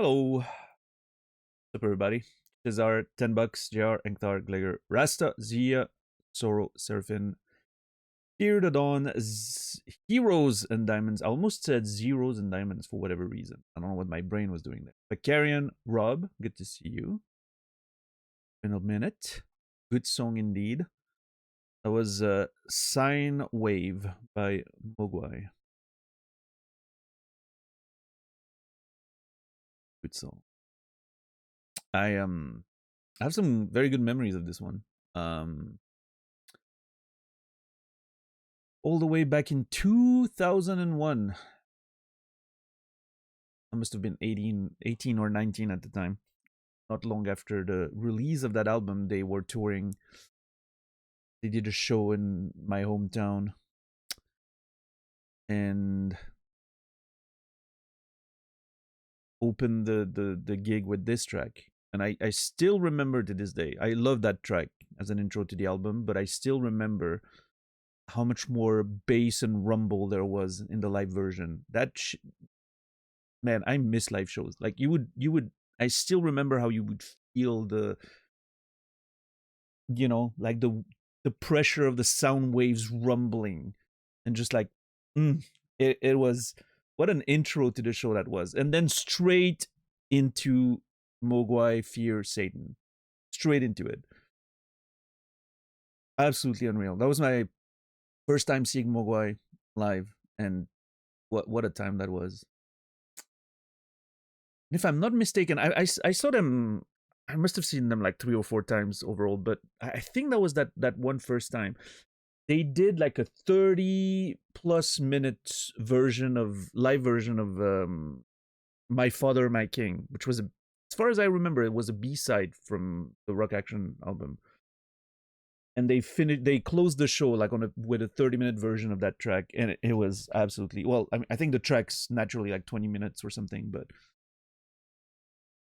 Hello, what's up everybody? Cesar, 10 bucks, JR, Enktar, Gleger, Rasta, Zia, Soro, Seraphin, Dawn, Heroes and Diamonds. I almost said Zeros and Diamonds for whatever reason. I don't know what my brain was doing there. Vicarian, Rob, good to see you. In a minute. Good song indeed. That was Sine Wave by Mogwai. Good song. I have some very good memories of this one. Um all the way back in 2001. I must have been 18 or 19 at the time. Not long after the release of that album, they were touring. They did a show in my hometown and opened the gig with this track. And I still remember to this day. I love that track as an intro to the album, but I still remember how much more bass and rumble there was in the live version. Man, I miss live shows. Like you would I still remember how you would feel like the pressure of the sound waves rumbling and just like it was what an intro to the show that was. And then straight into Mogwai Fear Satan. Straight into it. Absolutely unreal. That was my first time seeing Mogwai live, and what a time that was. And if I'm not mistaken, I saw them. I must have seen them like 3 or 4 times overall, but I think that was that one first time. They did like a 30 plus minutes version of live version of My Father, My King, which was as far as I remember, it was a B-side from the Rock Action album. And they closed the show like with a 30-minute version of that track, and it was absolutely well. I think the track's naturally like 20 minutes or something, but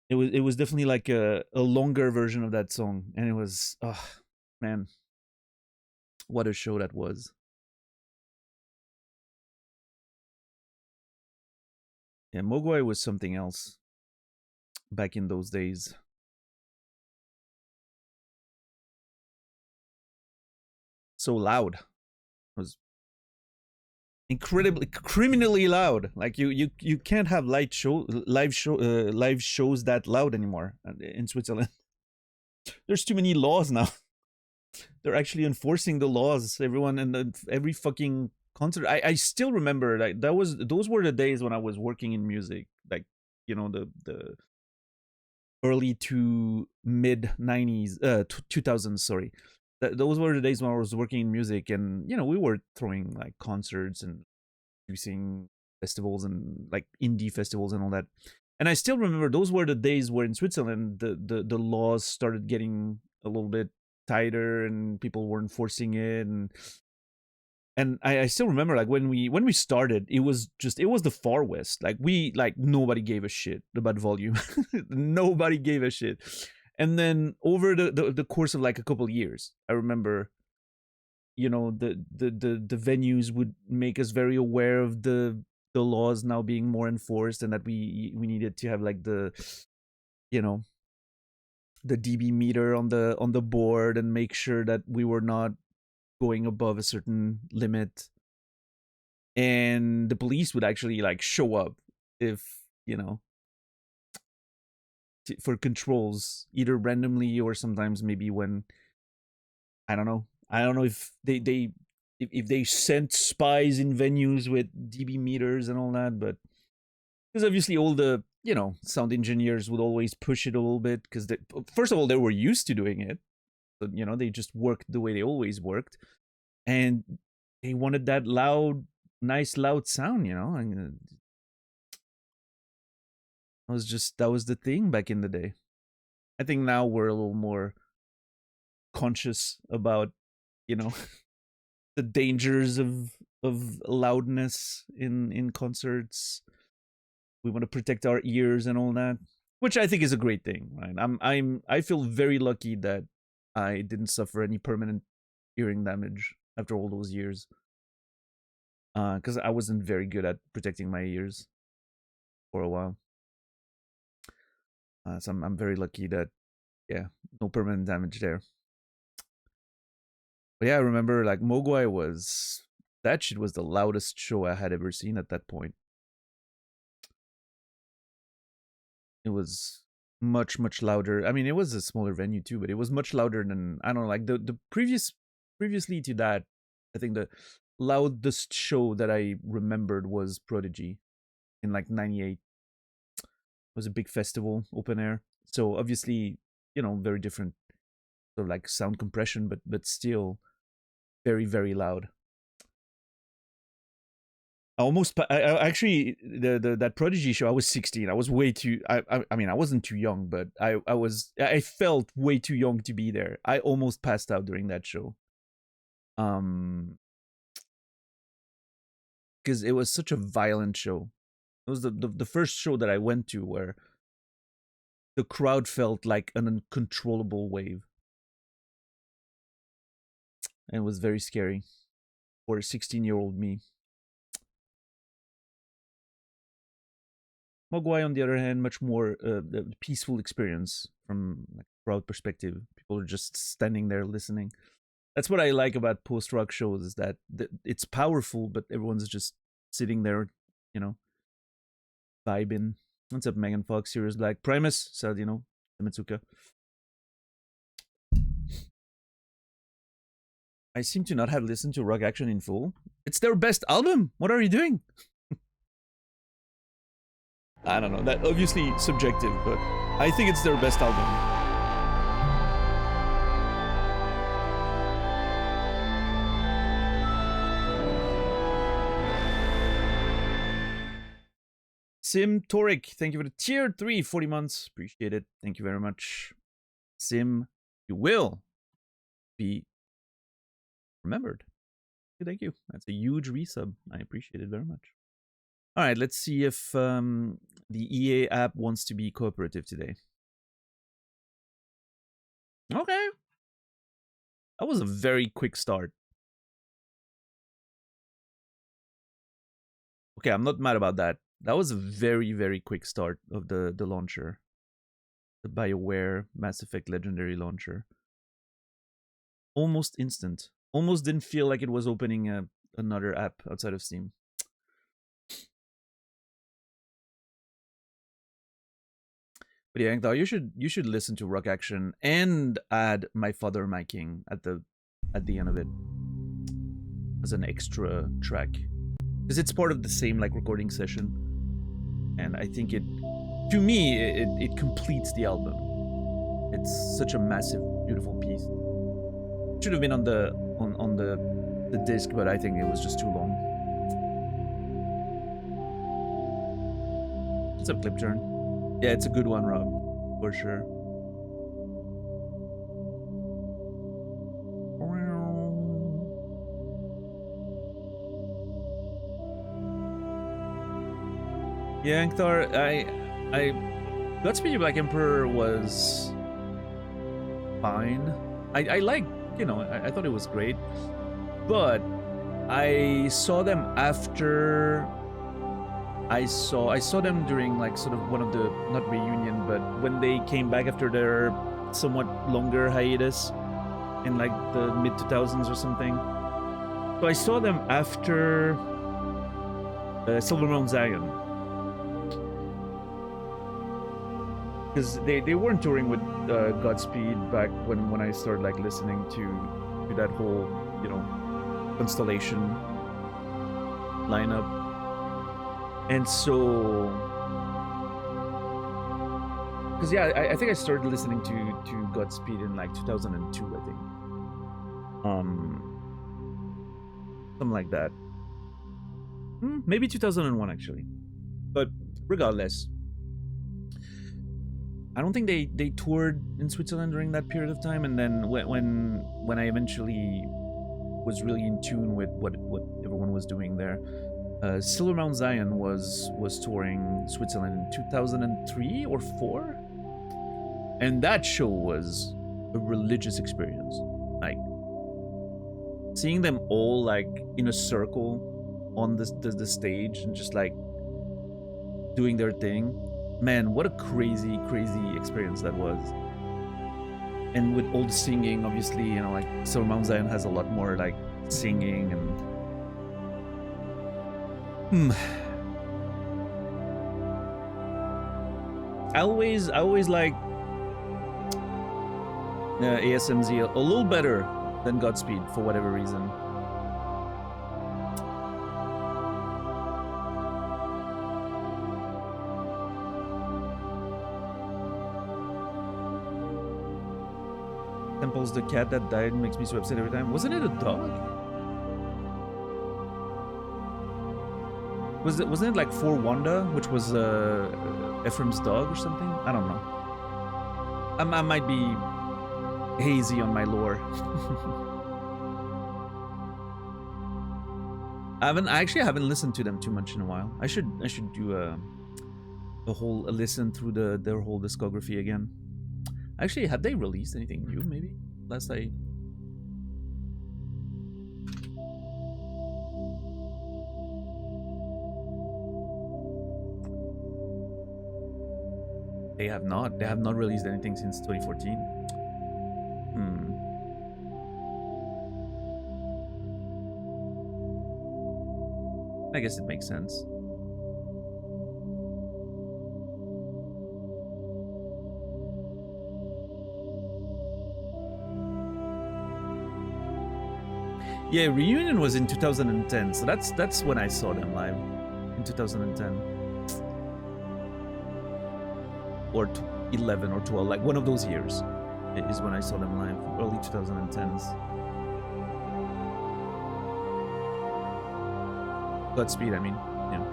it was definitely like a longer version of that song, and it was, oh man, what a show that was. Yeah, Mogwai was something else back in those days. So loud. It was incredibly criminally loud. Like you can't have live shows that loud anymore in Switzerland. There's too many laws now. They're actually enforcing the laws. Everyone and every fucking concert. I still remember like those were the days when I was working in music. Like the early to mid 90s 2000s, sorry. Those were the days when I was working in music, and we were throwing like concerts and producing festivals and like indie festivals and all that. And I still remember those were the days where in Switzerland the laws started getting a little bit tighter and people were enforcing it. And I still remember like when we started, it was the Far West. Like nobody gave a shit about volume. Nobody gave a shit. And then over the course of like a couple of years, I remember the venues would make us very aware of the laws now being more enforced, and that we needed to have like you know the dB meter on the board and make sure that we were not going above a certain limit. And the police would actually like show up if for controls, either randomly or sometimes maybe when I don't know if if they sent spies in venues with dB meters and all that. But because obviously all the sound engineers would always push it a little bit, because first of all they were used to doing it, but they just worked the way they always worked, and they wanted that loud, nice loud sound, and that was the thing back in the day. I think now we're a little more conscious about you know the dangers of loudness in concerts. We want to protect our ears and all that, which I think is a great thing, right? I feel very lucky that I didn't suffer any permanent hearing damage after all those years, because I wasn't very good at protecting my ears for a while. So I'm very lucky that, yeah, no permanent damage there. But yeah, I remember like Mogwai that shit was the loudest show I had ever seen at that point. It was much louder. I mean, it was a smaller venue too, but it was much louder than, I don't know, like the previously to that. I think the loudest show that I remembered was Prodigy in like '98. It was a big festival, open air. So obviously, very different sort of like sound compression, but still very loud. I actually that Prodigy show. I was 16. I was way too. I mean, I wasn't too young, but I felt way too young to be there. I almost passed out during that show. Because it was such a violent show. It was the first show that I went to where the crowd felt like an uncontrollable wave, and it was very scary for a 16-year-old me. Mogwai, on the other hand, much more peaceful experience from like crowd perspective. People are just standing there listening. That's what I like about post-rock shows, is that it's powerful, but everyone's just sitting there, vibing. What's up, Megan Fox, Sirius Black, Primus, Saldino, Mitsuka. I seem to not have listened to Rock Action in full. It's their best album. What are you doing? I don't know. That obviously subjective, but I think it's their best album. Sim Torik, thank you for the tier 3, 40 months. Appreciate it. Thank you very much. Sim, you will be remembered. Thank you. That's a huge resub. I appreciate it very much. All right, let's see if the EA app wants to be cooperative today. Okay. That was a very quick start. Okay, I'm not mad about that. That was a very quick start of the launcher. The BioWare Mass Effect Legendary launcher. Almost instant. Almost didn't feel like it was opening another app outside of Steam. But yeah, Angthar, you should listen to Rock Action and add My Father, My King at the end of it as an extra track, because it's part of the same like recording session, and I think it completes the album. It's such a massive, beautiful piece. It should have been on the disc, but I think it was just too long. What's up, Clip Turn? Yeah, it's a good one, Rob, for sure. Yeah, Angthar, Godspeed Black Emperor was fine. I like, I thought it was great, but I saw them after. I saw them during like sort of one of the, not reunion, but when they came back after their somewhat longer hiatus in like the mid 2000s or something. So I saw them after Silver Mount Zion, because they weren't touring with Godspeed back when I started like listening to that whole Constellation lineup. And so, because yeah, I think I started listening to Godspeed in like 2002, I think, something like that. Maybe 2001 actually, but regardless, I don't think they toured in Switzerland during that period of time. And then when I eventually was really in tune with what everyone was doing there. Silver Mount Zion was touring Switzerland in 2003 or 4, and that show was a religious experience. Like seeing them all like in a circle on the stage and just like doing their thing. Man, what a crazy experience that was. And with all the singing, obviously, like Silver Mount Zion has a lot more like singing and. I always like ASMZ a little better than Godspeed for whatever reason. Temple's the cat that died makes me so upset every time. Wasn't it a dog? Wasn't it like For Wanda, which was Ephraim's dog or something? I don't know. I might be hazy on my lore. I actually haven't listened to them too much in a while. I should do a listen through their whole discography again. Actually, have they released anything new? Maybe last I. They have not. They have not released anything since 2014. I guess it makes sense. Yeah, Reunion was in 2010, so that's when I saw them live, in 2010. Or 11 or 12, like one of those years is when I saw them live, early 2010s. Godspeed, I mean, yeah.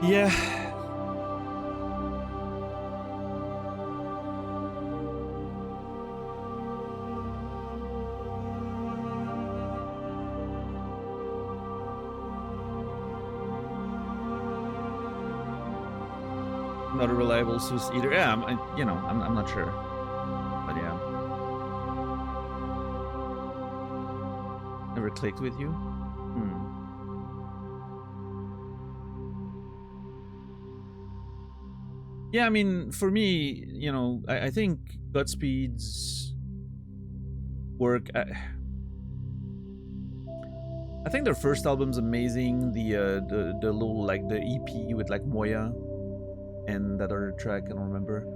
Yeah. Not a reliable source either. Yeah, I'm not sure, but yeah. Never clicked with you. Yeah, I mean, for me, I think Godspeed's work. I think their first album's amazing. The little like the EP with like Moya and that other track I don't remember.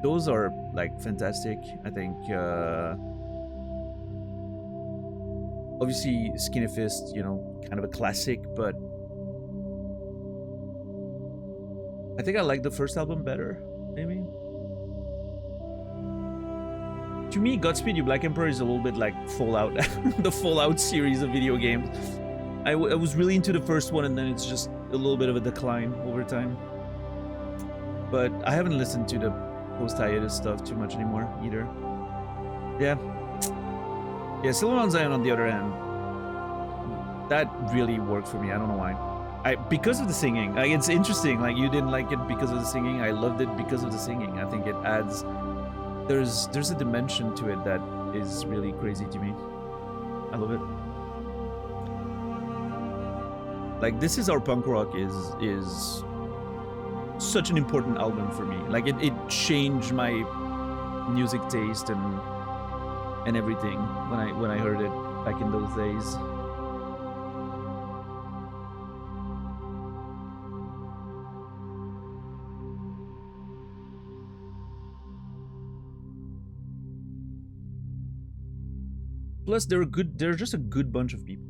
Those are like fantastic. I think obviously Skinny Fist, kind of a classic, but I think I like the first album better, maybe. To me, Godspeed You Black Emperor is a little bit like Fallout, the Fallout series of video games. I was really into the first one, and then it's just a little bit of a decline over time. But I haven't listened to the post-hiatus stuff too much anymore either. Yeah. Yeah, Silver Mount Zion on the other hand, that really worked for me. I don't know why. Because of the singing. Like, it's interesting. Like, you didn't like it because of the singing. I loved it because of the singing. I think it adds... There's a dimension to it that is really crazy to me. I love it. Like, This Is Our Punk Rock is such an important album for me. Like, it changed my music taste and everything when I heard it back in those days. Plus, they're just a good bunch of people,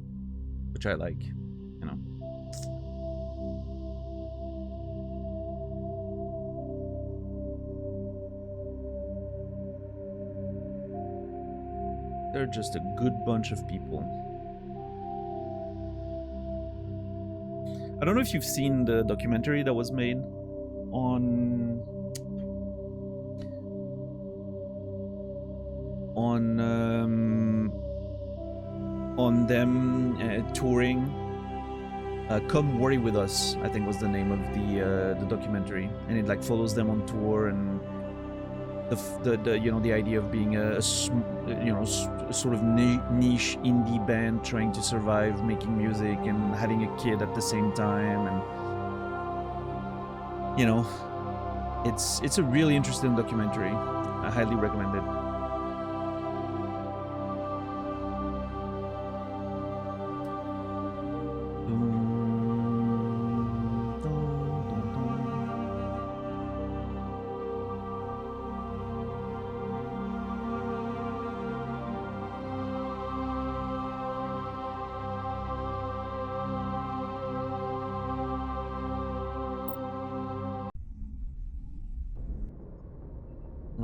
which I like, They're just a good bunch of people. I don't know if you've seen the documentary that was made on them touring. Come Worry With Us, I think was the name of the documentary, and it like follows them on tour and the idea of being a sort of niche indie band trying to survive, making music and having a kid at the same time, and it's a really interesting documentary. I highly recommend it.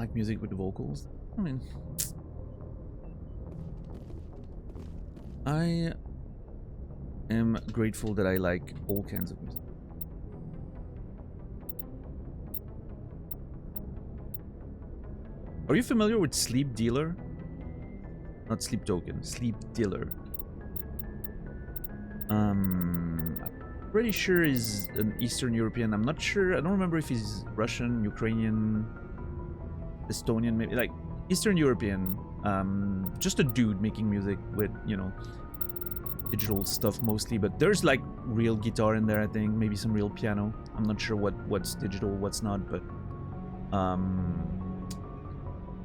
like music with vocals. I mean, I am grateful that I like all kinds of music. Are you familiar with Sleep Dealer? Not Sleep Token, Sleep Dealer. I'm pretty sure he's an Eastern European. I'm not sure. I don't remember if he's Russian, Ukrainian, Estonian, maybe like Eastern European. Just a dude making music with, you know, digital stuff mostly, but there's like real guitar in there, I think, maybe some real piano. I'm not sure what's digital, what's not, but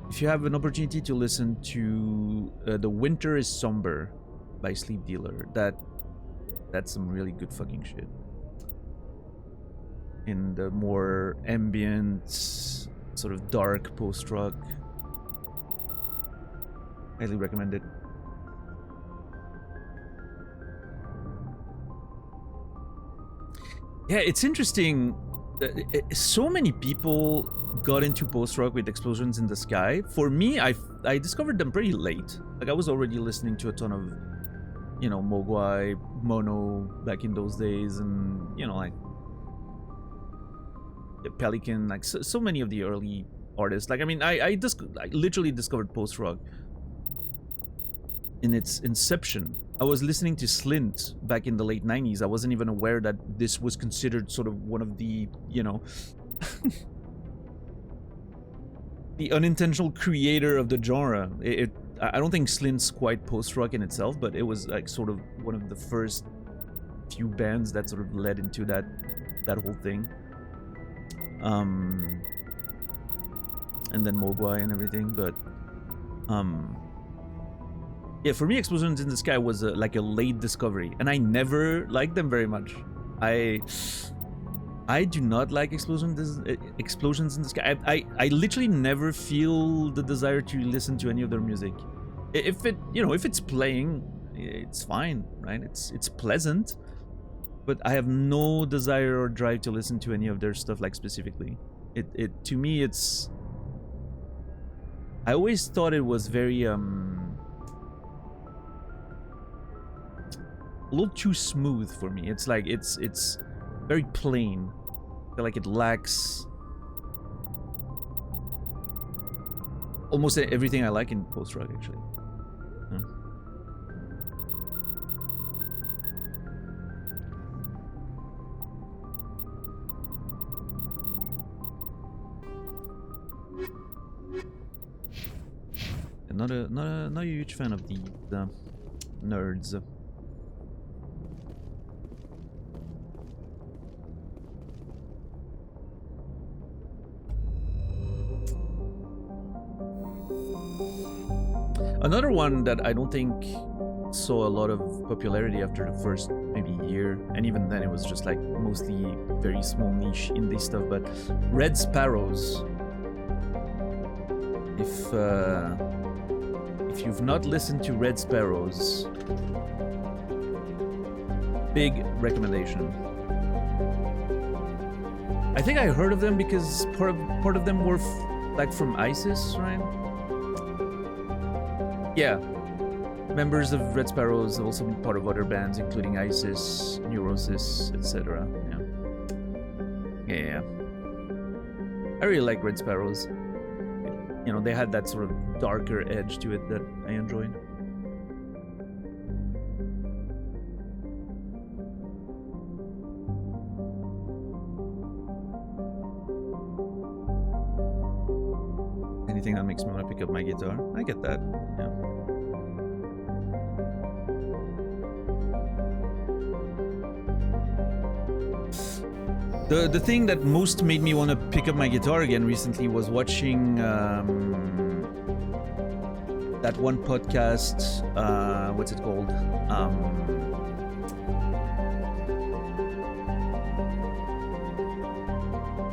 if you have an opportunity to listen to The Winter is Somber by Sleep Dealer, that's some really good fucking shit. In the more ambient, sort of dark post-rock. Highly recommend it. Yeah, it's interesting. So many people got into post-rock with Explosions in the Sky. For me, I discovered them pretty late. Like, I was already listening to a ton of, you know, Mogwai, Mono back in those days, and, you know, like Pelican, like so many of the early artists. Like, I mean, I literally discovered post-rock in its inception. I was listening to Slint back in the late 90s. I wasn't even aware that this was considered sort of one of the, you know, the unintentional creator of the genre. I don't think Slint's quite post-rock in itself, but it was like sort of one of the first few bands that sort of led into that whole thing. And then Mogwai and everything, but yeah, for me, Explosions in the Sky was like a late discovery, and I never liked them very much. I do not like Explosions in the Sky. I literally never feel the desire to listen to any of their music. If it's playing, it's fine, right? It's pleasant, but I have no desire or drive to listen to any of their stuff, like, specifically. It to me, it's... I always thought it was very a little too smooth for me. It's like it's very plain. I feel like it lacks almost everything I like in post-rock, actually. Yeah. Not a huge fan of the nerds. Another one that I don't think saw a lot of popularity after the first maybe year, and even then it was just like mostly very small niche indie stuff, but Red Sparrows. If you've not listened to Red Sparrows, big recommendation. I think I heard of them because part of them were like from ISIS, right? Yeah, members of Red Sparrows have also been part of other bands, including ISIS, Neurosis, etc. Yeah. I really like Red Sparrows. You know, they had that sort of darker edge to it that I enjoyed. Anything that makes me want to pick up my guitar. I get that, yeah. The thing that most made me want to pick up my guitar again recently was watching that one podcast, what's it called?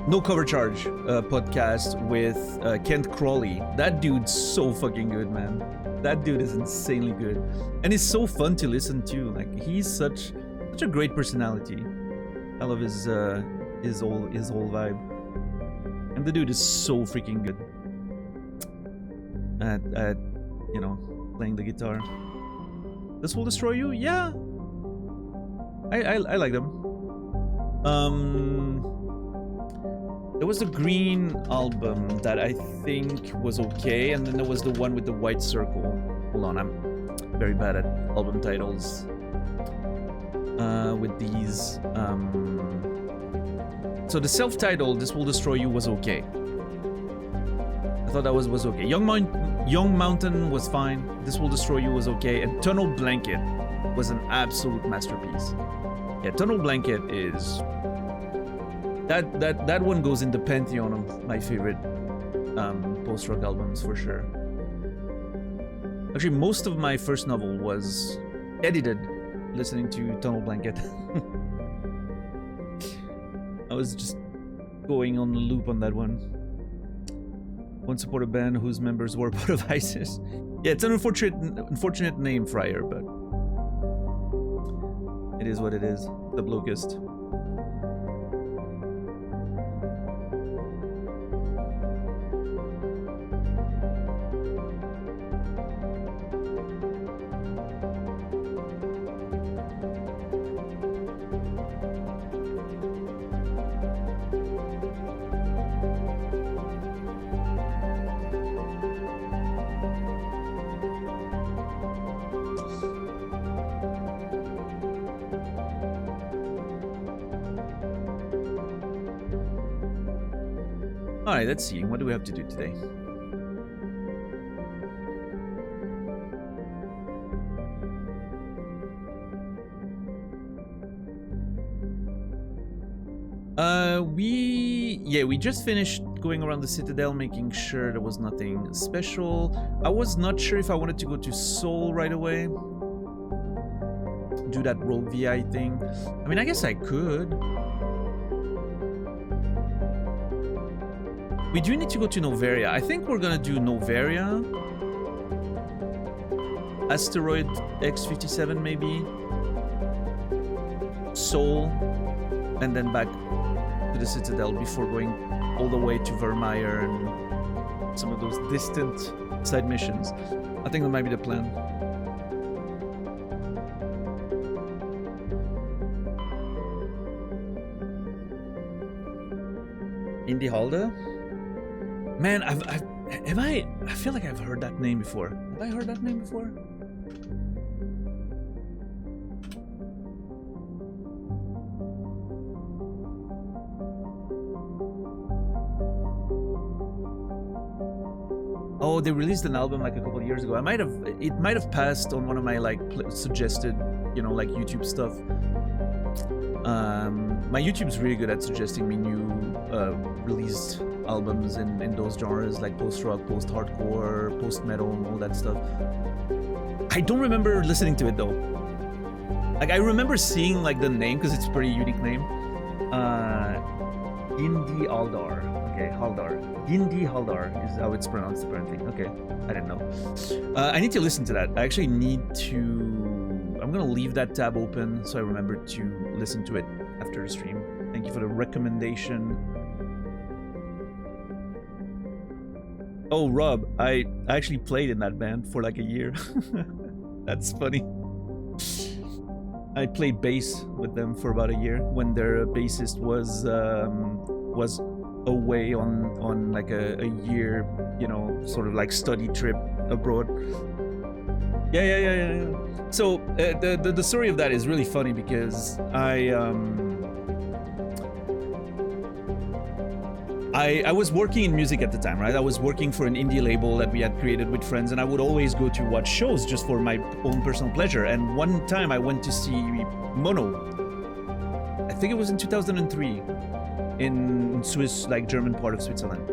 No Cover Charge podcast with Kent Crawley. That dude's so fucking good, man. That dude is insanely good, and it's so fun to listen to. Like, he's such a great personality. I love his whole vibe, and the dude is so freaking good. at you know, playing the guitar. This Will Destroy You? Yeah. I like them. There was the Green album that I think was okay, and then there was the one with the white circle. Hold on, I'm very bad at album titles. With these. So the self-titled This Will Destroy You was okay. I thought that was okay. Young Mountain was fine. This Will Destroy You was okay. And Tunnel Blanket was an absolute masterpiece. Yeah, Tunnel Blanket is... That one goes in the pantheon of my favorite post-rock albums for sure. Actually, most of my first novel was edited listening to Tunnel Blanket. I was just going on the loop on that one. One support a band whose members were part of ISIS. Yeah, it's an unfortunate name, Friar, but it is what it is. The Blokist. Alright, let's see. What do we have to do today? We just finished going around the Citadel, making sure there was nothing special. I was not sure if I wanted to go to Seoul right away. Do that Rogue VI thing. I mean, I guess I could. We do need to go to Noveria. I think we're gonna do Noveria. Asteroid X57 maybe. Seoul. And then back to the Citadel before going all the way to Vermeer and some of those distant side missions. I think that might be the plan. Indie Halda? Man, I feel like I've heard that name before. Have I heard that name before? Oh, they released an album like a couple of years ago. It might have passed on one of my like suggested, you know, like YouTube stuff. My YouTube's really good at suggesting me new released albums in those genres, like post-rock, post-hardcore, post-metal, and all that stuff. I don't remember listening to it though. Like I remember seeing like the name because it's a pretty unique name. Gindi Aldar. Okay, Haldar. Gindi Haldar is how it's pronounced apparently. Okay, I didn't know. I need to listen to that. I actually need to... I'm gonna leave that tab open so I remember to listen to it after the stream. Thank you for the recommendation. Oh, Rob, I actually played in that band for like a year. That's funny. I played bass with them for about a year when their bassist was away on like a year, you know, sort of like study trip abroad. Yeah. So the story of that is really funny because I was working in music at the time, right? I was working for an indie label that we had created with friends, and I would always go to watch shows just for my own personal pleasure. And one time I went to see Mono. I think it was in 2003 in Swiss, like German part of Switzerland.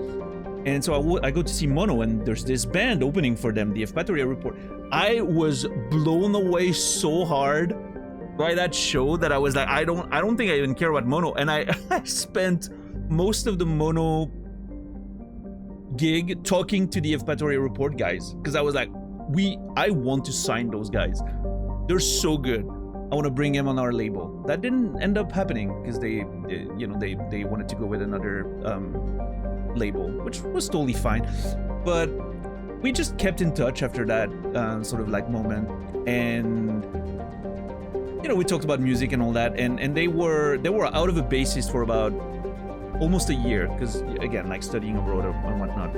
And so I go to see Mono, and there's this band opening for them, the Evpatoria Report. I was blown away so hard by that show that I was like, I don't think I even care about Mono. And I spent most of the Mono gig talking to the Evpatoria Report guys, because I was like, I want to sign those guys. They're so good. I want to bring them on our label. That didn't end up happening because they wanted to go with another label, which was totally fine. But we just kept in touch after that sort of like moment, and you know, we talked about music and all that, and they were out of a bassist for about almost a year, because again, like studying abroad and whatnot.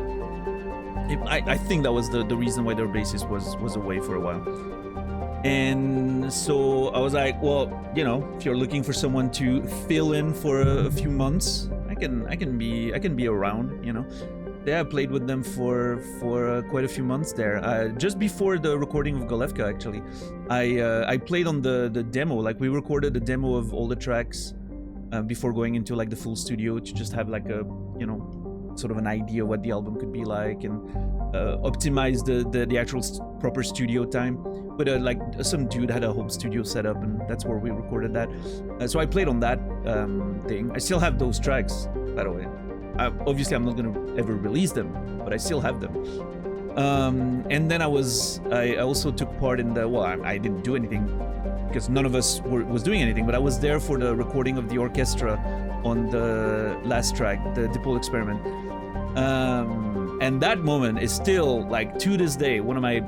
I think that was the reason why their bassist was away for a while. And so I was like, well, you know, if you're looking for someone to fill in for a few months, I can be around, you know. Yeah, I played with them for quite a few months there. Just before the recording of Golevka, actually, I played on the demo. Like, we recorded a demo of all the tracks before going into like the full studio to just have like a, you know, sort of an idea what the album could be like, and optimize the actual proper studio time. But like some dude had a home studio set up, and that's where we recorded that. So I played on that thing. I still have those tracks, by the way. Obviously, I'm not gonna ever release them, but I still have them. And then I also took part in the, well, I didn't do anything because none of us was doing anything, but I was there for the recording of the orchestra on the last track, the Dipole Experiment. And that moment is still, like, to this day, one of my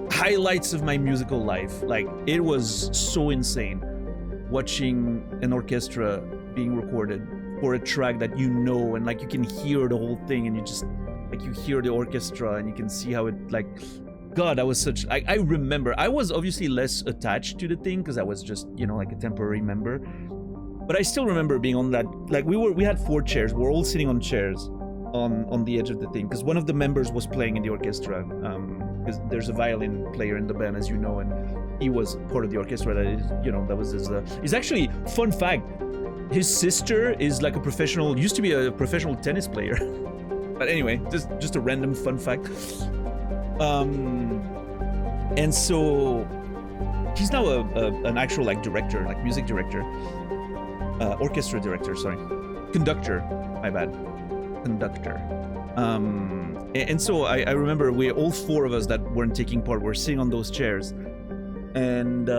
highlights of my musical life. Like, it was so insane watching an orchestra being recorded for a track that you know, and like you can hear the whole thing, and you just like, you hear the orchestra and you can see how it, like, God, that was such, I remember I was obviously less attached to the thing because I was just, you know, like a temporary member, but I still remember being on that, like, we had 4 chairs, we're all sitting on chairs on the edge of the thing, because one of the members was playing in the orchestra, because there's a violin player in the band, as you know, and he was part of the orchestra. That is, you know, that was his it's actually, fun fact, his sister is like a professional, used to be a professional tennis player. But anyway, just a random fun fact. And so he's now an actual, like, director, like music director, orchestra director, sorry, conductor, my bad, conductor. And so I remember we, all 4 of us that weren't taking part, were sitting on those chairs, and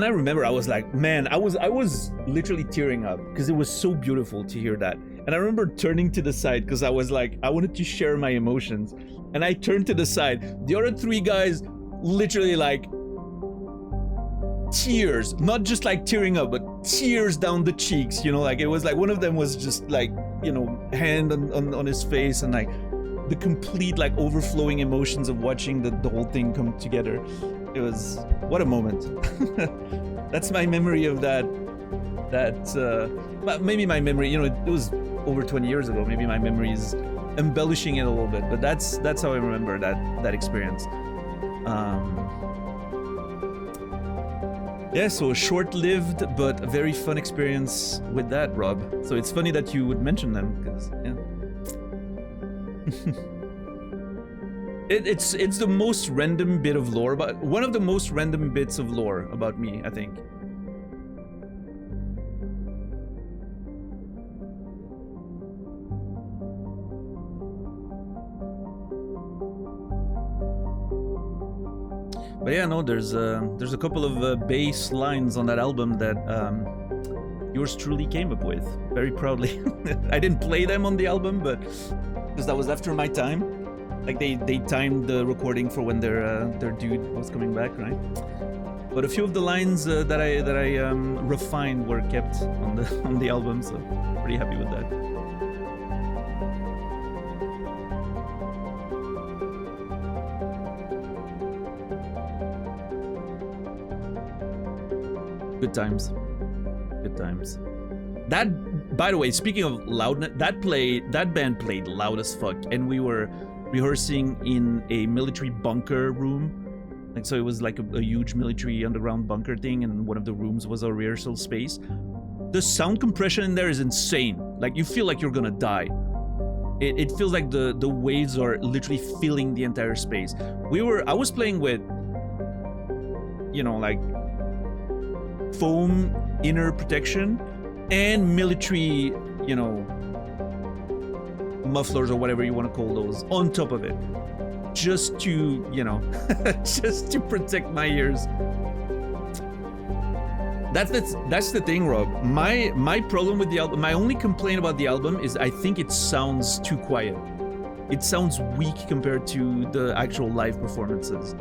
I remember I was like, man, I was literally tearing up because it was so beautiful to hear that. And I remember turning to the side because I was like, I wanted to share my emotions. And I turned to the side. The other 3 guys literally, like, tears, not just like tearing up, but tears down the cheeks, you know, like it was like one of them was just like, you know, hand on his face, and like the complete, like, overflowing emotions of watching the whole thing come together. It was, what a moment. That's my memory of that maybe my memory, you know, it was over 20 years ago, maybe my memory is embellishing it a little bit, but that's how I remember that experience. Yeah, so a short-lived but a very fun experience with that, Rob. So it's funny that you would mention them, because yeah. It's the most random bit of lore, but one of the most random bits of lore about me, I think. But yeah, no, there's a couple of bass lines on that album that yours truly came up with, very proudly. I didn't play them on the album, but because that was after my time. Like, they timed the recording for when their dude was coming back, right? But a few of the lines that I refined were kept on the album, so pretty happy with that. Good times. Good times. That, by the way, speaking of loudness, that band played loud as fuck, and we were rehearsing in a military bunker room. Like, so it was like a huge military underground bunker thing, and one of the rooms was our rehearsal space. The sound compression in there is insane. Like, you feel like you're gonna die. It feels like the waves are literally filling the entire space. I was playing with, you know, like, foam inner protection and military, you know, mufflers or whatever you want to call those on top of it, just to, you know, just to protect my ears. That's the thing, Rob. My problem with the album, my only complaint about the album is I think it sounds too quiet. it sounds weak compared to the actual live performances.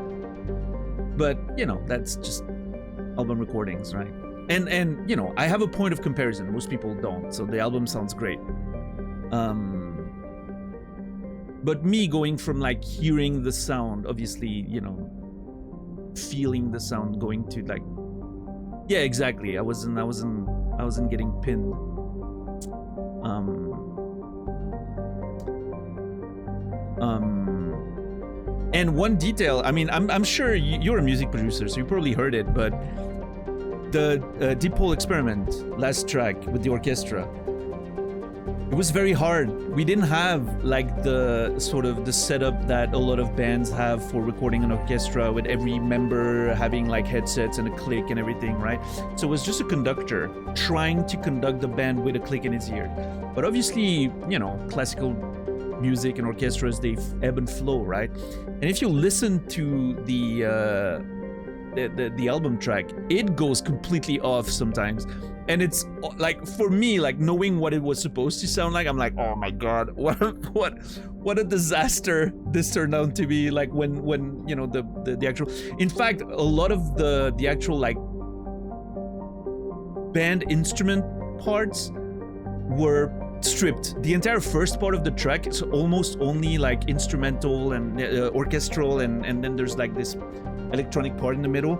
But you know, that's just album recordings, right? And you know, I have a point of comparison. Most people don't, so the album sounds great. But me going from like hearing the sound, obviously, you know, feeling the sound, going to like, yeah, exactly. I wasn't getting pinned. And one detail, I mean, I'm sure you're a music producer, so you probably heard it, but the Deep Hole Experiment last track with the orchestra, it was very hard. We didn't have like the sort of the setup that a lot of bands have for recording an orchestra, with every member having like headsets and a click and everything, right? So it was just a conductor trying to conduct the band with a click in his ear. But obviously, you know, classical music and orchestras, they ebb and flow, right? And if you listen to the album track, it goes completely off sometimes. And it's like, for me, like knowing what it was supposed to sound like, I'm like, oh my god, what a disaster this turned out to be. Like when you know the actual, in fact, a lot of the actual like band instrument parts were stripped. The entire first part of the track is almost only like instrumental and orchestral, and then there's like this electronic part in the middle.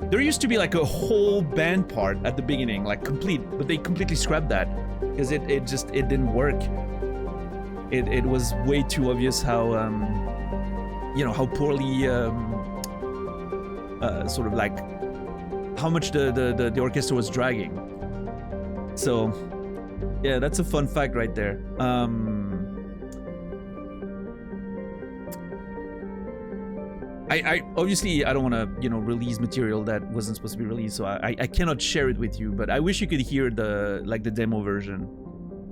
There used to be like a whole band part at the beginning, like complete, but they completely scrapped that because it didn't work. It was way too obvious how you know, how poorly sort of like how much the orchestra was dragging. So yeah, that's a fun fact right there. I obviously I don't want to, you know, release material that wasn't supposed to be released, so I cannot share it with you. But I wish you could hear the demo version,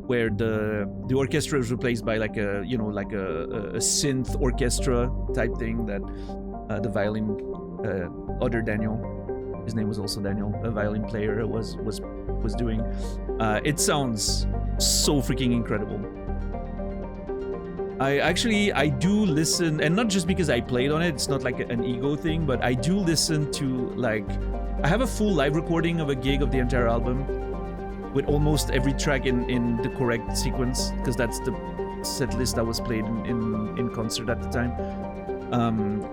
where the orchestra is replaced by like a, you know, like a synth orchestra type thing that the violin other Daniel, his name was also Daniel, a violin player, was doing. It sounds so freaking incredible. I do listen, and not just because I played on it, it's not like an ego thing, but I do listen to, like, I have a full live recording of a gig of the entire album with almost every track in the correct sequence, because that's the set list that was played in concert at the time.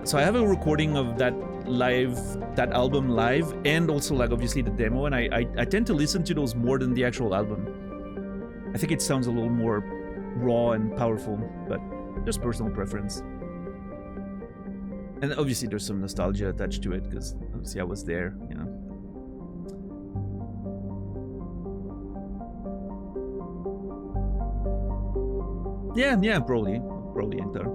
So I have a recording of that album live, and also like obviously the demo, and I tend to listen to those more than the actual album. I think it sounds a little more raw and powerful, but just personal preference. And obviously there's some nostalgia attached to it, because obviously I was there, you know. Yeah, probably Hector.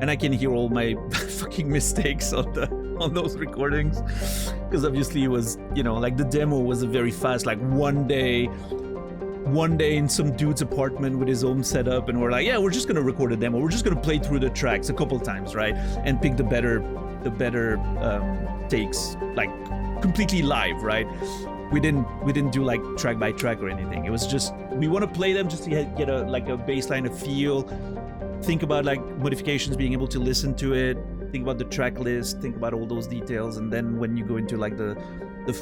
And I can hear all my fucking mistakes on those recordings, because obviously it was, you know, like the demo was a very fast, like one day in some dude's apartment with his own setup, and we're like, yeah, we're just gonna record a demo, we're just gonna play through the tracks a couple times, right, and pick the better takes, like completely live, right? We didn't do like track by track or anything. It was just, we want to play them just to get a baseline, a feel, think about like modifications, being able to listen to it, think about the track list, think about all those details, and then when you go into like the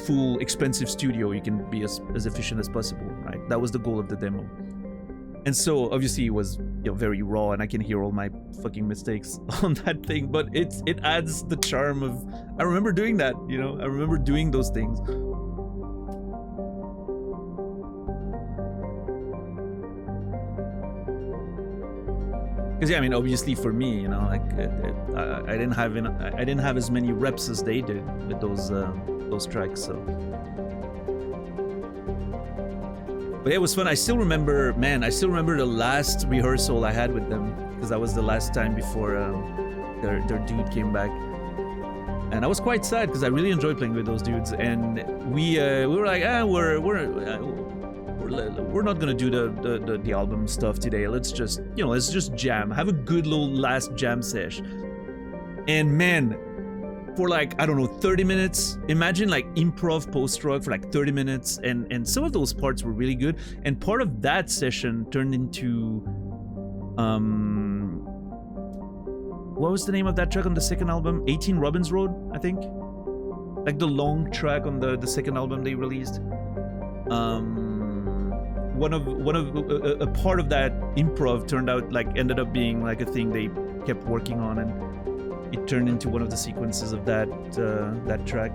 full expensive studio, you can be as efficient as possible, right? That was the goal of the demo. And so obviously it was, you know, very raw, and I can hear all my fucking mistakes on that thing, but it adds the charm of, I remember doing that, you know, I remember doing those things. Because yeah, I mean, obviously for me, you know, like I didn't have as many reps as they did with those tracks. So, but yeah, it was fun. I still remember the last rehearsal I had with them, because that was the last time before their dude came back, and I was quite sad because I really enjoyed playing with those dudes, and we were like, we're not gonna do the album stuff today. Let's just jam, have a good little last jam sesh. And man, for like, I don't know, 30 minutes. Imagine like improv post-rock for like 30 minutes, and some of those parts were really good. And part of that session turned into what was the name of that track on the second album? 18 Robbins Road, I think. Like the long track on the second album they released. One of a part of that improv turned out like ended up being like a thing they kept working on, and it turned into one of the sequences of that that track.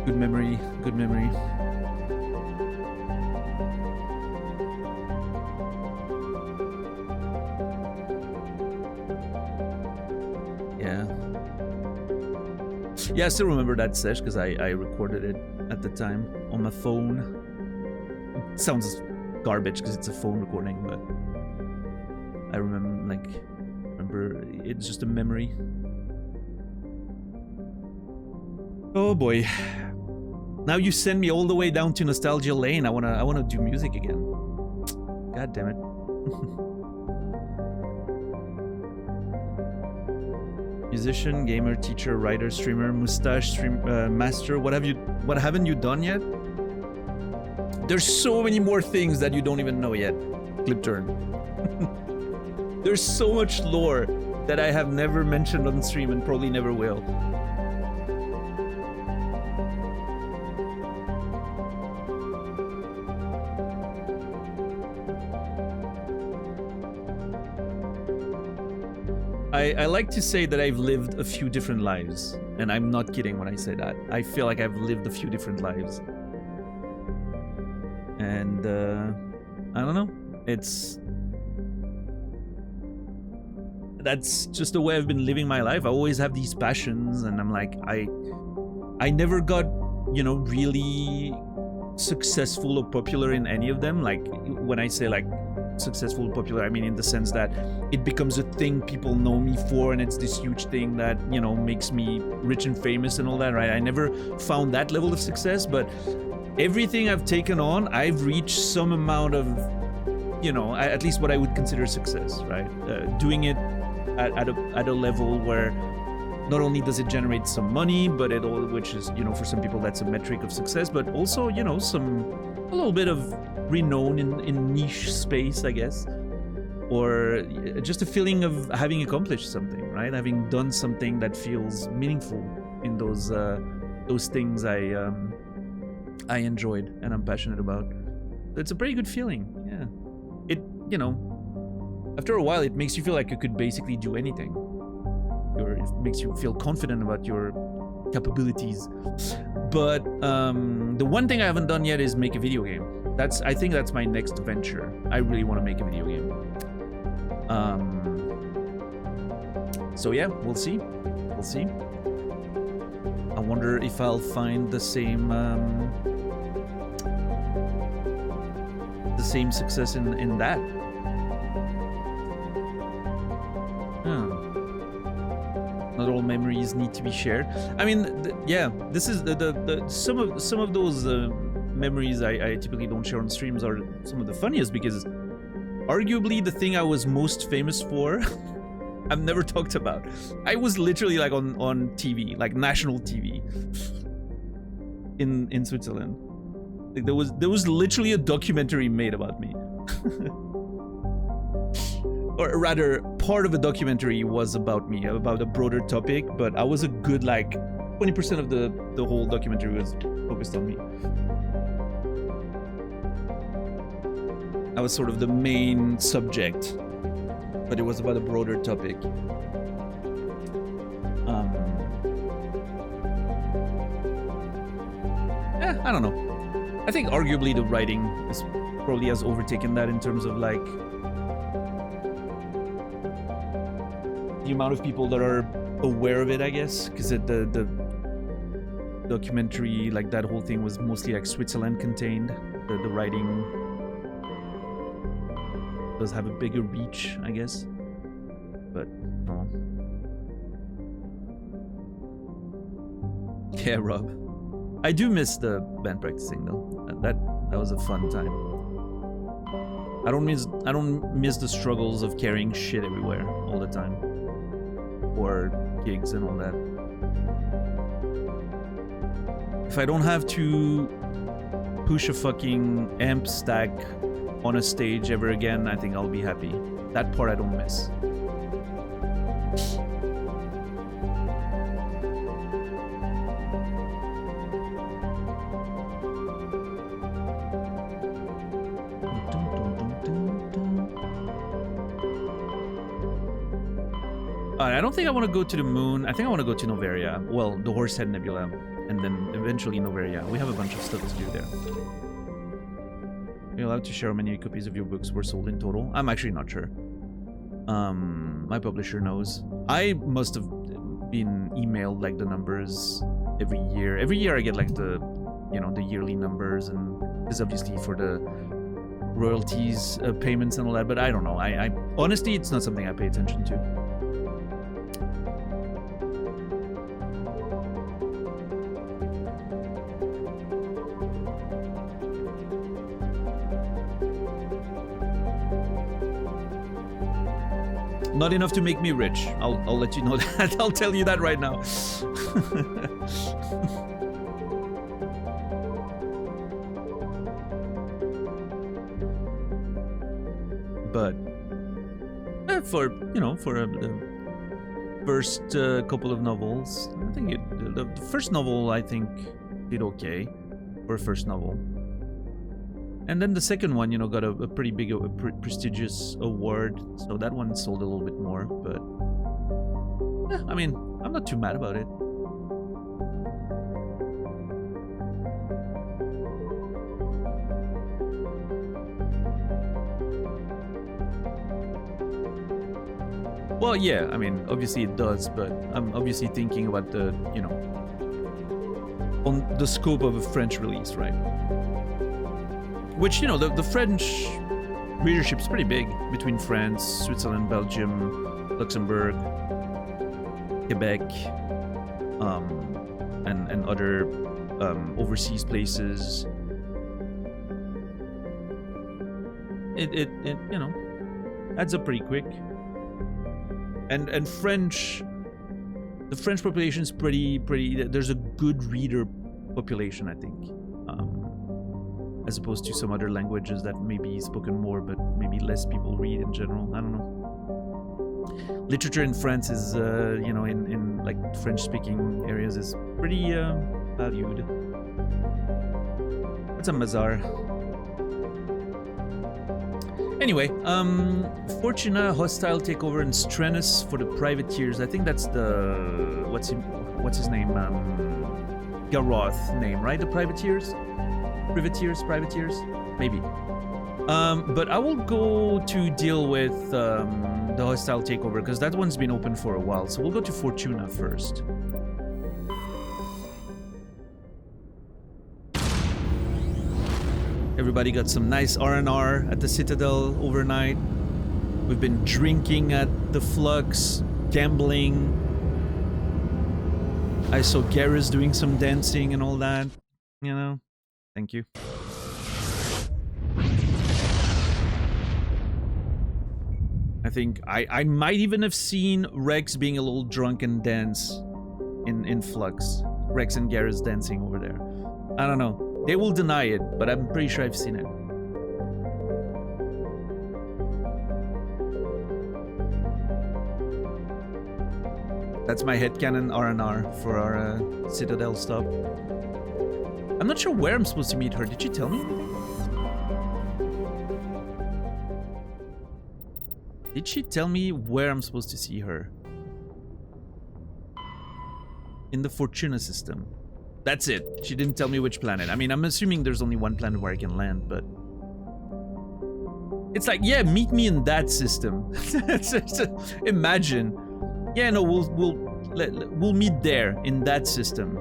Good memory, good memory. Yeah, I still remember that sesh because I recorded it at the time on my phone. It sounds garbage because it's a phone recording, but I remember it's just a memory. Oh boy. Now you send me all the way down to nostalgia lane. I wanna do music again. God damn it. Musician, gamer, teacher, writer, streamer, mustache, master. What haven't you done yet? There's so many more things that you don't even know yet. Clip turn. There's so much lore that I have never mentioned on stream and probably never will. I like to say that I've lived a few different lives, and I'm not kidding when I say that. I feel like I've lived a few different lives. And, I don't know. That's just the way I've been living my life. I always have these passions, and I'm like, I never got, you know, really successful or popular in any of them. Like, when I say, like, successful popular, I mean in the sense that it becomes a thing people know me for, and it's this huge thing that, you know, makes me rich and famous and all that, right? I never found that level of success, but everything I've taken on, I've reached some amount of, you know, at least what I would consider success, right? Doing it at a level where not only does it generate some money, but it all, which is, you know, for some people that's a metric of success, but also, you know, a little bit of renown in niche space, I guess, or just a feeling of having accomplished something, right? Having done something that feels meaningful in those things I enjoyed and I'm passionate about. It's a pretty good feeling, yeah. It, you know, after a while, it makes you feel like you could basically do anything. It makes you feel confident about your capabilities. But the one thing I haven't done yet is make a video game. I think that's my next venture. I really want to make a video game. So yeah, we'll see. We'll see. I wonder if I'll find the same success in that. Not all memories need to be shared. I mean, yeah, this is some of those memories I typically don't share on streams are some of the funniest, because arguably the thing I was most famous for I've never talked about. I was literally like on TV, like national TV in Switzerland. Like there was literally a documentary made about me. Or rather, part of a documentary was about me, about a broader topic, but I was a good like 20% of the whole documentary was focused on me. I was sort of the main subject, but it was about a broader topic. I don't know. I think arguably the writing probably has overtaken that in terms of like the amount of people that are aware of it, I guess, because the documentary, like that whole thing was mostly like Switzerland contained. The writing does have a bigger reach, I guess, but no. Yeah, Rob. I do miss the band practicing though. That was a fun time. I don't miss the struggles of carrying shit everywhere all the time, or gigs and all that. If I don't have to push a fucking amp stack on a stage ever again, I think I'll be happy. That part I don't miss. I don't think I want to go to the moon. I think I want to go to Noveria. Well, the Horsehead Nebula, and then eventually Noveria. We have a bunch of stuff to do there. You're allowed to share how many copies of your books were sold in total? I'm actually not sure. My publisher knows. I must have been emailed like the numbers every year. Every year I get like the, you know, the yearly numbers, and this is obviously for the royalties payments and all that. But I don't know. I honestly, it's not something I pay attention to. Not enough to make me rich. I'll let you know that. I'll tell you that right now. But for, you know, for the first couple of novels, I think the first novel I think did okay for a first novel. And then the second one, you know, got a pretty big, prestigious award. So that one sold a little bit more. But, yeah, I mean, I'm not too mad about it. Well, yeah, I mean, obviously it does. But I'm obviously thinking about the, you know, on the scope of a French release, right? Which, you know, the French readership's pretty big between France, Switzerland, Belgium, Luxembourg, Quebec, and other overseas places. It you know, adds up pretty quick. And French, the French population is pretty. There's a good reader population, I think. As opposed to some other languages that may be spoken more, but maybe less people read in general. I don't know. Literature in France is, you know, in like French-speaking areas is pretty valued. It's a Mazar. Anyway, Fortuna hostile takeover in Strenus for the privateers. I think that's the what's his name? Garoth name, right? The privateers. Privateers, maybe. But I will go to deal with the hostile takeover because that one's been open for a while. So we'll go to Fortuna first. Everybody got some nice R&R at the Citadel overnight. We've been drinking at the Flux, gambling. I saw Garrus doing some dancing and all that, you know. Thank you. I think I might even have seen Rex being a little drunk and dance in Flux. Rex and Garrus dancing over there. I don't know. They will deny it, but I'm pretty sure I've seen it. That's my headcanon R&R for our Citadel stop. I'm not sure where I'm supposed to meet her. Did she tell me anything? Did she tell me where I'm supposed to see her? In the Fortuna system. That's it. She didn't tell me which planet. I mean, I'm assuming there's only one planet where I can land, but... It's like, yeah, meet me in that system. Imagine. Yeah, no, we'll meet there, in that system.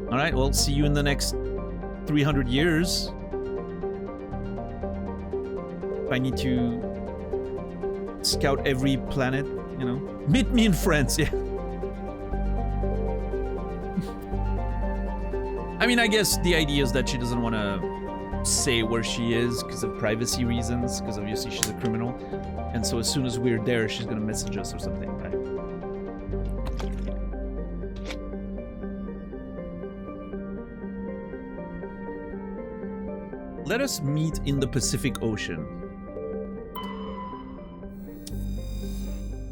Alright, well, see you in the next 300 years. If I need to scout every planet, you know. Meet me in France, yeah. I mean, I guess the idea is that she doesn't want to say where she is because of privacy reasons, because obviously she's a criminal. And so as soon as we're there, she's gonna message us or something, right? Let us meet in the Pacific Ocean.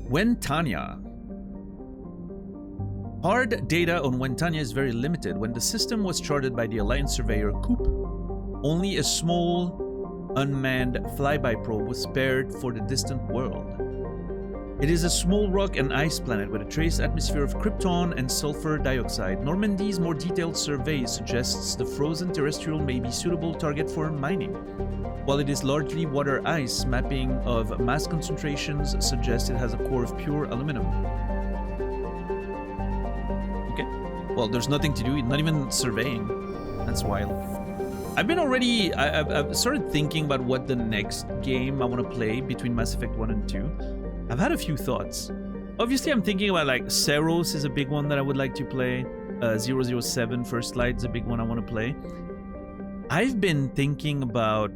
Wentania. Hard data on Wentania is very limited. When the system was charted by the Alliance surveyor Coop, only a small, unmanned flyby probe was spared for the distant world. It is a small rock and ice planet with a trace atmosphere of krypton and sulfur dioxide. Normandy's more detailed survey suggests the frozen terrestrial may be suitable target for mining. While it is largely water ice, mapping of mass concentrations suggests it has a core of pure aluminum. Okay, well, there's nothing to do, not even surveying. That's wild. I've started thinking about what the next game I want to play between Mass Effect 1 and 2. I've had a few thoughts. Obviously, I'm thinking about like Ceros is a big one that I would like to play. 007 First Light is a big one I want to play. I've been thinking about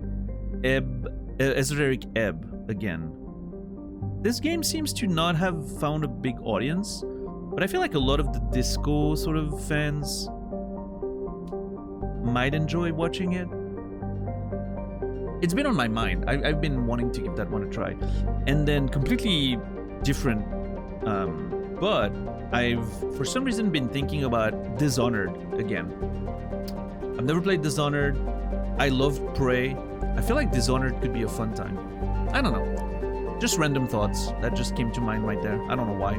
Esoteric Ebb again. This game seems to not have found a big audience, but I feel like a lot of the disco sort of fans might enjoy watching it. It's been on my mind. I've been wanting to give that one a try. And then completely different, but I've for some reason been thinking about Dishonored again. I've never played Dishonored. I love Prey. I feel like Dishonored could be a fun time. I don't know. Just random thoughts that just came to mind right there. I don't know why.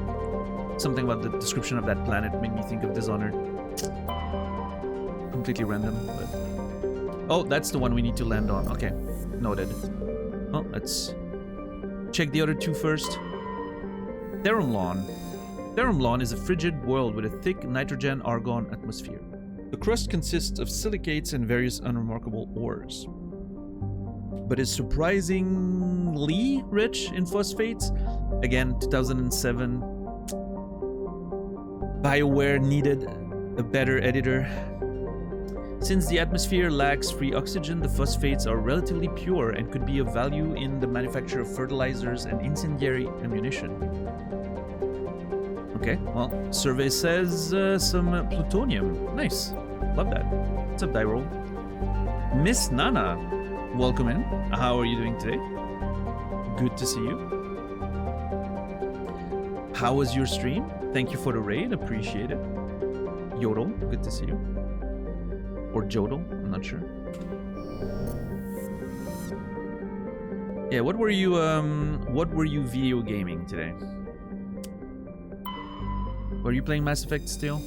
Something about the description of that planet made me think of Dishonored. Completely random, but... Oh, that's the one we need to land on. Okay, noted. Well, let's check the other two first. Therumlon. Therumlon is a frigid world with a thick nitrogen-argon atmosphere. The crust consists of silicates and various unremarkable ores, but is surprisingly rich in phosphates. Again, 2007. BioWare needed a better editor. Since the atmosphere lacks free oxygen, the phosphates are relatively pure and could be of value in the manufacture of fertilizers and incendiary ammunition. Okay, well, survey says some plutonium. Nice. Love that. What's up, Dyrol? Miss Nana, welcome in. How are you doing today? Good to see you. How was your stream? Thank you for the raid. Appreciate it. Yodel, good to see you. Or Jodel, I'm not sure. Yeah, what were you video gaming today? Were you playing Mass Effect still?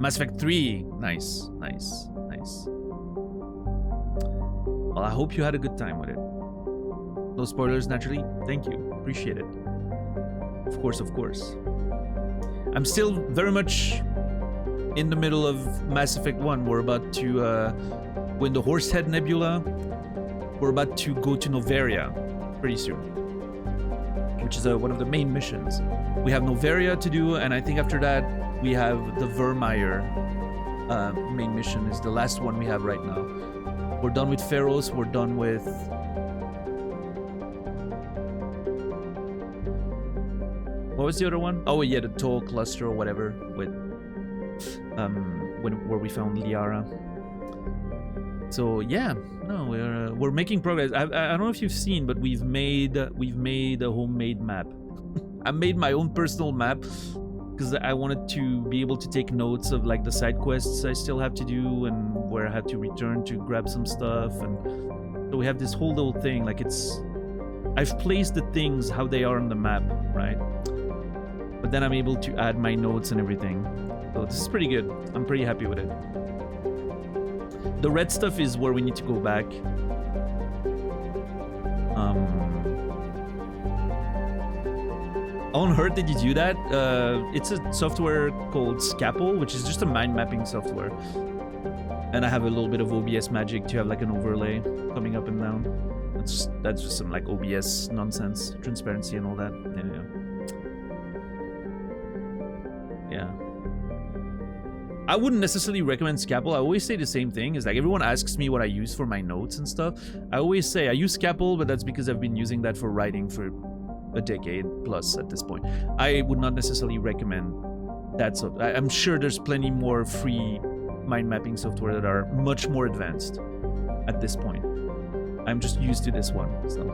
Mass Effect 3. Nice, nice, nice. Well, I hope you had a good time with it. No spoilers, naturally. Thank you. Appreciate it. Of course, of course. I'm still very much in the middle of Mass Effect 1. We're about to go in the Horsehead Nebula. We're about to go to Noveria pretty soon, which is one of the main missions. We have Noveria to do, and I think after that we have the Vermeer main mission is the last one we have right now. We're done with Pharos, we're done with... What was the other one? Oh yeah, the Toll Cluster or whatever, with where we found Liara. So yeah, no, we're making progress. I don't know if you've seen, but we've made a homemade map. I made my own personal map because I wanted to be able to take notes of like the side quests I still have to do and where I have to return to grab some stuff. And so we have this whole little thing. Like I've placed the things how they are on the map, right? But then I'm able to add my notes and everything. So this is pretty good. I'm pretty happy with it. The red stuff is where we need to go back. On Earth, did you do that? It's a software called Scapple, which is just a mind mapping software. And I have a little bit of OBS magic to have like an overlay coming up and down. That's just some like OBS nonsense, transparency and all that. Yeah. I wouldn't necessarily recommend Scalpel. I always say the same thing. Is like everyone asks me what I use for my notes and stuff. I always say I use Scalpel, but that's because I've been using that for writing for a decade plus at this point. I would not necessarily recommend that. So I'm sure there's plenty more free mind mapping software that are much more advanced at this point. I'm just used to this one. So.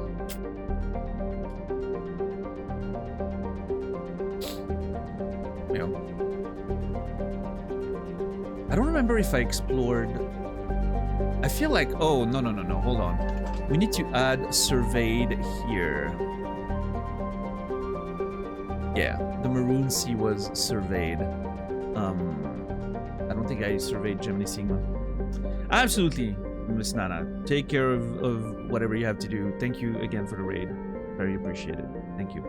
Yeah. I don't remember if I explored. I feel like, oh, no, hold on. We need to add surveyed here. Yeah, the Maroon Sea was surveyed. I don't think I surveyed Gemini Sigma. Absolutely, Miss Nana. Take care of whatever you have to do. Thank you again for the raid. Very appreciated. Thank you.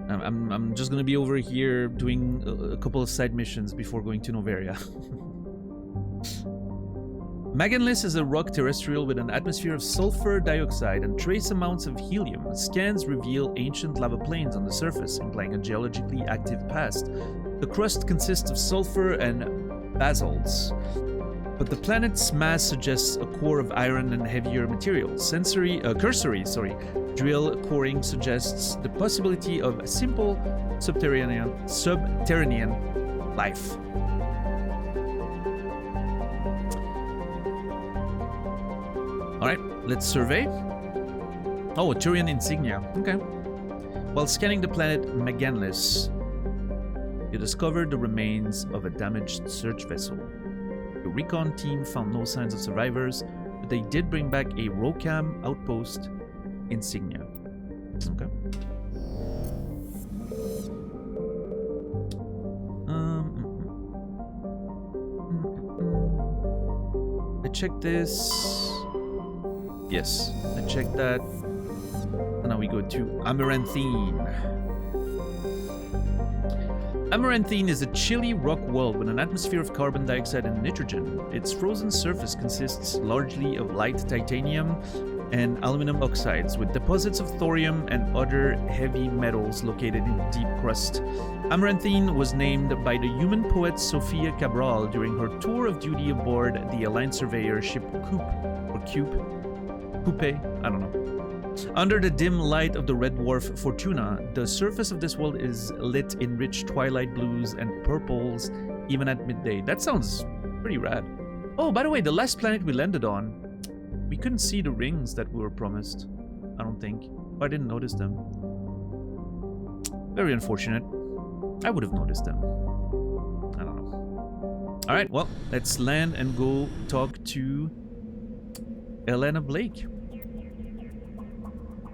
I'm just gonna be over here doing a couple of side missions before going to Noveria. Maganlis is a rock terrestrial with an atmosphere of sulfur dioxide and trace amounts of helium. Scans reveal ancient lava plains on the surface, implying a geologically active past. The crust consists of sulfur and basalts, but the planet's mass suggests a core of iron and heavier materials. Cursory drill coring suggests the possibility of simple subterranean life. Alright, let's survey. Oh, Turian insignia. Okay. While scanning the planet Maganlis, you discovered the remains of a damaged search vessel. The recon team found no signs of survivors, but they did bring back a Rokam outpost insignia. Okay. I checked this. Yes, I checked that. And now we go to Amaranthine. Amaranthine is a chilly rock world with an atmosphere of carbon dioxide and nitrogen. Its frozen surface consists largely of light titanium and aluminum oxides, with deposits of thorium and other heavy metals located in deep crust. Amaranthine was named by the human poet Sofia Cabral during her tour of duty aboard the Alliance surveyor ship Coupe, I don't know. Under the dim light of the red dwarf Fortuna, the surface of this world is lit in rich twilight blues and purples, even at midday. That sounds pretty rad. Oh, by the way, the last planet we landed on, we couldn't see the rings that we were promised. I don't think. I didn't notice them. Very unfortunate. I would have noticed them. I don't know. Alright, well, let's land and go talk to Elena Blake.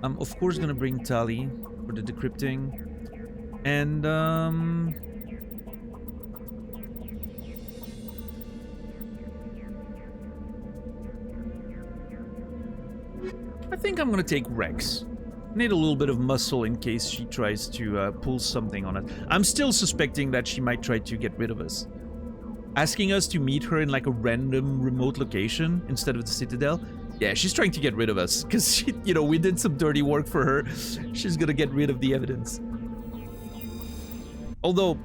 I'm of course gonna bring Tali for the decrypting, and I think I'm gonna take Rex. Need a little bit of muscle in case she tries to pull something on us. I'm still suspecting that she might try to get rid of us. Asking us to meet her in like a random remote location instead of the Citadel. Yeah, she's trying to get rid of us because, you know, we did some dirty work for her. She's gonna get rid of the evidence. Although,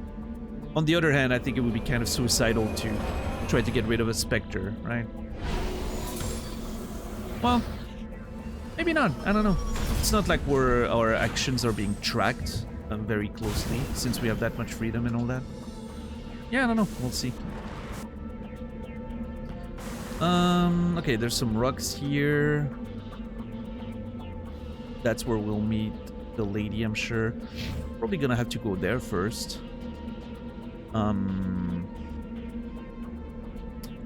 on the other hand, I think it would be kind of suicidal to try to get rid of a Spectre, right? Well, maybe not. I don't know. It's not like our actions are being tracked very closely since we have that much freedom and all that. Yeah, I don't know. We'll see. Okay, there's some rocks here. That's where we'll meet the lady, I'm sure. Probably gonna have to go there first.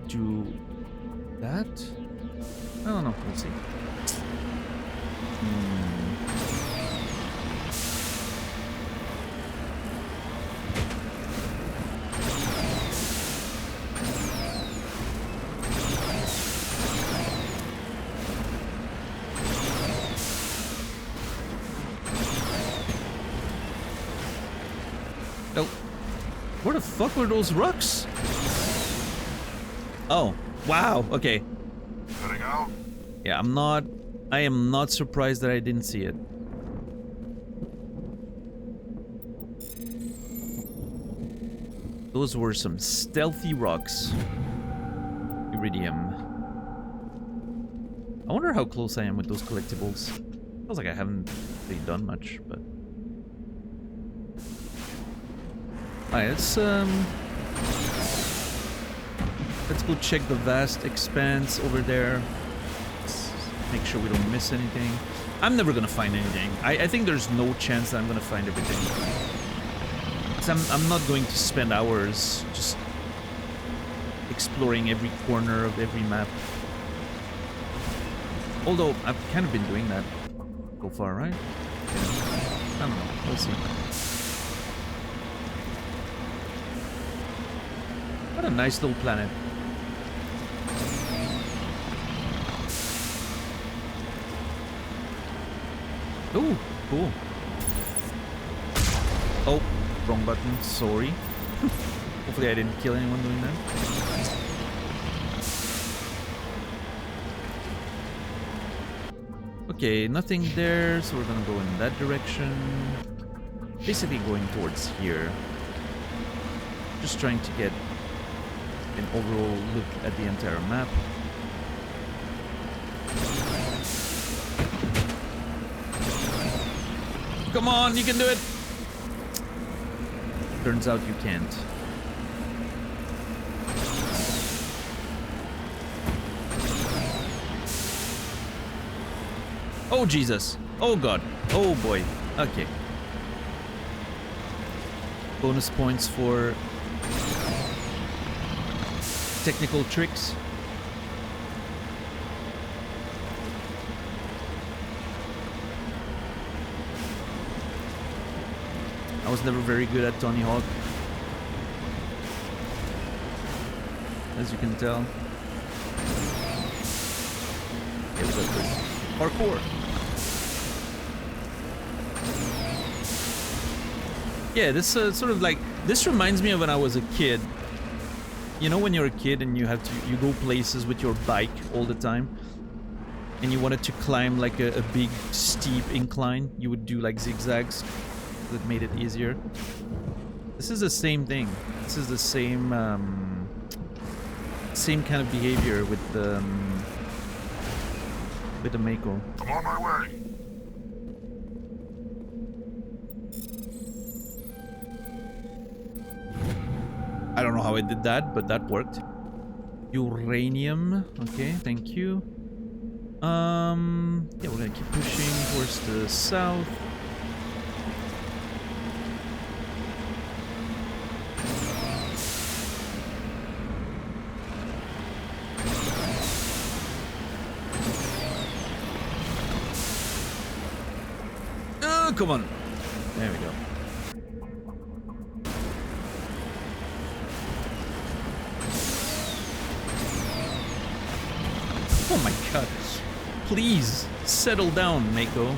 Do that? I don't know, we'll see. Where the fuck were those rocks? Oh, wow, okay. Gotta go. Yeah, I am not surprised that I didn't see it. Those were some stealthy rocks. Iridium. I wonder how close I am with those collectibles. Feels like I haven't really done much, but... Alright, let's go check the vast expanse over there. Let's make sure we don't miss anything. I'm never gonna find anything. I think there's no chance that I'm gonna find everything. I'm not going to spend hours just exploring every corner of every map. Although, I've kind of been doing that so far, right? I don't know. We'll see. What a nice little planet. Oh, cool. Oh, wrong button. Sorry. Hopefully I didn't kill anyone doing that. Okay, nothing there, so we're gonna go in that direction. Basically going towards here. Just trying to get an overall look at the entire map. Come on, you can do it! Turns out you can't. Oh, Jesus. Oh, God. Oh, boy. Okay. Bonus points for technical tricks. I was never very good at Tony Hawk, as you can tell. Okay, we got this. Parkour. Yeah, this sort of like, this reminds me of when I was a kid. You know, when you're a kid and you go places with your bike all the time, and you wanted to climb like a big steep incline, you would do like zigzags that made it easier. This is the same thing. This is the same same kind of behavior with the Mako. I'm on my way. I don't know how I did that, but that worked. Uranium. Okay, thank you. Yeah, we're gonna keep pushing towards the south. Oh, come on. There we go. Oh my god. Please, settle down, Mako.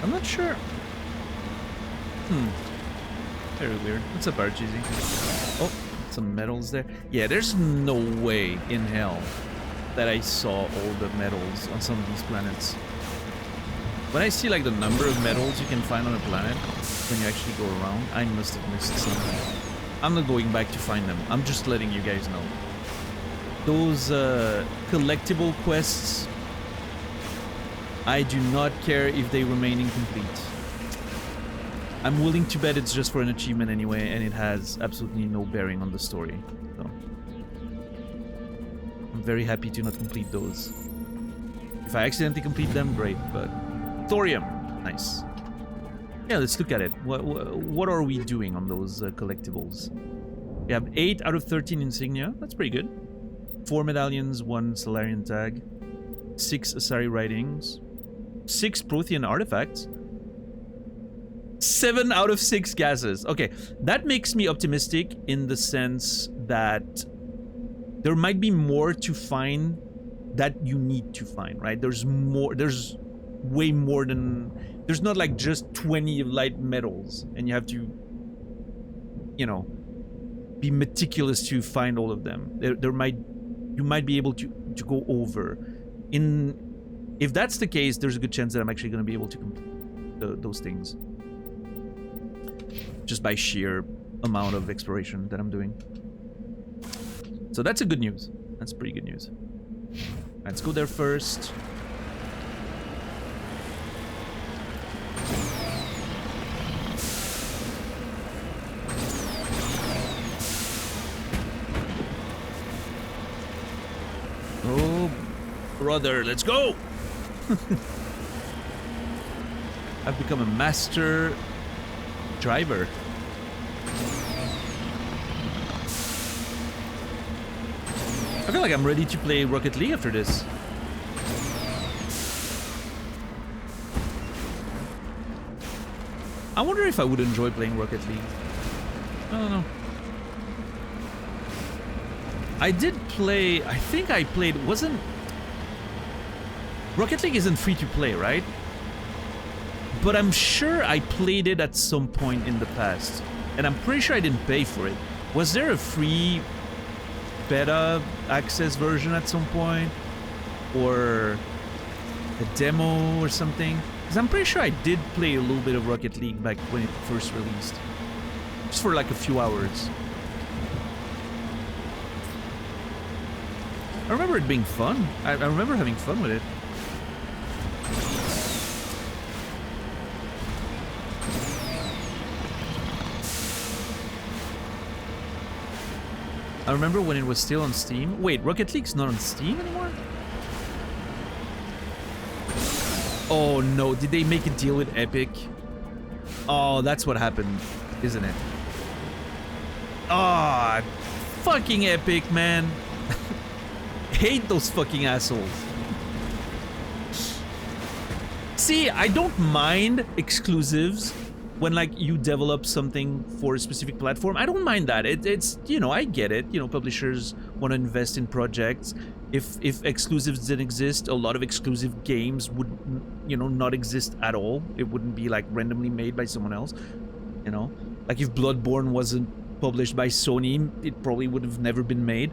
I'm not sure. Very weird. What's up, Archeesy? Oh. Some metals there. Yeah, there's no way in hell that I saw all the metals on some of these planets. When I see like the number of metals you can find on a planet when you actually go around, I must have missed something. I'm not going back to find them. I'm just letting you guys know. Those collectible quests, I do not care if they remain incomplete. I'm willing to bet it's just for an achievement anyway, and it has absolutely no bearing on the story. So I'm very happy to not complete those. If I accidentally complete them, great, but... Thorium! Nice. Yeah, let's look at it. What are we doing on those collectibles? We have 8 out of 13 insignia. That's pretty good. 4 medallions, 1 Solarian tag, 6 Asari writings, 6 Prothean artifacts, 7 out of 6 gases. Okay, that makes me optimistic in the sense that there might be more to find that you need to find, right? There's more, there's way more than... There's not like just 20 light metals, and you have to, you know, be meticulous to find all of them. You might be able to go over. If that's the case, there's a good chance that I'm actually going to be able to complete those things. Just by sheer amount of exploration that I'm doing. So that's a good news. That's pretty good news. Let's go there first. Oh, brother, let's go! I've become a master driver. I feel like I'm ready to play Rocket League after this. I wonder if I would enjoy playing Rocket League. I don't know. I did play... I think I played... Wasn't... Rocket League isn't free to play, right? But I'm sure I played it at some point in the past. And I'm pretty sure I didn't pay for it. Was there a free beta access version at some point? Or a demo or something? Because I'm pretty sure I did play a little bit of Rocket League back when it first released. Just for like a few hours. I remember it being fun. I remember having fun with it. I remember when it was still on Steam. Wait, Rocket League's not on Steam anymore? Oh no, did they make a deal with Epic? Oh, that's what happened, isn't it? Ah, oh, fucking Epic, man. Hate those fucking assholes. See, I don't mind exclusives when like you develop something for a specific platform. I don't mind that. It's, you know, I get it. You know, publishers want to invest in projects. If exclusives didn't exist, a lot of exclusive games would, you know, not exist at all. It wouldn't be like randomly made by someone else, you know? Like if Bloodborne wasn't published by Sony, it probably would have never been made.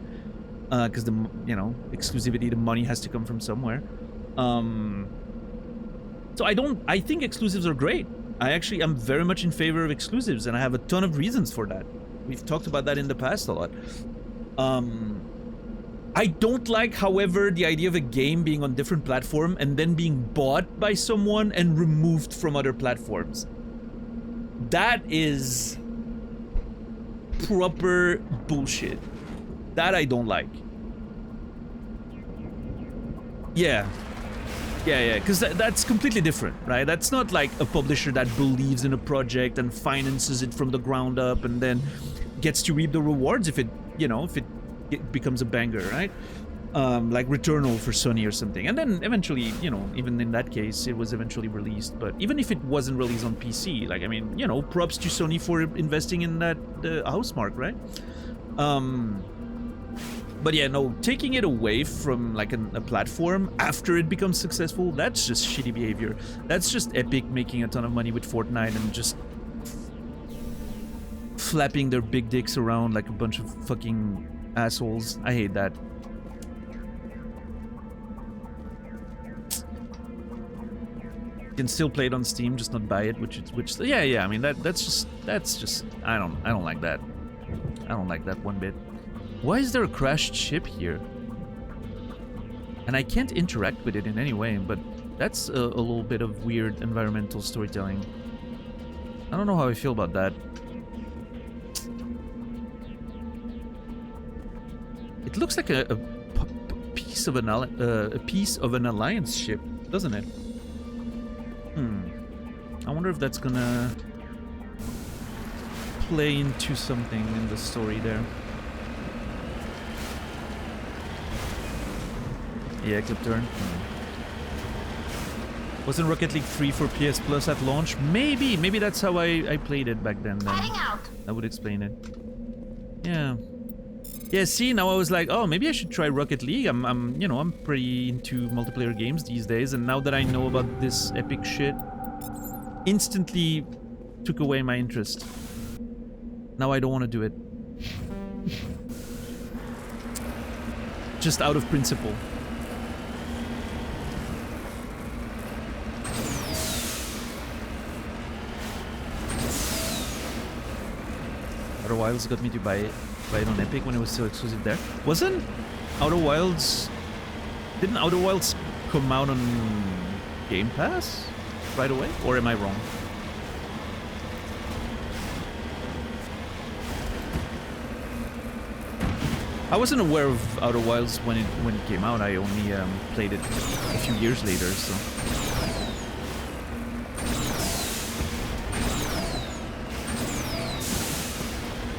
Because the, you know, exclusivity, the money has to come from somewhere. So I think exclusives are great. I'm very much in favor of exclusives, and I have a ton of reasons for that. We've talked about that in the past a lot. I don't like, however, the idea of a game being on different platform and then being bought by someone and removed from other platforms. That is proper bullshit. That I don't like. Yeah, because that's completely different, right? That's not like a publisher that believes in a project and finances it from the ground up and then gets to reap the rewards if it, you know, if it becomes a banger, right? Like Returnal for Sony or something. And then eventually, you know, even in that case, it was eventually released. But even if it wasn't released on PC, like, I mean, you know, props to Sony for investing in that Housemarque, right? But yeah, no, taking it away from like a platform after it becomes successful, that's just shitty behavior. That's just Epic making a ton of money with Fortnite and just flapping their big dicks around like a bunch of fucking assholes. I hate that. You can still play it on Steam, just not buy it, which yeah, I mean that's just I don't like that. I don't like that one bit. Why is there a crashed ship here? And I can't interact with it in any way, but that's a little bit of weird environmental storytelling. I don't know how I feel about that. It looks like a piece of an alliance ship, doesn't it? I wonder if that's gonna play into something in the story there. Yeah, clip turn. Wasn't Rocket League free for PS Plus at launch? Maybe that's how I played it back then. That would explain it. Yeah. Yeah, see, now I was like, oh, maybe I should try Rocket League. I'm pretty into multiplayer games these days, and now that I know about this epic shit, instantly took away my interest. Now I don't want to do it. Just out of principle. Outer Wilds got me to buy it on Epic when it was still exclusive there. Wasn't Outer Wilds... Didn't Outer Wilds come out on Game Pass right away? Or am I wrong? I wasn't aware of Outer Wilds when it came out. I only played it a few years later, so...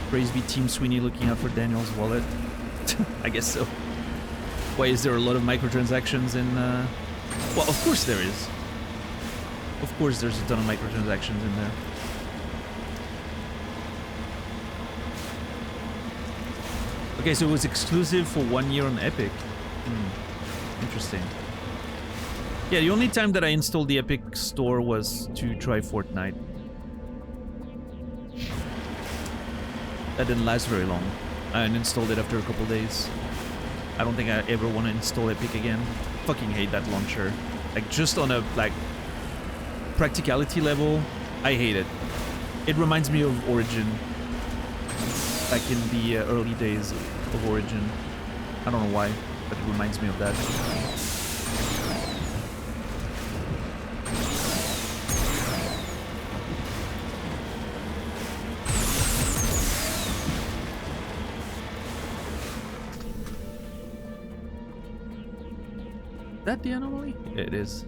Praise be Team Sweeney looking out for Daniel's wallet. I guess so. Why, is there a lot of microtransactions in... Well, of course there is. Of course there's a ton of microtransactions in there. Okay, so it was exclusive for 1 year on Epic. Interesting. Yeah, the only time that I installed the Epic Store was to try Fortnite. That didn't last very long. I uninstalled it after a couple days. I don't think I ever want to install Epic again. Fucking hate that launcher. Like, just on a, like, practicality level, I hate it. It reminds me of Origin. Back in the early days of Origin. I don't know why, but it reminds me of that. Is that the anomaly? Yeah, it is.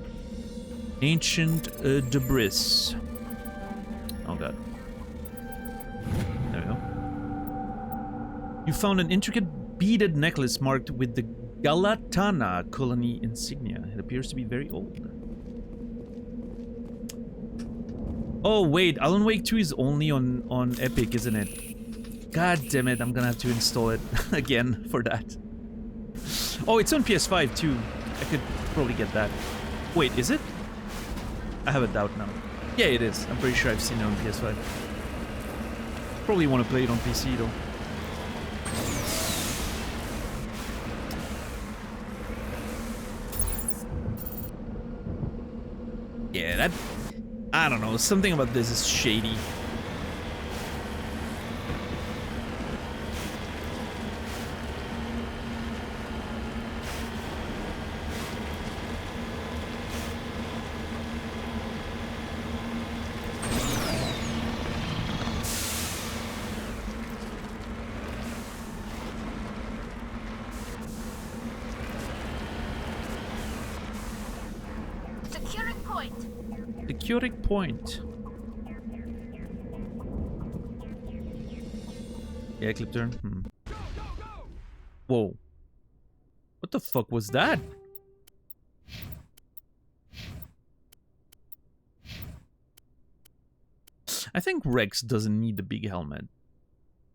Ancient debris. Oh god. There we go. You found an intricate beaded necklace marked with the Galatana colony insignia. It appears to be very old. Oh wait, Alan Wake 2 is only on Epic, isn't it? God damn it, I'm gonna have to install it again for that. Oh, it's on PS5 too. I could probably get that. Wait, is it? I have a doubt now. Yeah, it is. I'm pretty sure I've seen it on PS5. Probably want to play it on PC though. Yeah, that... I don't know. Something about this is shady. Securing point. Yeah, clip turn. Whoa. What the fuck was that? I think Rex doesn't need the big helmet.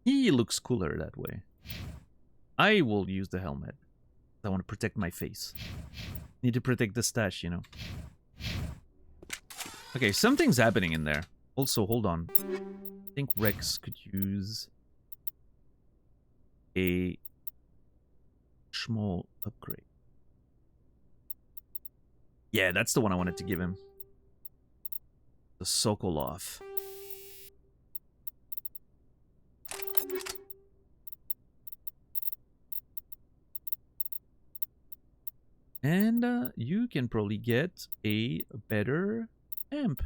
He looks cooler that way. I will use the helmet. I want to protect my face. Need to protect the stash, you know. Okay, something's happening in there. Also, hold on. I think Rex could use a small upgrade. Yeah, that's the one I wanted to give him. The Sokolov. And you can probably get a better amp.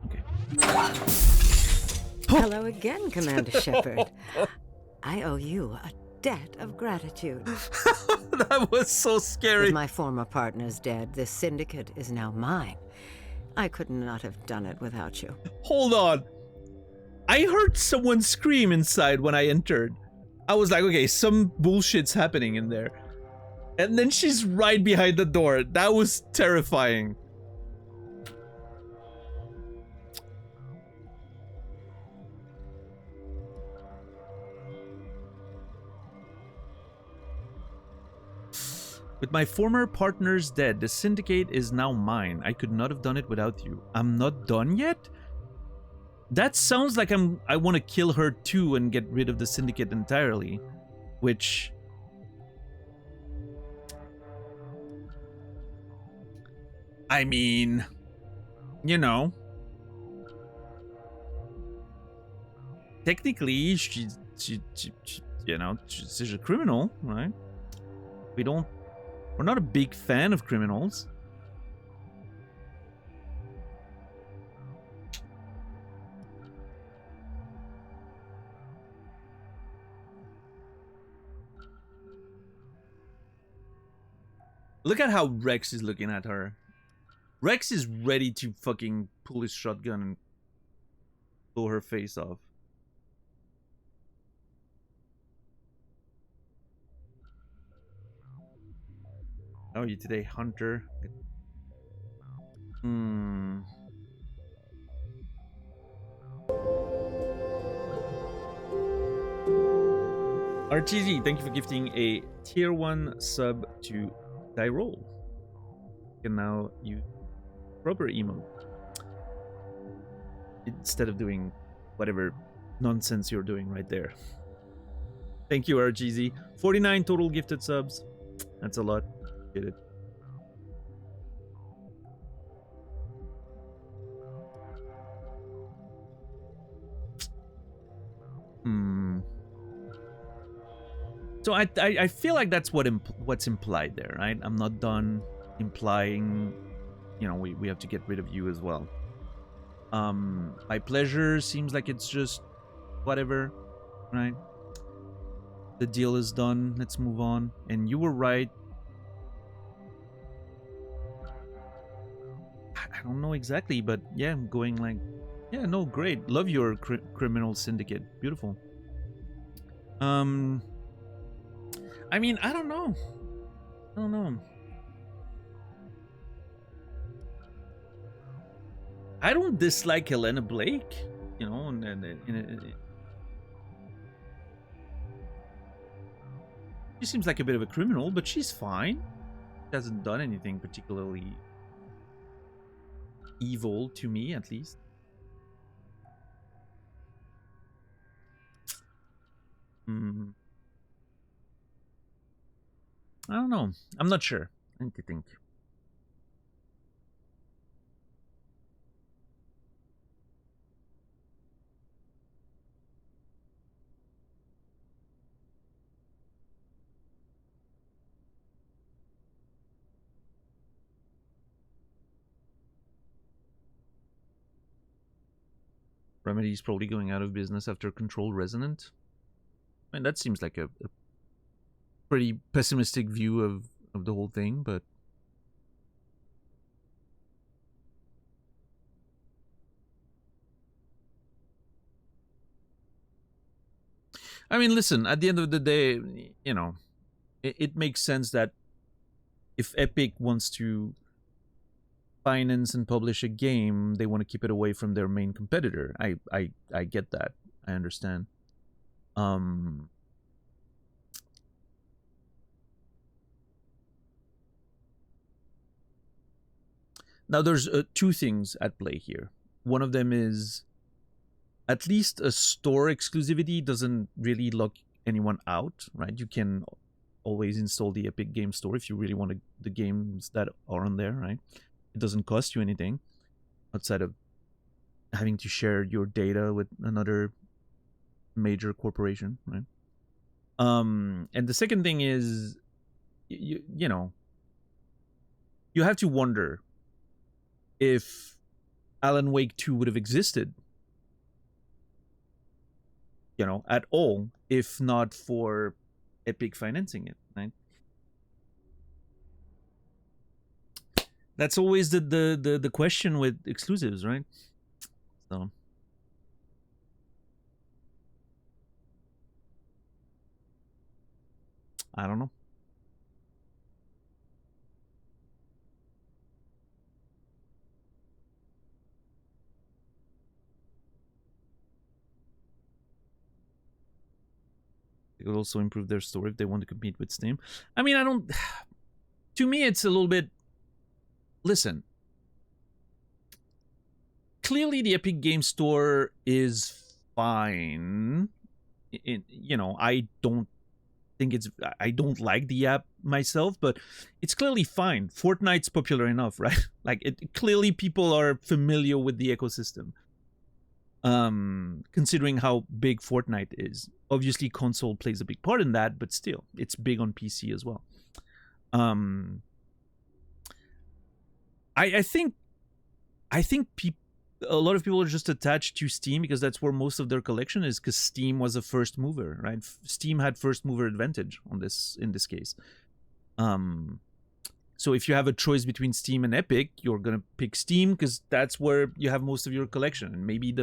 Okay. Hello again, Commander Shepard. I owe you a debt of gratitude. That was so scary. With my former partners dead, this syndicate is now mine. I could not have done it without you. Hold on. I heard someone scream inside when I entered. I was like, okay, some bullshit's happening in there. And then she's right behind the door. That was terrifying. With my former partners dead, the syndicate is now mine. I could not have done it without you. I'm not done yet? That sounds like I want to kill her too and get rid of the syndicate entirely. Which... I mean... You know... Technically, she's you know, she's a criminal, right? We're not a big fan of criminals. Look at how Rex is looking at her. Rex is ready to fucking pull his shotgun and blow her face off. How are you today, Hunter? RTZ, thank you for gifting a tier 1 sub to Tyrol. You can now use proper emote instead of doing whatever nonsense you're doing right there. Thank you, RGZ. 49 total gifted subs. That's a lot. Get it. So I feel like that's what's implied there, right? I'm not done implying, you know, we have to get rid of you as well. My pleasure seems like it's just whatever, right? The deal is done. Let's move on. And you were right. I don't know exactly, but yeah, I'm going like, yeah, no, great. Love your criminal syndicate. Beautiful. I mean, I don't know. I don't dislike Helena Blake, you know, she seems like a bit of a criminal, but she's fine. She hasn't done anything particularly evil to me, at least. I don't know. I'm not sure. I need to think. Remedy's probably going out of business after Control Resonant. I mean, that seems like a pretty pessimistic view of the whole thing, but I mean, listen, at the end of the day, you know, it makes sense that if Epic wants to finance and publish a game, they want to keep it away from their main competitor. I get that. I understand. Now there's two things at play here. One of them is at least a store exclusivity doesn't really lock anyone out, right? You can always install the Epic Game Store if you really want the games that are on there, right? It doesn't cost you anything outside of having to share your data with another major corporation, right? And the second thing is, you know, you have to wonder if Alan Wake 2 would have existed, you know, at all, if not for Epic financing it, right? That's always the question with exclusives, right? So I don't know. They could also improve their store if they want to compete with Steam. I mean, I don't. To me, it's a little bit. Listen, clearly the Epic Game Store is fine. I don't think it's. I don't like the app myself, but it's clearly fine. Fortnite's popular enough, right? Like, clearly people are familiar with the ecosystem. Considering how big Fortnite is, obviously console plays a big part in that, but still, it's big on PC as well. Um, I think a lot of people are just attached to Steam because that's where most of their collection is. Because Steam was a first mover, right? Steam had first mover advantage on this in this case. So if you have a choice between Steam and Epic, you're gonna pick Steam because that's where you have most of your collection, and maybe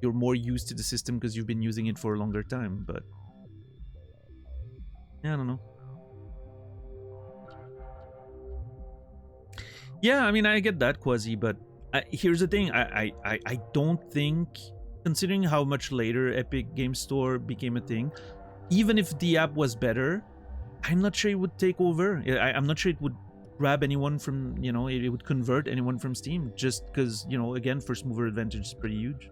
you're more used to the system because you've been using it for a longer time. But yeah, I don't know. Yeah, I mean, I get that, Quasi, but here's the thing: I don't think, considering how much later Epic Game Store became a thing, even if the app was better, I'm not sure it would take over. I'm not sure it would grab anyone from, it would convert anyone from Steam just because, again, first mover advantage is pretty huge.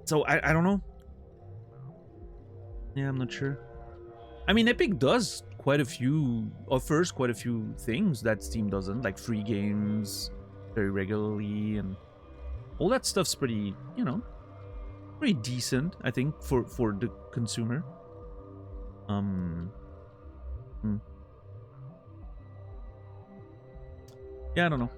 So I don't know. Yeah, I'm not sure. I mean, Epic does offers quite a few things that Steam doesn't, like free games very regularly, and all that stuff's pretty, pretty decent, I think, for the consumer. Yeah, I don't know.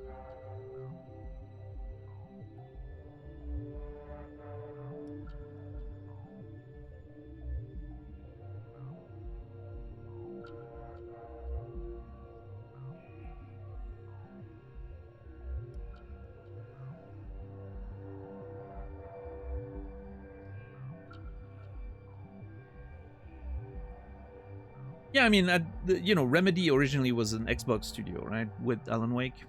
Yeah, I mean, Remedy originally was an Xbox studio, right, with Alan Wake.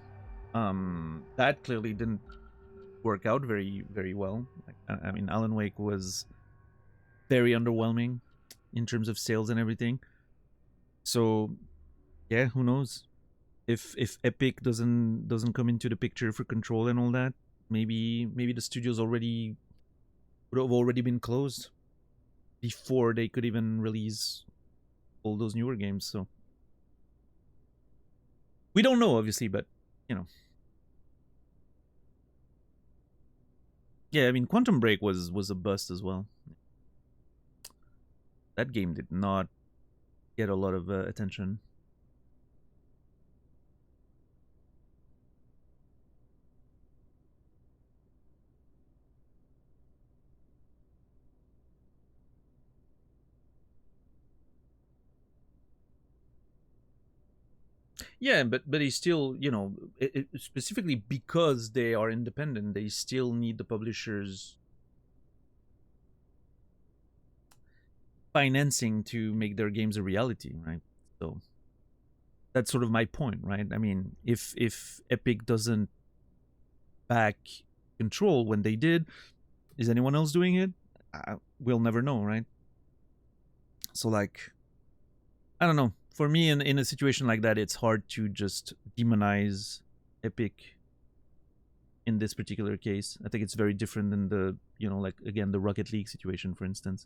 That clearly didn't work out very, very well. I mean, Alan Wake was very underwhelming in terms of sales and everything. So, yeah, who knows? If Epic doesn't come into the picture for Control and all that, maybe the studios would have already been closed before they could even release all those newer games. So we don't know, obviously, but yeah, I mean, Quantum Break was a bust as well. That game did not get a lot of attention. Yeah, but they still, specifically because they are independent, they still need the publishers financing to make their games a reality, right? So that's sort of my point, right? I mean, if Epic doesn't back Control when they did, is anyone else doing it? We'll never know, right? So, like, I don't know. For me, in a situation like that, it's hard to just demonize Epic in this particular case. I think it's very different than the, like, again, the Rocket League situation, for instance.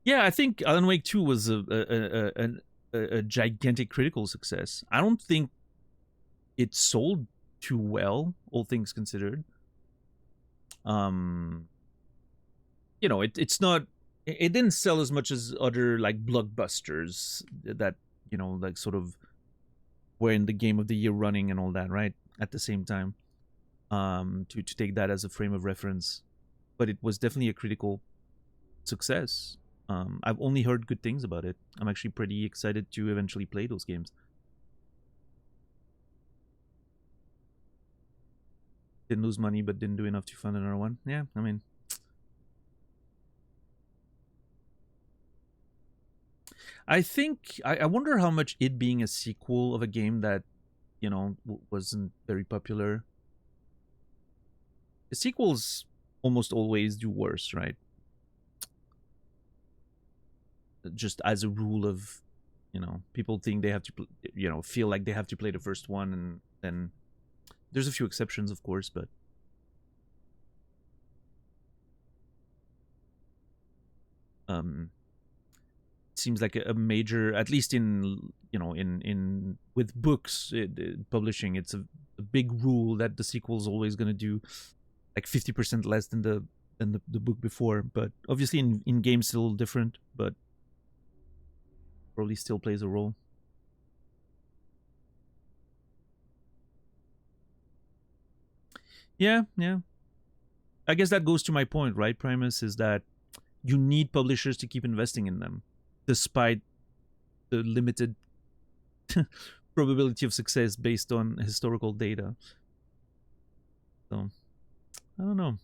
Yeah, I think Alan Wake 2 was a gigantic critical success. I don't think it sold too well, all things considered. It's not. It didn't sell as much as other like blockbusters that like sort of were in the game of the year running and all that, right? at the same time, to take that as a frame of reference. But it was definitely a critical success. I've only heard good things about it. I'm actually pretty excited to eventually play those games. Didn't lose money, but didn't do enough to fund another one. Yeah, I mean, I think I wonder how much it being a sequel of a game that, you know, wasn't very popular. The sequels almost always do worse, right? Just as a rule of, you know, people think they have to, you know, feel like they have to play the first one, and then there's a few exceptions, of course, but it seems like a major, at least in, you know, in with books publishing, it's a big rule that the sequel's always going to do like 50% less than the book before. But obviously in games it's a little different, but probably still plays a role. Yeah, yeah. I guess that goes to my point, right, Primus, is that you need publishers to keep investing in them, despite the limited probability of success based on historical data. So, I don't know.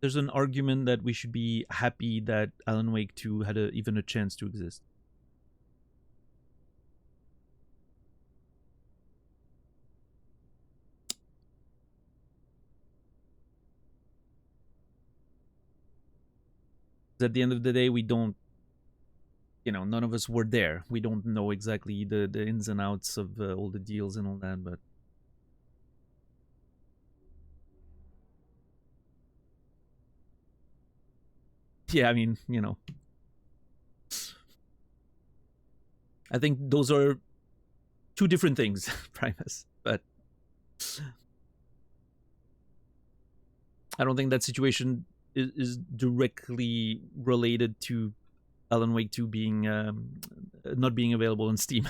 There's an argument that we should be happy that Alan Wake 2 had even a chance to exist. At the end of the day, we don't, you know, none of us were there. We don't know exactly the ins and outs of all the deals and all that, but yeah, I mean, you know, I think those are two different things, Primus, but I don't think that situation is directly related to Alan Wake 2 being not being available on Steam.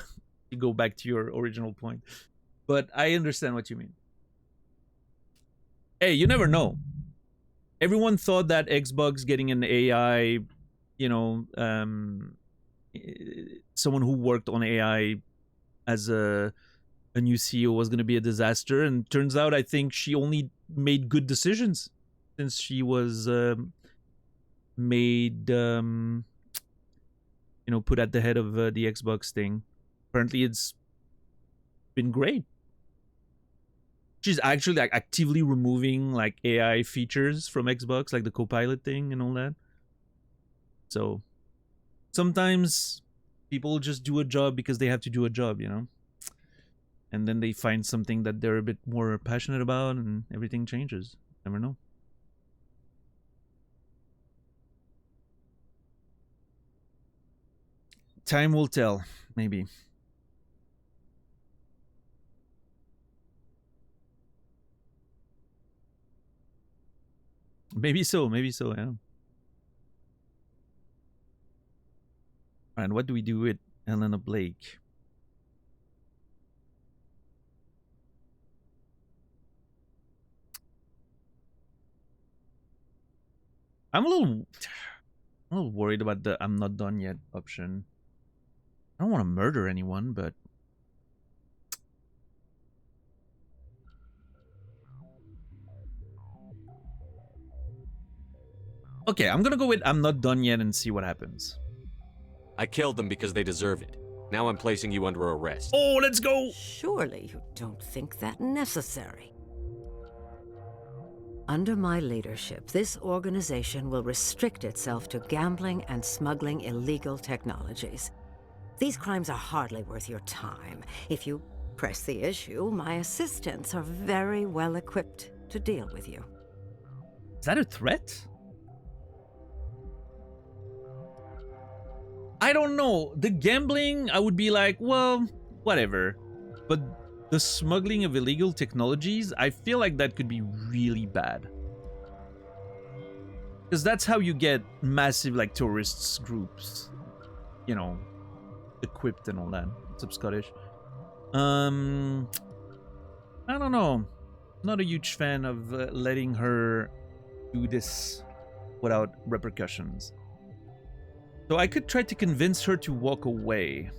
To go back to your original point, but I understand what you mean. Hey, you never know. Everyone thought that Xbox getting an AI, you know, someone who worked on AI as a new CEO was going to be a disaster, and turns out I think she only made good decisions since she was made, you know, put at the head of the Xbox thing. Apparently, it's been great. She's actually like actively removing like AI features from Xbox, like the Copilot thing and all that. So sometimes people just do a job because they have to do a job, you know, and then they find something that they're a bit more passionate about, and everything changes. Never know. Time will tell, maybe. Maybe so, yeah. And what do we do with Helena Blake? I'm a little worried about the "I'm not done yet" option. I don't want to murder anyone, but okay, I'm gonna go with "I'm not done yet" and see what happens. I killed them because they deserve it. Now I'm placing you under arrest. Oh, let's go! Surely you don't think that necessary. Under my leadership, this organization will restrict itself to gambling and smuggling illegal technologies. These crimes are hardly worth your time. If you press the issue, my assistants are very well equipped to deal with you. Is that a threat? I don't know. The gambling, I would be like, well, whatever. But the smuggling of illegal technologies, I feel like that could be really bad. Because that's how you get massive, like, tourists groups, you know, equipped and all that. What's up, Scottish? I don't know. Not a huge fan of letting her do this without repercussions. So I could try to convince her to walk away.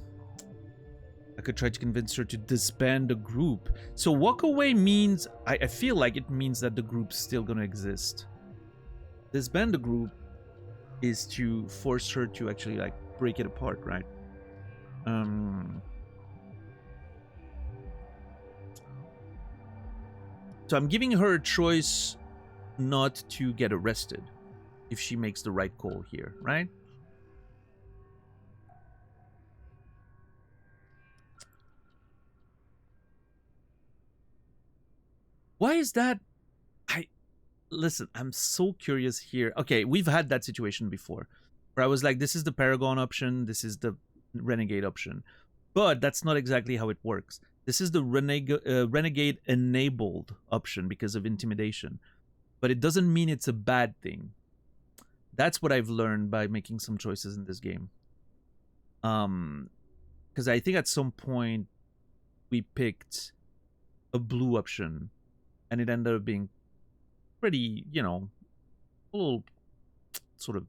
I could try to convince her to disband the group. So walk away means, I feel like it means that the group's still gonna exist. Disband the group is to force her to actually, like, break it apart, right? So I'm giving her a choice not to get arrested if she makes the right call here, right? Why is that? Listen, I'm so curious here. Okay, we've had that situation before where I was like, this is the Paragon option, this is the Renegade option. But that's not exactly how it works. This is the Renegade enabled option because of intimidation. But it doesn't mean it's a bad thing. That's what I've learned by making some choices in this game. Because I think at some point we picked a blue option and it ended up being pretty, you know, a little sort of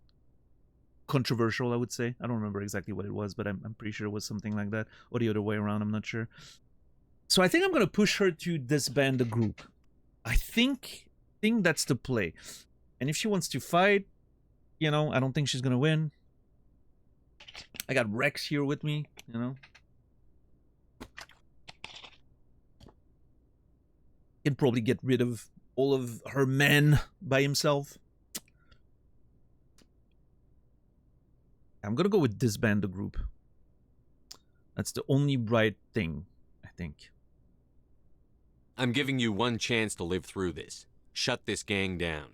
controversial, I would say. I don't remember exactly what it was, but I'm pretty sure it was something like that. Or the other way around, I'm not sure. So I think I'm going to push her to disband the group. I think that's the play. And if she wants to fight, you know, I don't think she's going to win. I got Rex here with me, you know. Can probably get rid of all of her men by himself. I'm gonna go with disband the group. That's the only right thing, I think. I'm giving you one chance to live through this. Shut this gang down.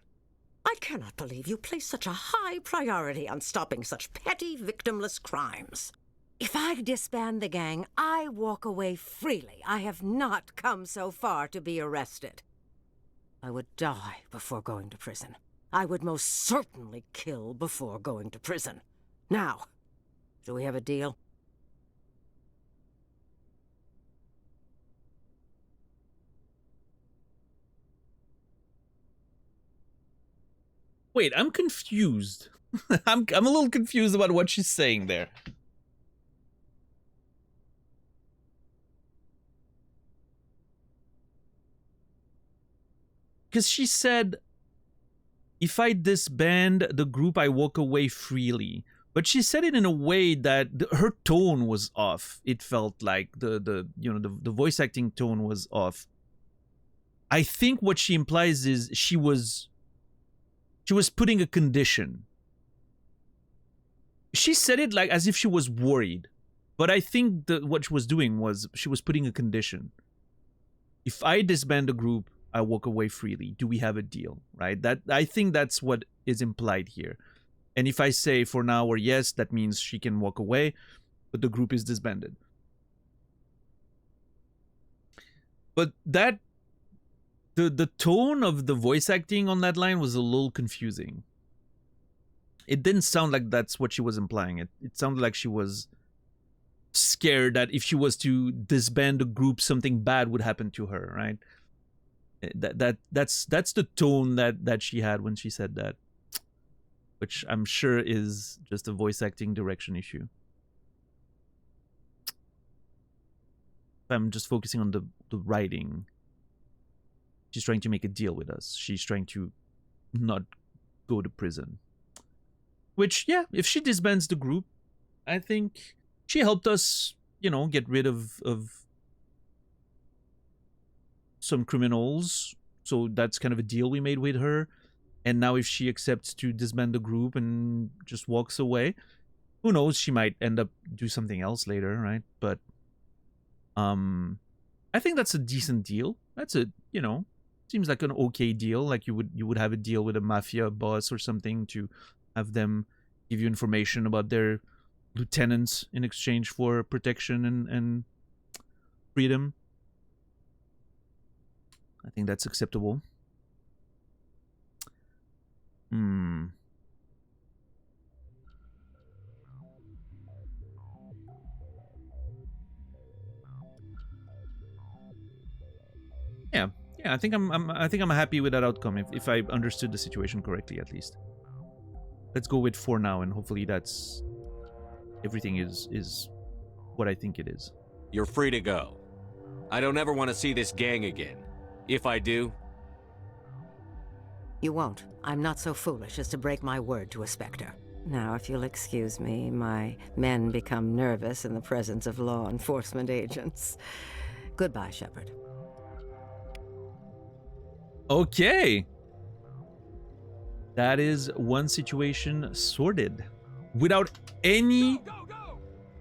I cannot believe you place such a high priority on stopping such petty, victimless crimes. If I disband the gang, I walk away freely. I have not come so far to be arrested. I would die before going to prison. I would most certainly kill before going to prison. Now, do we have a deal? Wait, I'm confused. I'm a little confused about what she's saying there. Because she said, if I disband the group, I walk away freely. But she said it in a way that her tone was off. It felt like the voice acting tone was off. I think what she implies is she was putting a condition. She said it like as if she was worried. But I think that what she was doing was she was putting a condition. If I disband the group, I walk away freely. Do we have a deal? Right? That I think that's what is implied here. And if I say for now or yes, that means she can walk away, but the group is disbanded. But that the tone of the voice acting on that line was a little confusing. It didn't sound like that's what she was implying. It sounded like she was scared that if she was to disband the group, something bad would happen to her, right? That's the tone that she had when she said that, which I'm sure is just a voice acting direction issue. I'm just focusing on the writing. She's trying to make a deal with us. She's trying to not go to prison. Which, yeah, if she disbands the group, I think she helped us, you know, get rid of some criminals. So that's kind of a deal we made with her. And now if she accepts to disband the group and just walks away, who knows, she might end up do something else later, right? But I think that's a decent deal. That's a, you know, seems like an okay deal. Like you would have a deal with a mafia boss or something to have them give you information about their lieutenants in exchange for protection and freedom. I think that's acceptable. Yeah, I think I'm happy with that outcome if I understood the situation correctly at least. Let's go with 4 now, and hopefully that's everything is what I think it is. You're free to go. I don't ever want to see this gang again. If I do, You won't. I'm not so foolish as to break my word to a Spectre. Now, if you'll excuse me, my men become nervous in the presence of law enforcement agents. Goodbye, Shepard. Okay. That is one situation sorted. Without any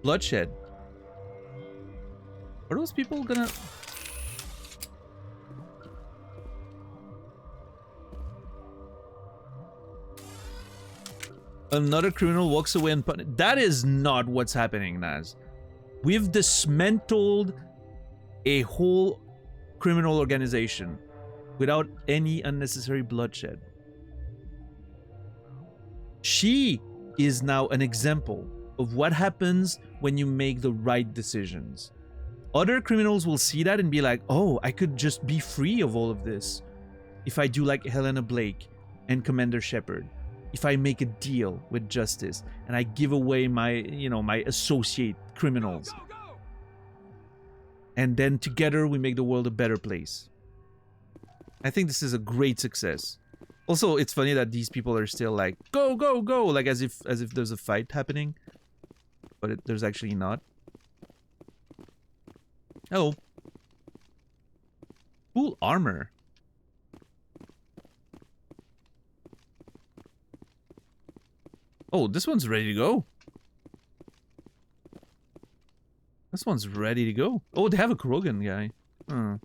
bloodshed. Are those people gonna... Another criminal walks away and... That is not what's happening, Naz. We've dismantled a whole criminal organization without any unnecessary bloodshed. She is now an example of what happens when you make the right decisions. Other criminals will see that and be like, oh, I could just be free of all of this if I do like Helena Blake and Commander Shepard. If I make a deal with justice and I give away my, you know, my associate criminals. And then together we make the world a better place. I think this is a great success. Also, it's funny that these people are still like, go, go, go, like as if there's a fight happening. But there's actually not. Oh. Cool armor. Oh, this one's ready to go. This one's ready to go. Oh, they have a Krogan guy. Huh.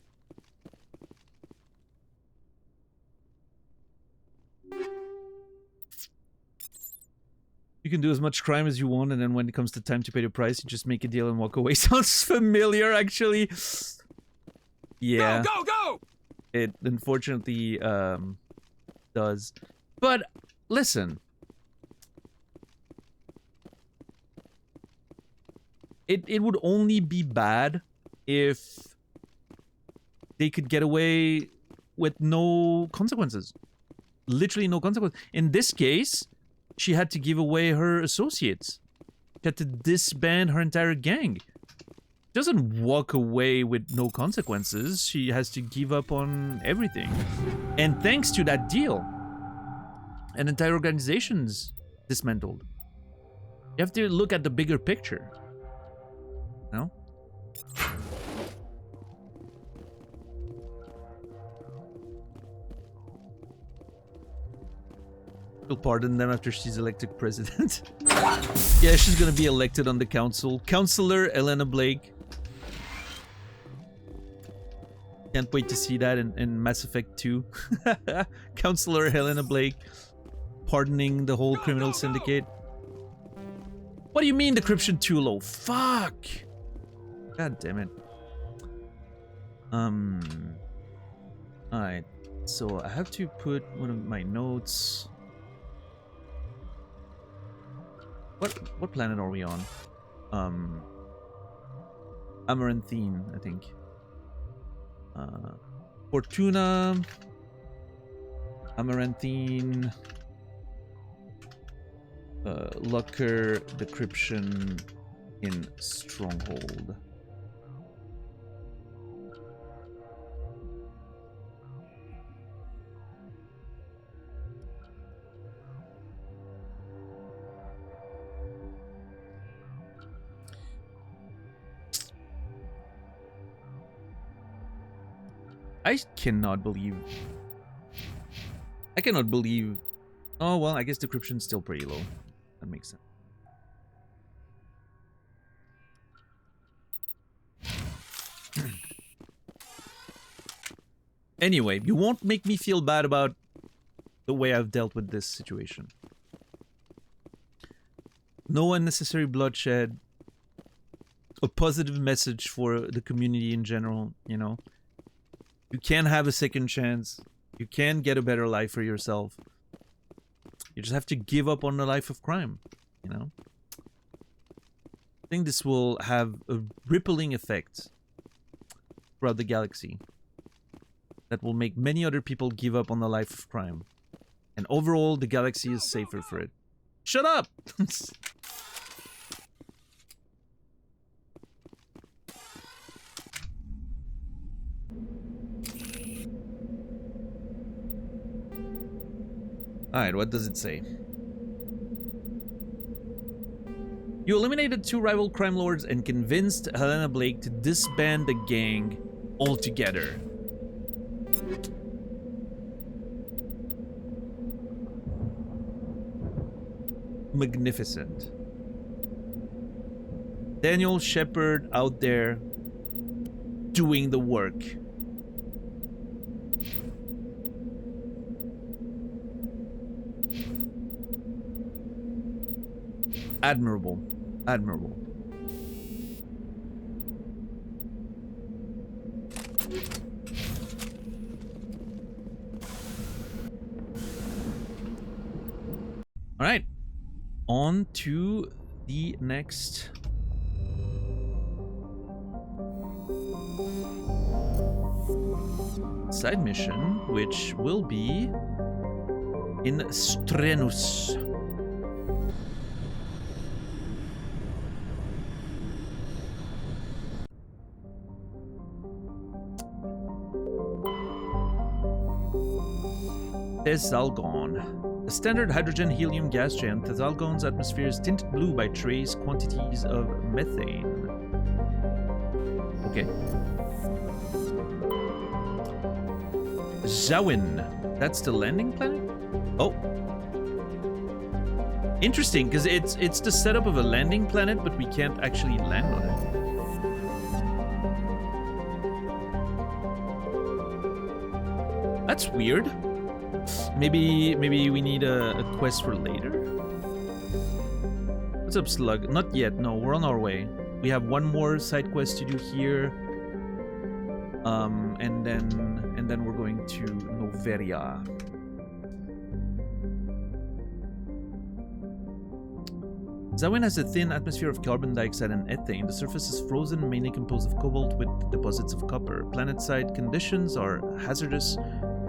You can do as much crime as you want, and then when it comes to time to pay the price, you just make a deal and walk away. Sounds familiar, actually. Yeah. go, go, go! It unfortunately does. But listen. It would only be bad if they could get away with no consequences. Literally no consequences. In this case, she had to give away her associates. She had to disband her entire gang. She doesn't walk away with no consequences. She has to give up on everything. And thanks to that deal, an entire organization's dismantled. You have to look at the bigger picture. No? She'll pardon them after she's elected president. Yeah, she's gonna be elected on the council. Councillor Elena Blake. Can't wait to see that in Mass Effect 2. Councillor Helena Blake pardoning the whole criminal syndicate. What do you mean decryption too low? Fuck! God damn it. Alright. So I have to put one of my notes. What planet are we on? Amaranthine, I think. Fortuna, Amaranthine, Lucker, Decryption in Stronghold. I cannot believe... Oh, well, I guess decryption's still pretty low. That makes sense. Anyway, you won't make me feel bad about the way I've dealt with this situation. No unnecessary bloodshed. A positive message for the community in general, you know. You can have a second chance. You can get a better life for yourself. You just have to give up on the life of crime, you know? I think this will have a rippling effect throughout the galaxy. that will make many other people give up on the life of crime. And overall, the galaxy is safer for it. Shut up! Alright, what does it say? You eliminated 2 rival crime lords and convinced Helena Blake to disband the gang altogether. Magnificent. Daniel Shepard out there doing the work. Admirable. Admirable. All right. On to the next side mission, which will be in Strenus. Thezalgon. A standard hydrogen-helium gas giant, Thezalgon's atmosphere is tinted blue by trace quantities of methane. Okay. Zawin. That's the landing planet? Oh. Interesting, because it's the setup of a landing planet, but we can't actually land on it. That's weird. Maybe we need a quest for later. What's up, Slug? Not yet. No, we're on our way. We have one more side quest to do here, and then we're going to Noveria. Zawin has a thin atmosphere of carbon dioxide and ethane. The surface is frozen, mainly composed of cobalt with deposits of copper. Planet-side conditions are hazardous,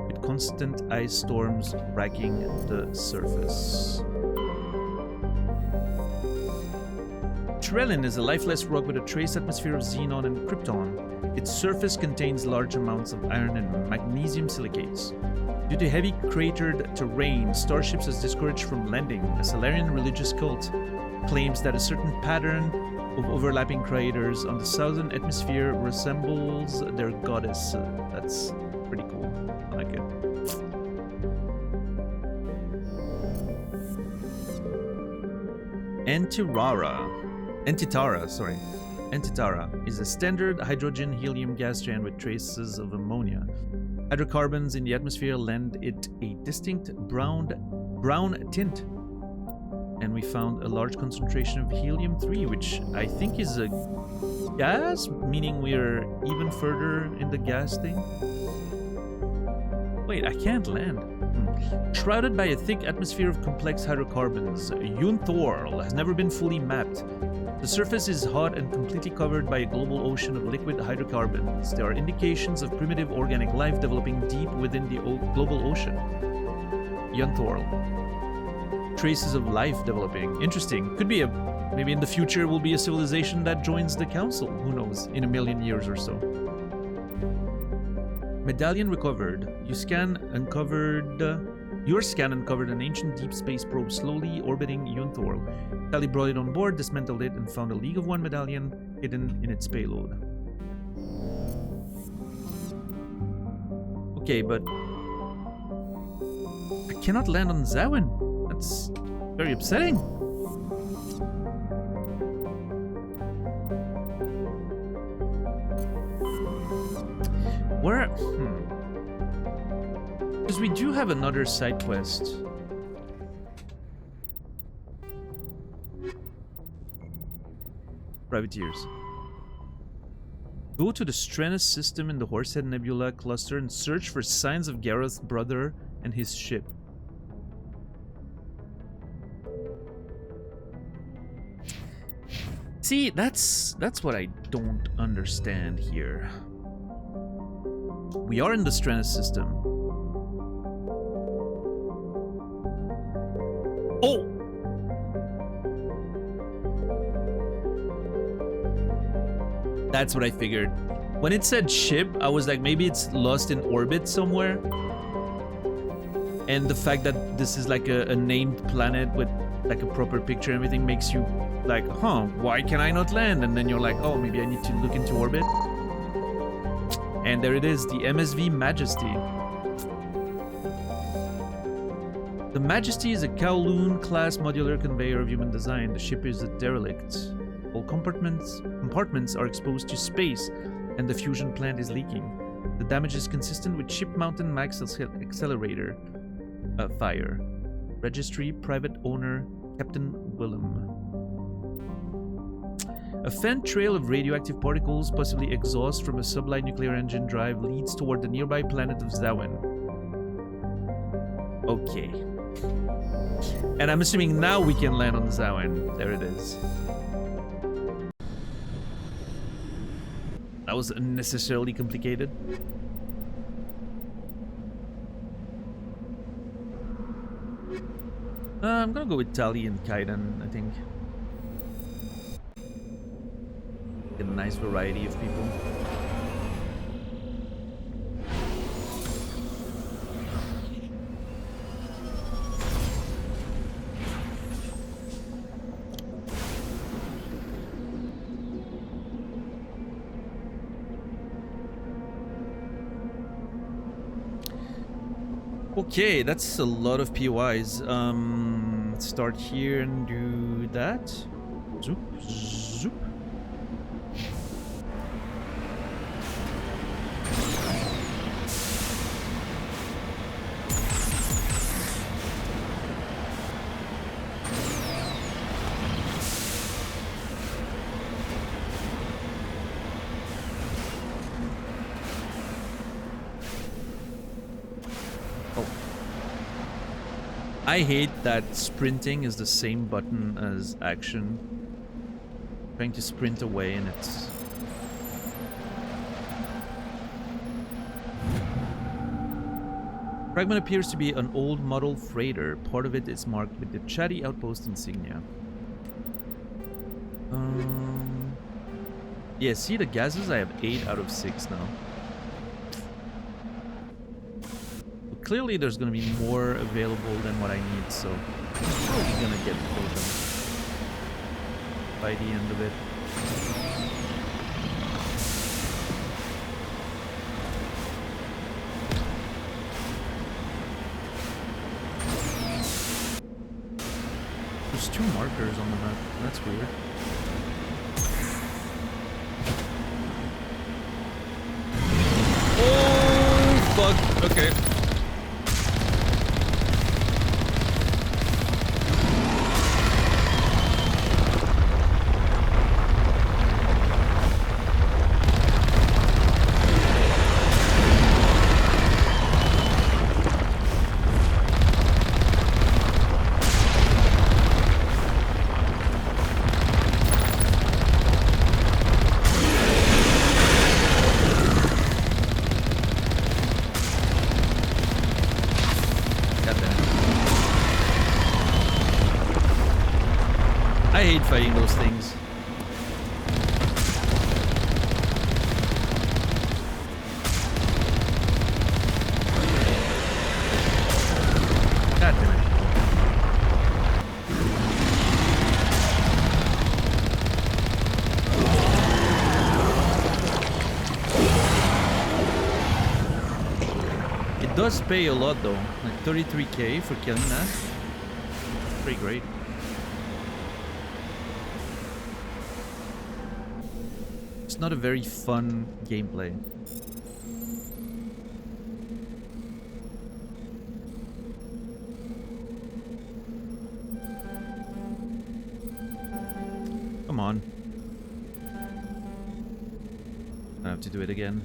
with constant ice storms racking the surface. Trellin is a lifeless rock with a trace atmosphere of xenon and krypton. Its surface contains large amounts of iron and magnesium silicates. Due to heavy cratered terrain, starships are discouraged from landing. A Salarian religious cult claims that a certain pattern of overlapping craters on the southern atmosphere resembles their goddess. That's pretty cool. I like it. Antitara is a standard hydrogen-helium gas giant with traces of ammonia. Hydrocarbons in the atmosphere lend it a distinct brown tint. And we found a large concentration of helium-3, which I think is a gas, meaning we're even further in the gas thing. Wait, I can't land. Shrouded by a thick atmosphere of complex hydrocarbons, Yunthorl has never been fully mapped. The surface is hot and completely covered by a global ocean of liquid hydrocarbons. There are indications of primitive organic life developing deep within the global ocean. Yunthorl. Traces of life developing. Interesting. Could be maybe in the future will be a civilization that joins the council. Who knows? In a million years or so. Medallion recovered. Your scan uncovered an ancient deep space probe slowly orbiting Yunthorl. Tally brought it on board, dismantled it, and found a League of One medallion hidden in its payload. Okay, but I cannot land on Zawin. That's very upsetting. Where? Because we do have another side quest. Privateers. Go to the Strenus system in the Horsehead Nebula cluster and search for signs of Gareth's brother and his ship. See, that's what I don't understand here. We are in the Stranus system. Oh! That's what I figured. When it said ship, I was like, maybe it's lost in orbit somewhere. And the fact that this is like a named planet with like a proper picture and everything makes you like, huh, why can I not land? And then you're like, oh, maybe I need to look into orbit. And there it is, the MSV Majesty. The Majesty is a Kowloon-class modular conveyor of human design. The ship is a derelict. All compartments are exposed to space, and the fusion plant is leaking. The damage is consistent with ship-mounted max accelerator fire. Registry, private owner, Captain Willem. A faint trail of radioactive particles, possibly exhaust from a sublight nuclear engine drive, leads toward the nearby planet of Zawin. Okay. And I'm assuming now we can land on Zawin. There it is. That was unnecessarily complicated. I'm gonna go with Tali and Kaiden, I think. Get a nice variety of people. Okay, that's a lot of POIs. Start here and do that. Zoop, zoop. I hate that sprinting is the same button as action. Trying to sprint away and it's... Fragment appears to be an old model freighter. Part of it is marked with the Chatty Outpost insignia. Yeah, see the gases? I have 8 out of 6 now. Clearly there's going to be more available than what I need, so I'm probably going to get both of them by the end of it. There's 2 markers on the map. That's weird. Oh, fuck. Okay. I hate fighting those things. God damn it. It does pay a lot though, like 33k for killing that. Pretty great. It's not a very fun gameplay. Come on. I have to do it again.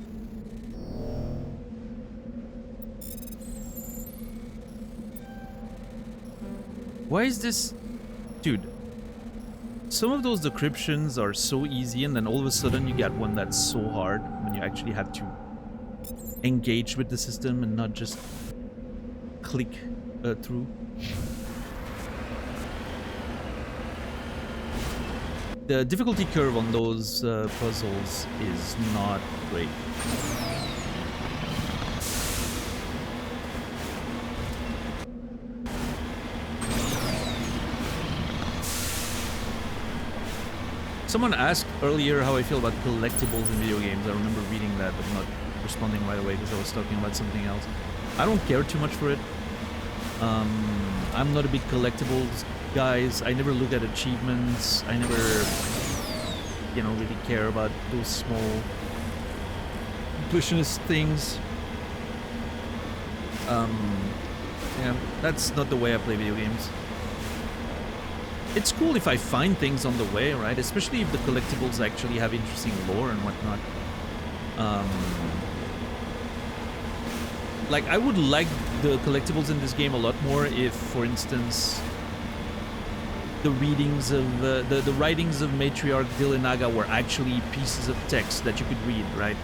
Why is this... Dude. Some of those decryptions are so easy and then all of a sudden you get one that's so hard when you actually have to engage with the system and not just click through. The difficulty curve on those puzzles is not great. Someone asked earlier how I feel about collectibles in video games. I remember reading that, but not responding right away because I was talking about something else. I don't care too much for it. I'm not a big collectibles guys. I never look at achievements. I never, you know, really care about those small completionist things. Yeah, that's not the way I play video games. It's cool if I find things on the way, right? Especially if the collectibles actually have interesting lore and whatnot. Like, I would like the collectibles in this game a lot more if, for instance, the readings of the writings of Matriarch Dillinaga were actually pieces of text that you could read, right?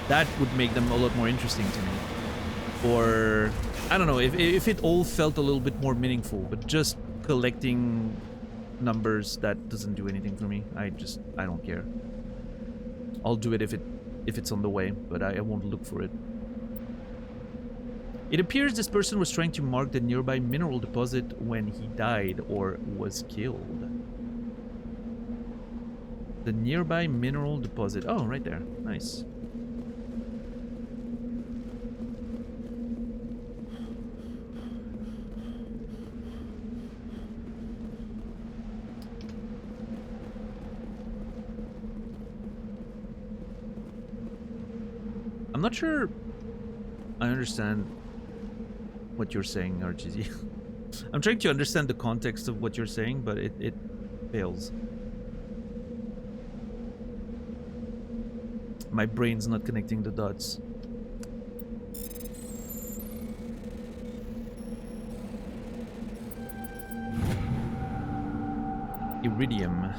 That would make them a lot more interesting to me. Or, I don't know, if it all felt a little bit more meaningful, but just collecting numbers, that doesn't do anything for me. I don't care. I'll do it if it's on the way, but I won't look for it. It appears this person was trying to mark the nearby mineral deposit when he died or was killed. The nearby mineral deposit. Oh, right there. Nice. I'm not sure I understand what you're saying, RGZ. I'm trying to understand the context of what you're saying, but it fails. My brain's not connecting the dots. Iridium.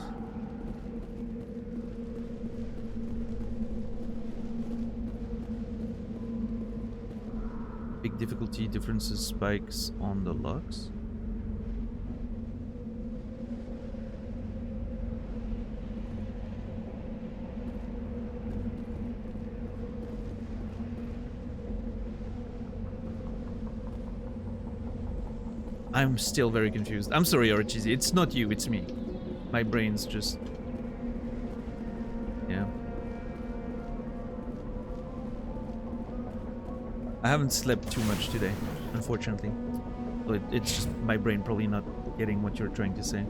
Big difficulty differences spikes on the locks. I'm still very confused. I'm sorry, RGZ. It's not you, it's me. My brain's just... yeah. I haven't slept too much today, unfortunately. So it's just my brain probably not getting what you're trying to say.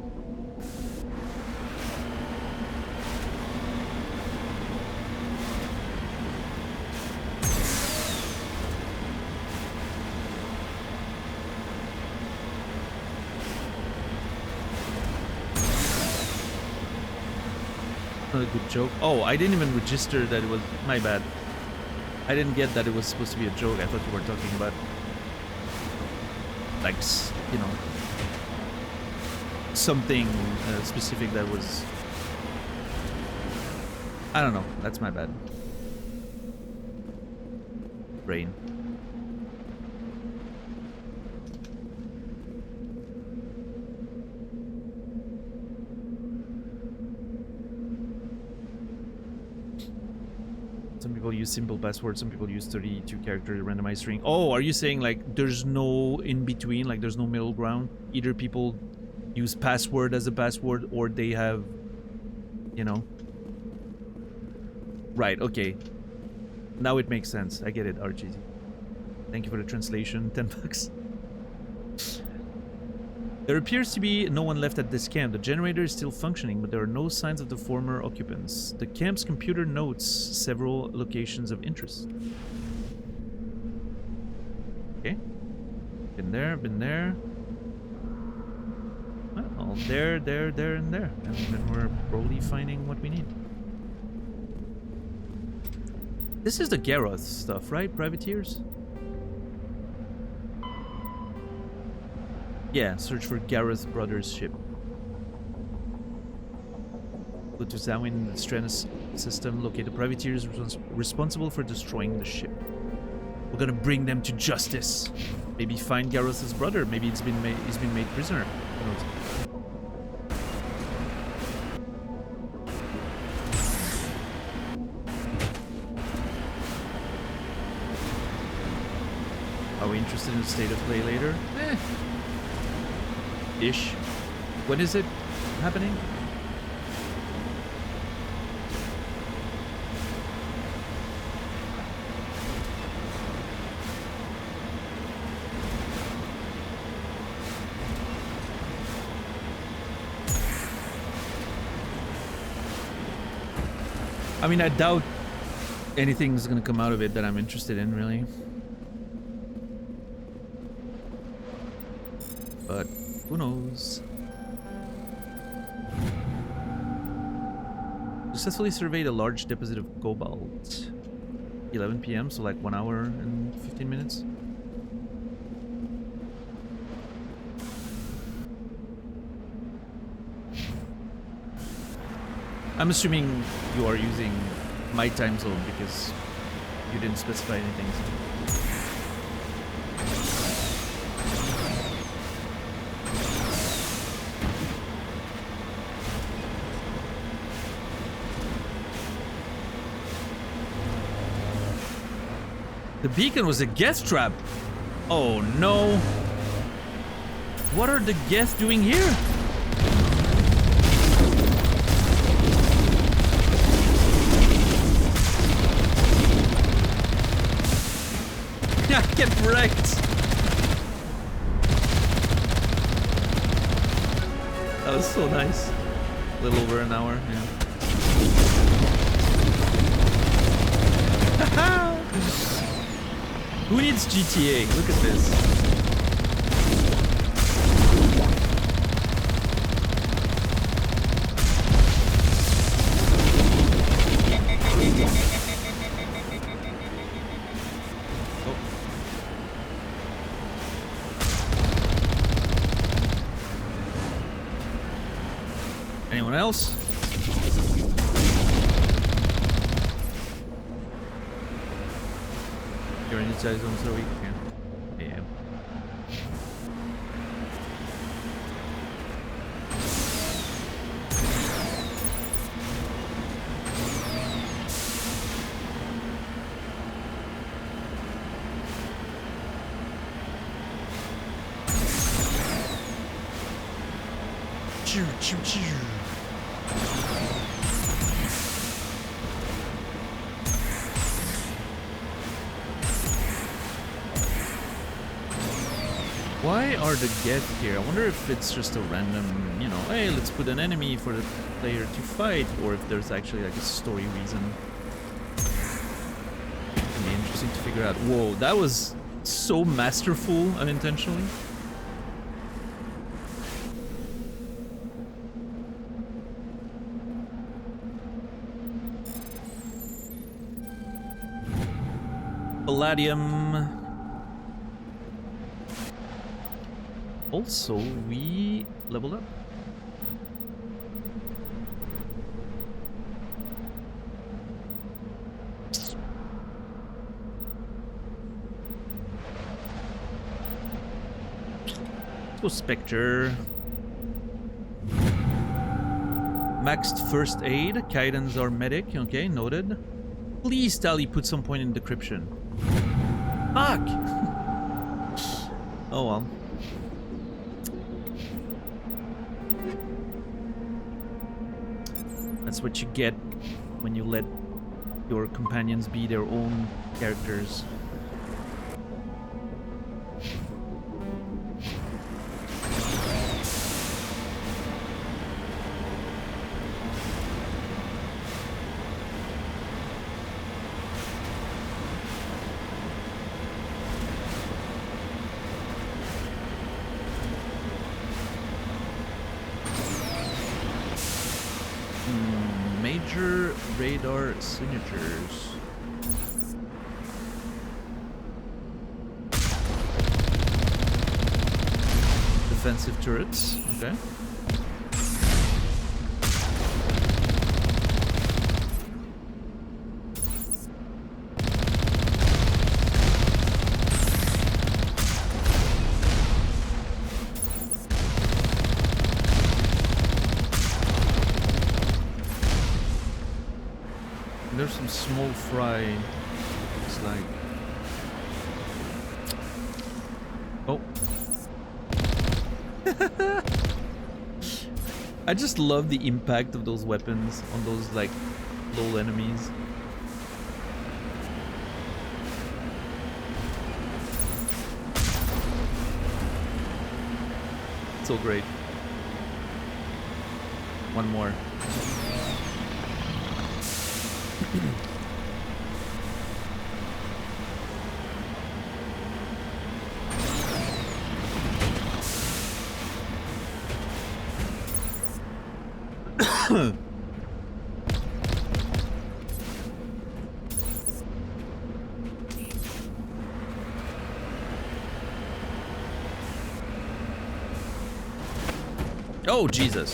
Not a good joke. Oh, I didn't even register that it was... my bad. I didn't get that it was supposed to be a joke. I thought you were talking about, like, you know, something specific that was... I don't know. That's my bad. Brain. Some people use simple passwords, some people use 32-character randomized string. Oh, are you saying, like, there's no in-between, like, there's no middle ground? Either people use password as a password, or they have, you know... Right, okay. Now it makes sense. I get it, RGZ. Thank you for the translation. 10 bucks. There appears to be no one left at this camp. The generator is still functioning, but there are no signs of the former occupants. The camp's computer notes several locations of interest. Okay. Been there, been there. Well, there, and there. And then we're probably finding what we need. This is the Garroth stuff, right? Privateers? Yeah, search for Gareth Brothers ship. Go to Zawin Strenus system, locate the privateers responsible for destroying the ship. We're gonna bring them to justice. Maybe find Garros's brother. Maybe he's been made prisoner. Who knows? Are we interested in the state of play later? Ish. When is it happening? I mean, I doubt anything's gonna come out of it that I'm interested in, really. But who knows? Successfully surveyed a large deposit of cobalt. 11 p.m., so like 1 hour and 15 minutes. I'm assuming you are using my time zone because you didn't specify anything. The beacon was a Geth trap. Oh no. What are the Geth doing here? Get wrecked. That was so nice. A little over an hour, yeah. Who needs GTA? Look at this. Anyone else? You're in the size zone so we can. Yeah. Choo choo choo. Why are the Geth here? I wonder if it's just a random, you know, hey, let's put an enemy for the player to fight, or if there's actually like a story reason. It'd be interesting to figure out. Whoa, that was so masterful unintentionally. Palladium. Also, we leveled up. Let's go Spectre. Maxed first aid. Kaidens are medic. Okay, noted. Please, Tally, put some point in decryption. Fuck! Oh well. That's what you get when you let your companions be their own characters. Major radar signatures. Defensive turrets, okay. small fry. It's like... Oh. I just love the impact of those weapons on those, like, little enemies. So great. One more. Oh, Jesus.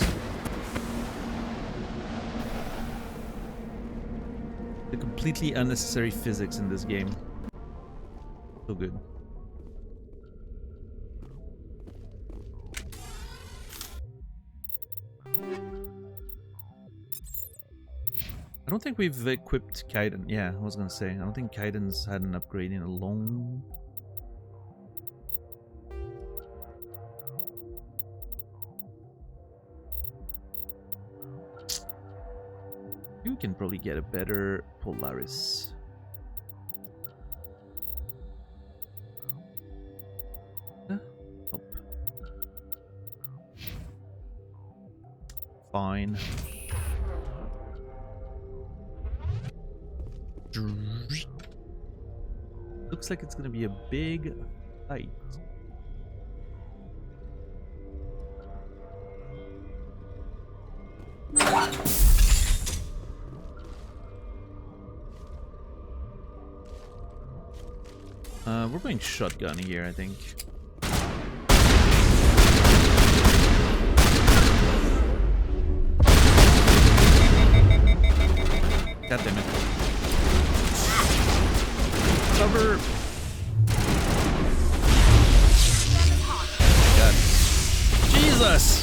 The completely unnecessary physics in this game. So good. I don't think we've equipped Kaiden. Yeah, I was gonna say. I don't think Kaiden's had an upgrade in a long... You can probably get a better Polaris. Nope. Fine. Looks like it's gonna be a big fight. We're going shotgun here, I think. God damn it. Cover. God. Jesus!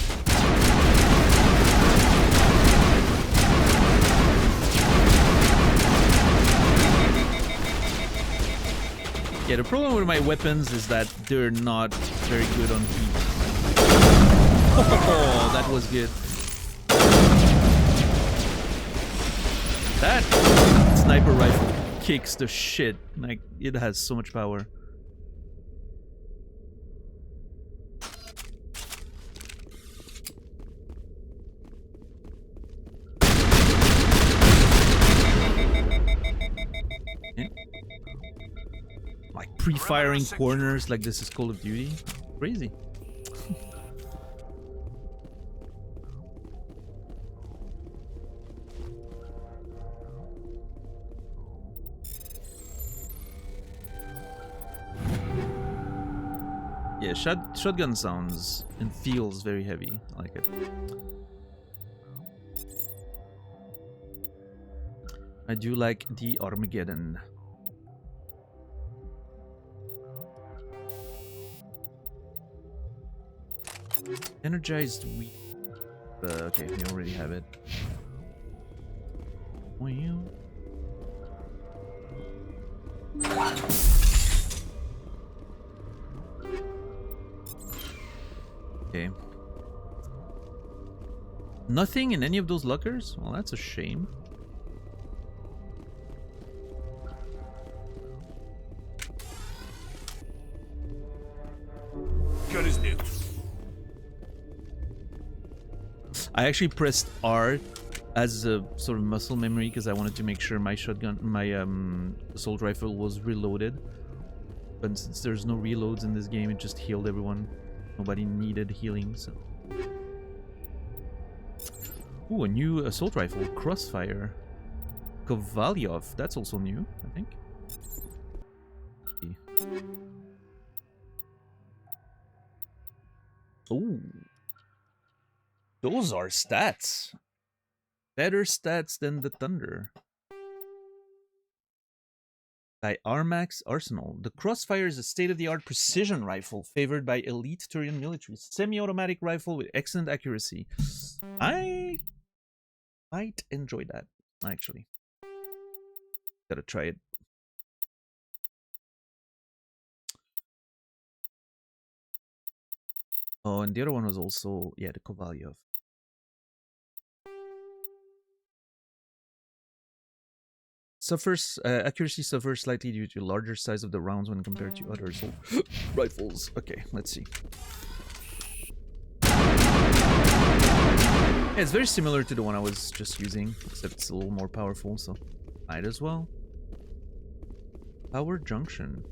Yeah, the problem with my weapons is that they're not very good on heat. Oh, that was good. That sniper rifle kicks the shit. Like, it has so much power. Yeah. Like pre-firing corners like this is Call of Duty. Crazy. Yeah, shotgun sounds and feels very heavy. I like it. I do like the Armageddon. Energized weed. Okay, we already have it. Well. Okay. Nothing in any of those lockers? Well, that's a shame. Good as new. I actually pressed R as a sort of muscle memory because I wanted to make sure my shotgun, my assault rifle was reloaded. But since there's no reloads in this game, it just healed everyone. Nobody needed healing, so... Ooh, a new assault rifle, Crossfire. Kovalyov, that's also new, I think. Ooh. Those are stats. Better stats than the Thunder. By Armax Arsenal. The Crossfire is a state-of-the-art precision rifle favored by elite Turian military. Semi-automatic rifle with excellent accuracy. I might enjoy that, actually. Gotta try it. Oh, and the other one was also, yeah, the Kovalyov. Accuracy suffers slightly due to larger size of the rounds when compared to other assault rifles. Okay, let's see. Yeah, it's very similar to the one I was just using, except it's a little more powerful, so might as well. Power junction.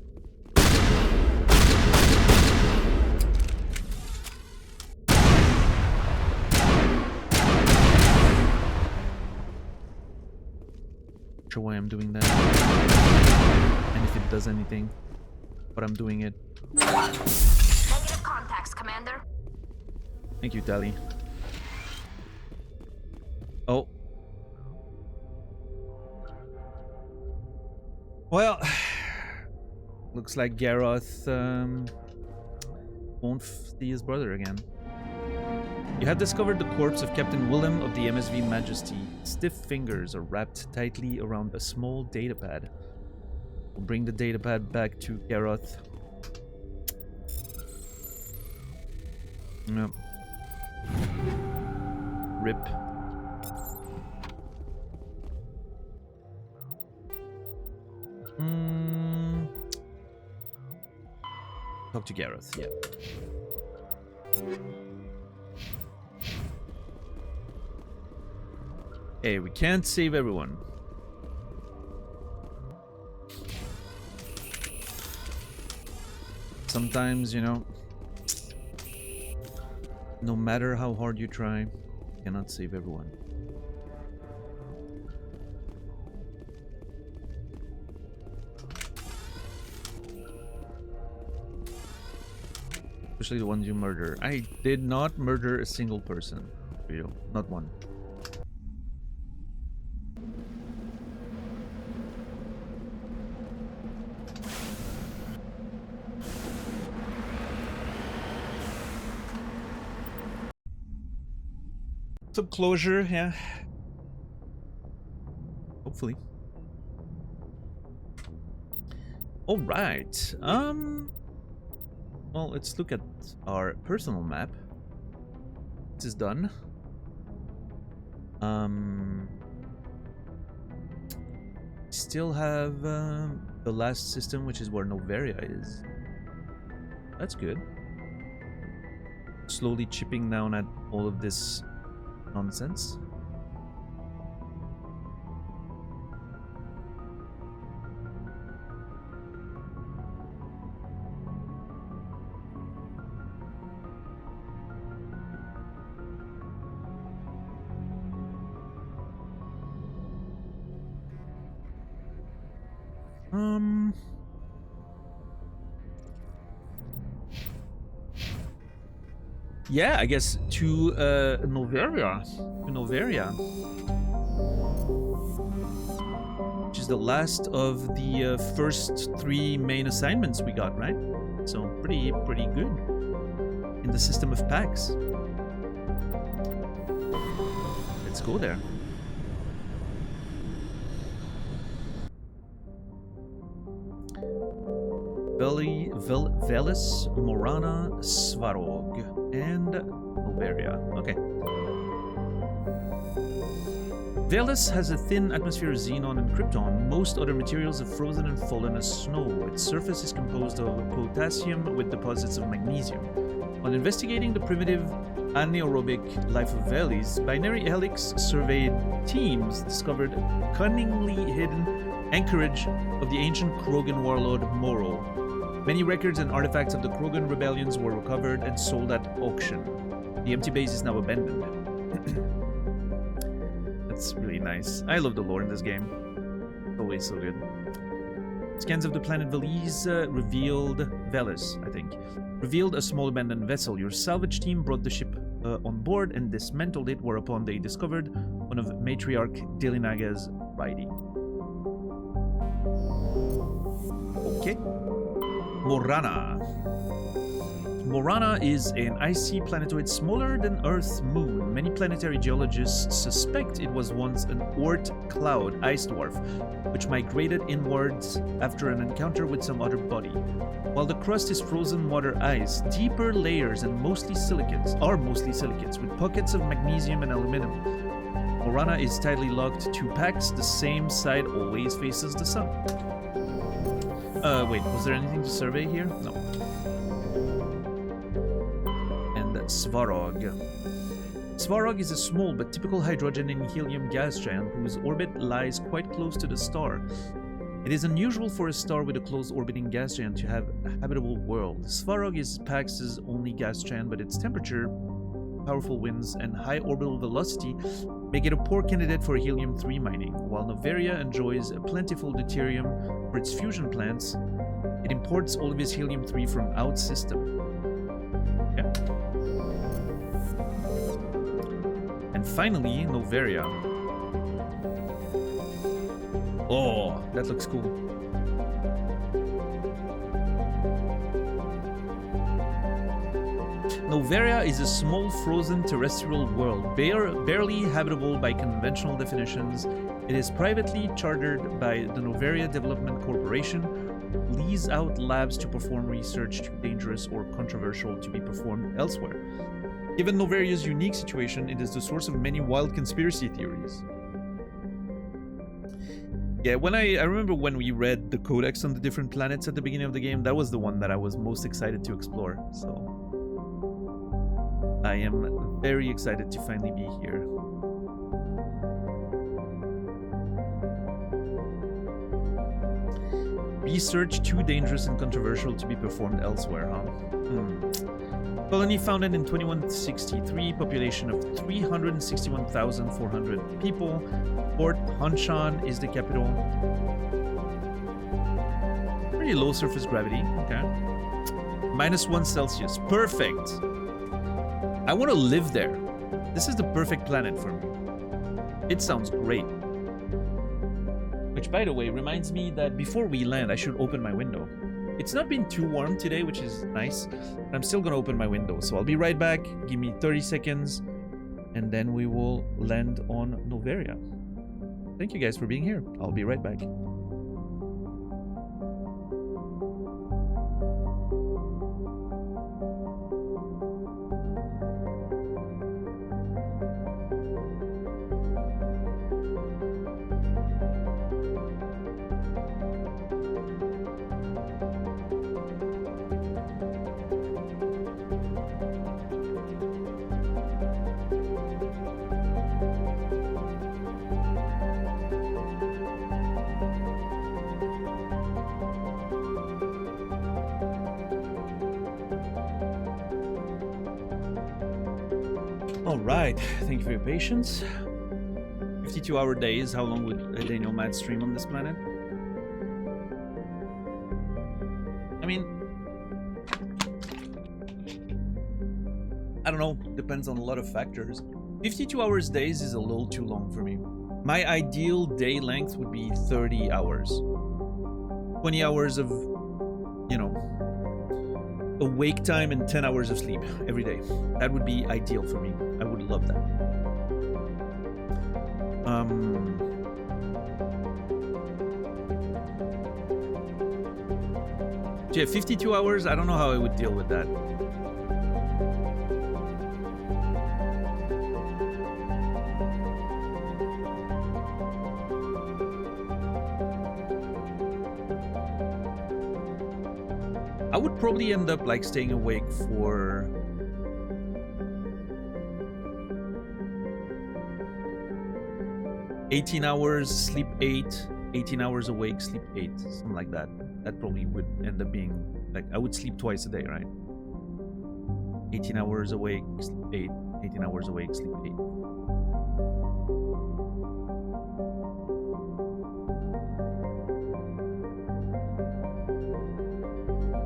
Not sure why I'm doing that, and if it does anything, but I'm doing it. Negative contacts, Commander. Thank you, Tali. Oh. Well, looks like Garroth won't see his brother again. You have discovered the corpse of Captain Willem of the MSV Majesty. Stiff fingers are wrapped tightly around a small datapad. We'll bring the datapad back to Garroth. Yep. Rip. Talk to Garroth, yeah. Hey, we can't save everyone. Sometimes, you know, no matter how hard you try, you cannot save everyone. Especially the ones you murder. I did not murder a single person. Real, not one. Some closure, yeah. Hopefully. All right. Well, let's look at our personal map. This is done. Still have the last system, which is where Noveria is. That's good. Slowly chipping down at all of this nonsense. Yeah, I guess to Noveria. To Noveria. Which is the last of the first 3 main assignments we got, right? So pretty good in the system of packs. Let's go there. Velis, Morana, Svarog, and Noveria. Okay. Velis has a thin atmosphere of xenon and krypton. Most other materials have frozen and fallen as snow. Its surface is composed of potassium with deposits of magnesium. On investigating the primitive anaerobic life of Velis, Binary Helix surveyed teams discovered a cunningly hidden anchorage of the ancient Krogan warlord Moro. Many records and artifacts of the Krogan rebellions were recovered and sold at auction. The empty base is now abandoned. That's really nice. I love the lore in this game. Always so good. Scans of the planet Velis revealed a small abandoned vessel. Your salvage team brought the ship on board and dismantled it, whereupon they discovered one of Matriarch Delinaga's writing. Okay. Morana. Morana is an icy planetoid smaller than Earth's moon. Many planetary geologists suspect it was once an Oort cloud ice dwarf, which migrated inwards after an encounter with some other body. While the crust is frozen water ice, deeper layers are mostly silicates, with pockets of magnesium and aluminum. Morana is tightly locked to packs. The same side always faces the sun. Wait, was there anything to survey here? No. And Svarog. Svarog is a small but typical hydrogen and helium gas giant whose orbit lies quite close to the star. It is unusual for a star with a close orbiting gas giant to have a habitable world. Svarog is Pax's only gas giant, but its temperature, powerful winds, and high orbital velocity make it a poor candidate for helium-3 mining. While Noveria enjoys a plentiful deuterium for its fusion plants, it imports all of its helium-3 from out system. Okay. And finally, Noveria. Oh, that looks cool. Noveria is a small frozen terrestrial world, barely habitable by conventional definitions. It is privately chartered by the Noveria Development Corporation, lease out labs to perform research too dangerous or controversial to be performed elsewhere. Given Noveria's unique situation, it is the source of many wild conspiracy theories. Yeah, I remember when we read the codex on the different planets at the beginning of the game, that was the one that I was most excited to explore, so I am very excited to finally be here. Research too dangerous and controversial to be performed elsewhere, huh? Colony founded in 2163, population of 361,400 people. Port Hanshan is the capital. Pretty low surface gravity, okay. -1 Celsius, perfect. I want to live there. This is the perfect planet for me. It sounds great. Which, by the way, reminds me that before we land, I should open my window. It's not been too warm today, which is nice. I'm still gonna open my window, so I'll be right back. Give me 30 seconds, and then we will land on Noveria. Thank you guys for being here. I'll be right back. Alright, thank you for your patience. 52-hour days, how long would a Daniel Mad stream on this planet? I mean, I don't know, depends on a lot of factors. 52 hours days is a little too long for me. My ideal day length would be 30 hours. 20 hours of, you know, awake time and 10 hours of sleep every day. That would be ideal for me. I would love that. Yeah, 52 hours, I don't know how I would deal with that. I would probably end up like staying awake for $18 hours, sleep 8, 18 hours awake, sleep 8, something like that. That probably would end up being like I would sleep twice a day, right? 18 hours awake, sleep 8, 18 hours awake, sleep 8.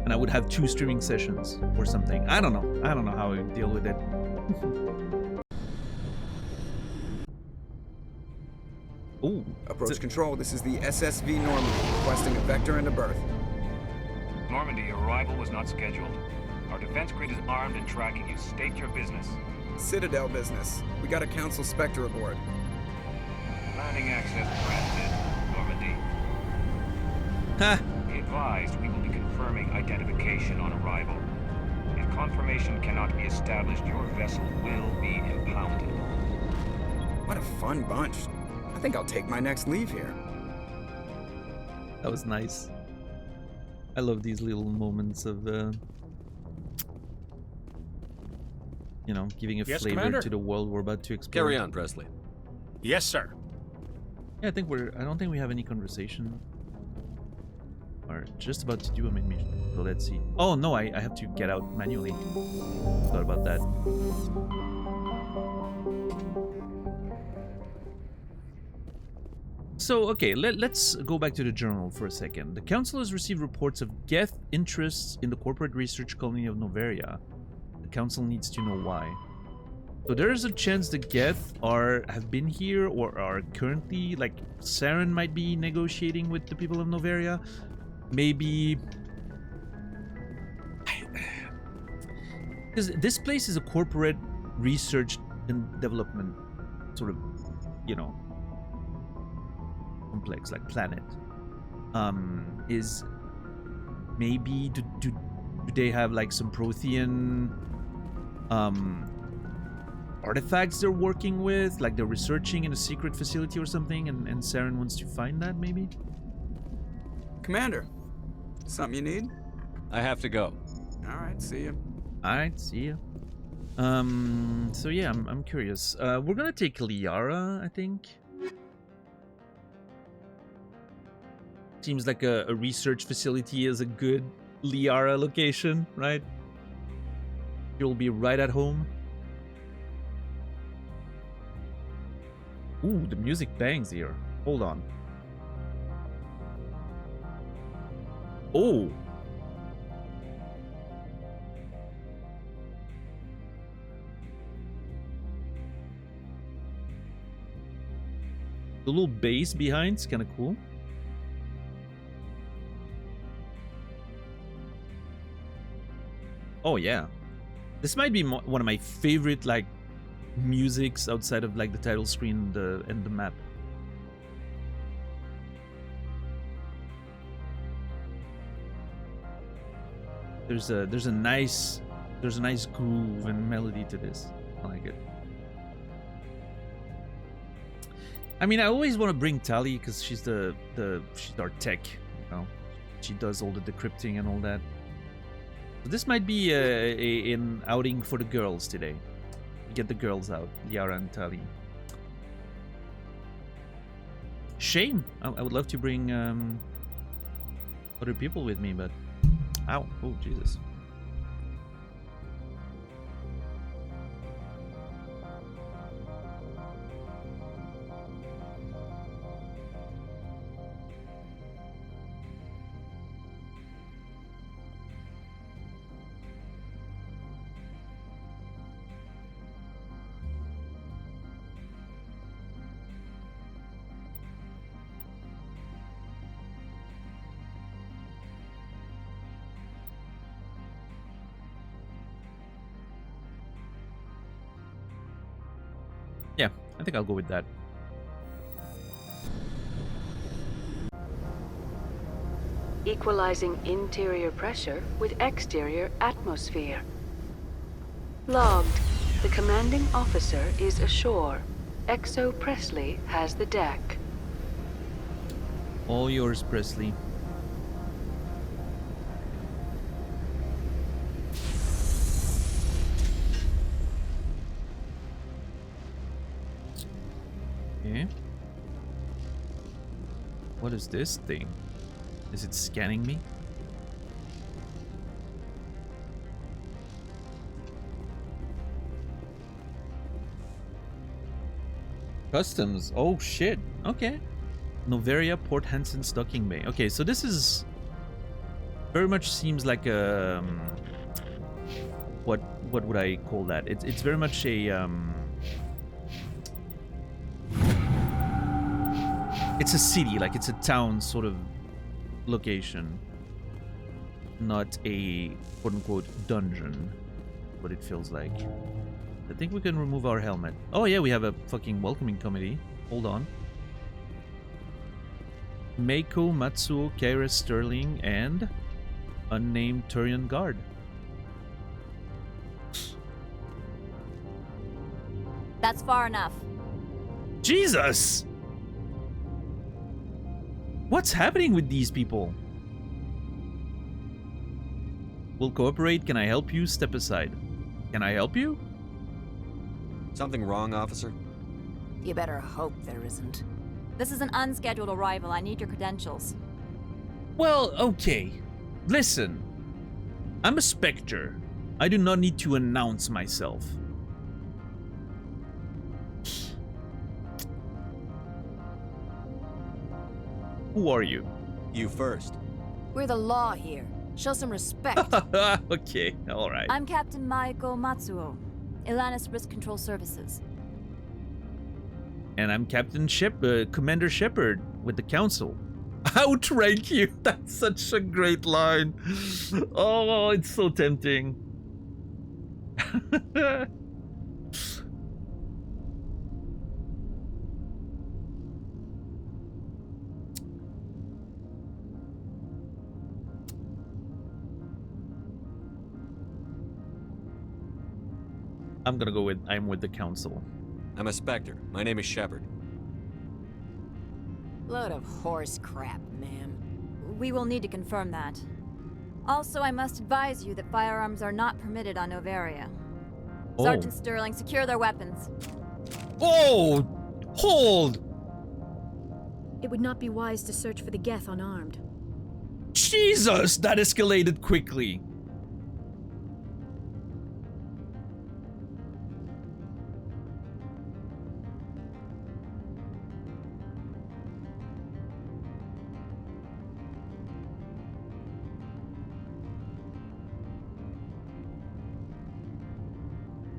And I would have 2 streaming sessions or something. I don't know how I would deal with it. Ooh. Approach control, this is the SSV Normandy, requesting a vector and a berth. Normandy, your arrival was not scheduled. Our defense grid is armed and tracking you. State your business. Citadel business. We got a Council Spectre aboard. Landing access granted. Normandy. Ha! Be advised, we will be confirming identification on arrival. If confirmation cannot be established, your vessel will be impounded. What a fun bunch. I think I'll take my next leave here. That was nice. I love these little moments of, you know, giving a Yes, flavor Commander? to the world we're about to explore. Carry on, Presley. Yes, sir. Yeah, I don't think we have any conversation. Or just about to do a main mission. So let's see. Oh no, I have to get out manually. Thought about that. So, okay, let's go back to the journal for a second. The Council has received reports of Geth interests in the corporate research colony of Noveria. The Council needs to know why. So there is a chance the Geth have been here or are currently, like, Saren might be negotiating with the people of Noveria. Maybe... Because this place is a corporate research and development sort of, you know, complex, like planet. Is maybe do they have like some Prothean artifacts they're working with, like they're researching in a secret facility or something, and Saren wants to find that maybe? Commander, something you need? I have to go. Alright, see you. Alright, see ya. So yeah, I'm curious. We're gonna take Liara, I think. Seems like a research facility is a good Liara location, right? You'll be right at home. Ooh, the music bangs here. Hold on. Oh! The little bass behind is kind of cool. Oh yeah, this might be one of my favorite like musics outside of like the title screen and the map. There's a nice groove and melody to this. I like it. I mean, I always want to bring Tali because she's she's our tech, you know. She does all the decrypting and all that. So this might be an outing for the girls today. Get the girls out, Liara and Tali. Shame. I would love to bring other people with me, but ow! Oh Jesus. Yeah, I think I'll go with that. Equalizing interior pressure with exterior atmosphere. Logged. The commanding officer is ashore. Exo Presley has the deck. All yours, Presley. Okay. What is this thing? Is it scanning me? Customs. Oh shit. Okay. Noveria, Port Hansen, Stocking Bay. Okay, so this is very much seems like a what would I call that? It's very much a it's a city, like it's a town sort of location. not a quote-unquote dungeon, what it feels like. I think we can remove our helmet. Oh yeah, we have a fucking welcoming committee. Hold on. Meiko, Matsuo, Keira Sterling, and unnamed Turian guard. That's far enough. Jesus! What's happening with these people? We'll cooperate. Can I help you? Step aside. Can I help you? Something wrong, officer? You better hope there isn't. This is an unscheduled arrival. I need your credentials. Well, okay. Listen. I'm a Spectre. I do not need to announce myself. Who are you? You first. We're the law here. Show some respect. Okay, alright. I'm Captain Maiko Matsuo, Ilanis Risk Control Services. And I'm Commander Shepard with the Council. Outrank you! That's such a great line. Oh, it's so tempting. I'm gonna go with I'm with the Council. I'm a Spectre. My name is Shepard. Load of horse crap, ma'am. We will need to confirm that. Also, I must advise you that firearms are not permitted on Noveria. Oh. Sergeant Sterling, secure their weapons. Oh! Hold! It would not be wise to search for the Geth unarmed. Jesus! That escalated quickly.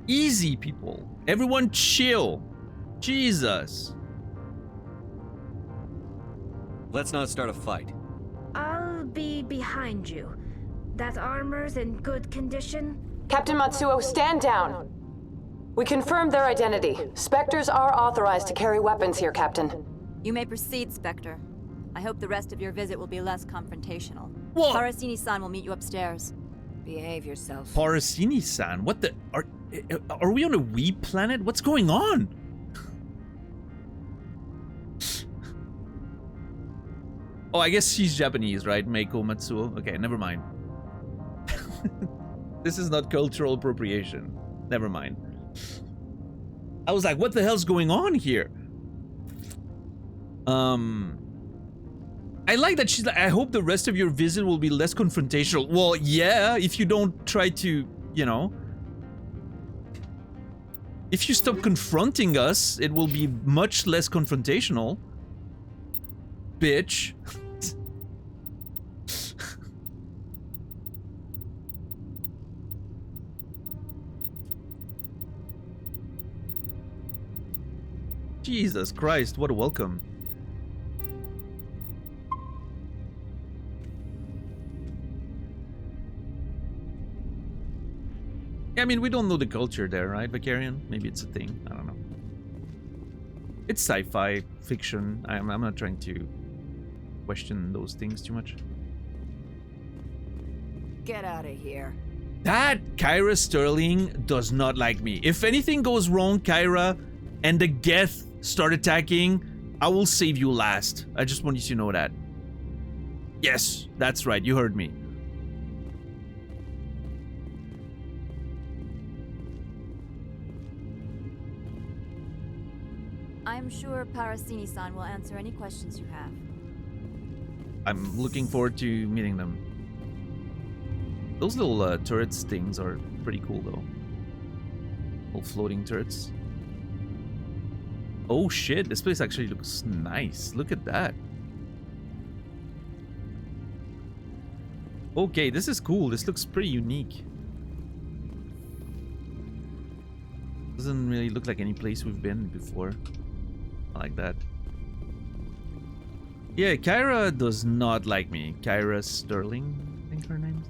Easy, people. Everyone chill. Jesus. Let's not start a fight. I'll be behind you. That armor's in good condition? Captain Matsuo, stand down. We confirmed their identity. Spectres are authorized to carry weapons here, Captain. You may proceed, Spectre. I hope the rest of your visit will be less confrontational. What? Parasini-san will meet you upstairs. Behave yourself. Parasini-san? What the... Are we on a Wii planet? What's going on? Oh, I guess she's Japanese, right? Meiko Matsuo. Okay, never mind. This is not cultural appropriation. Never mind. I was like, what the hell's going on here? I like that she's like, I hope the rest of your visit will be less confrontational. Well, yeah, if you don't try to, you know... If you stop confronting us, it will be much less confrontational. Bitch. Jesus Christ, what a welcome. Yeah, I mean, we don't know the culture there, right, Vicarian? Maybe it's a thing. I don't know. It's sci-fi fiction. I'm not trying to question those things too much. Get out of here. That Keira Sterling does not like me. If anything goes wrong, Keira, and the Geth start attacking, I will save you last. I just want you to know that. Yes, that's right. You heard me. I'm sure Parasini-san will answer any questions you have. I'm looking forward to meeting them. Those little turrets things are pretty cool, though. Little floating turrets. Oh shit, this place actually looks nice. Look at that. Okay, this is cool. This looks pretty unique. Doesn't really look like any place we've been before. I like that. Yeah, Keira does not like me. Keira Sterling, I think her name.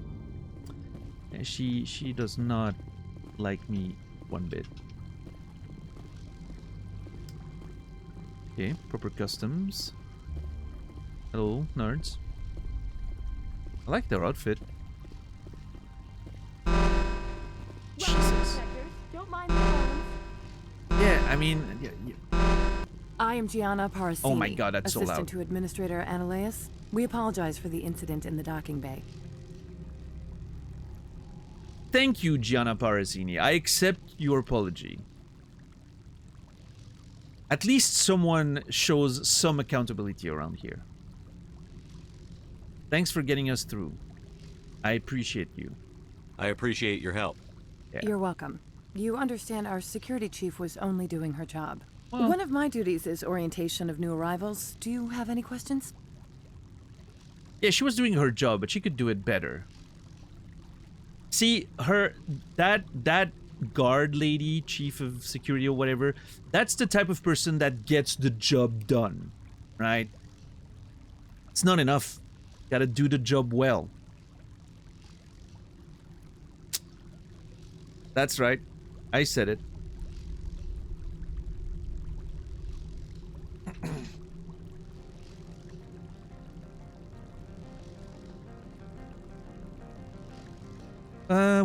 She does not like me one bit. Okay, proper customs. Hello, nerds. I like their outfit. Jesus. Don't mind the phones. Yeah, I mean, yeah. I am Gianna Parasini. Oh my god, that's so loud. Assistant to Administrator Ananias. We apologize for the incident in the docking bay. Thank you, Gianna Parasini. I accept your apology. At least someone shows some accountability around here. Thanks for getting us through. I appreciate you. I appreciate your help. Yeah. You're welcome. You understand our security chief was only doing her job. Well, One of my duties is orientation of new arrivals. Do you have any questions? yeah, she was doing her job, but she could do it better. See, that guard lady, chief of security or whatever, that's the type of person that gets the job done, right? It's not enough. Gotta do the job well. That's right. I said it.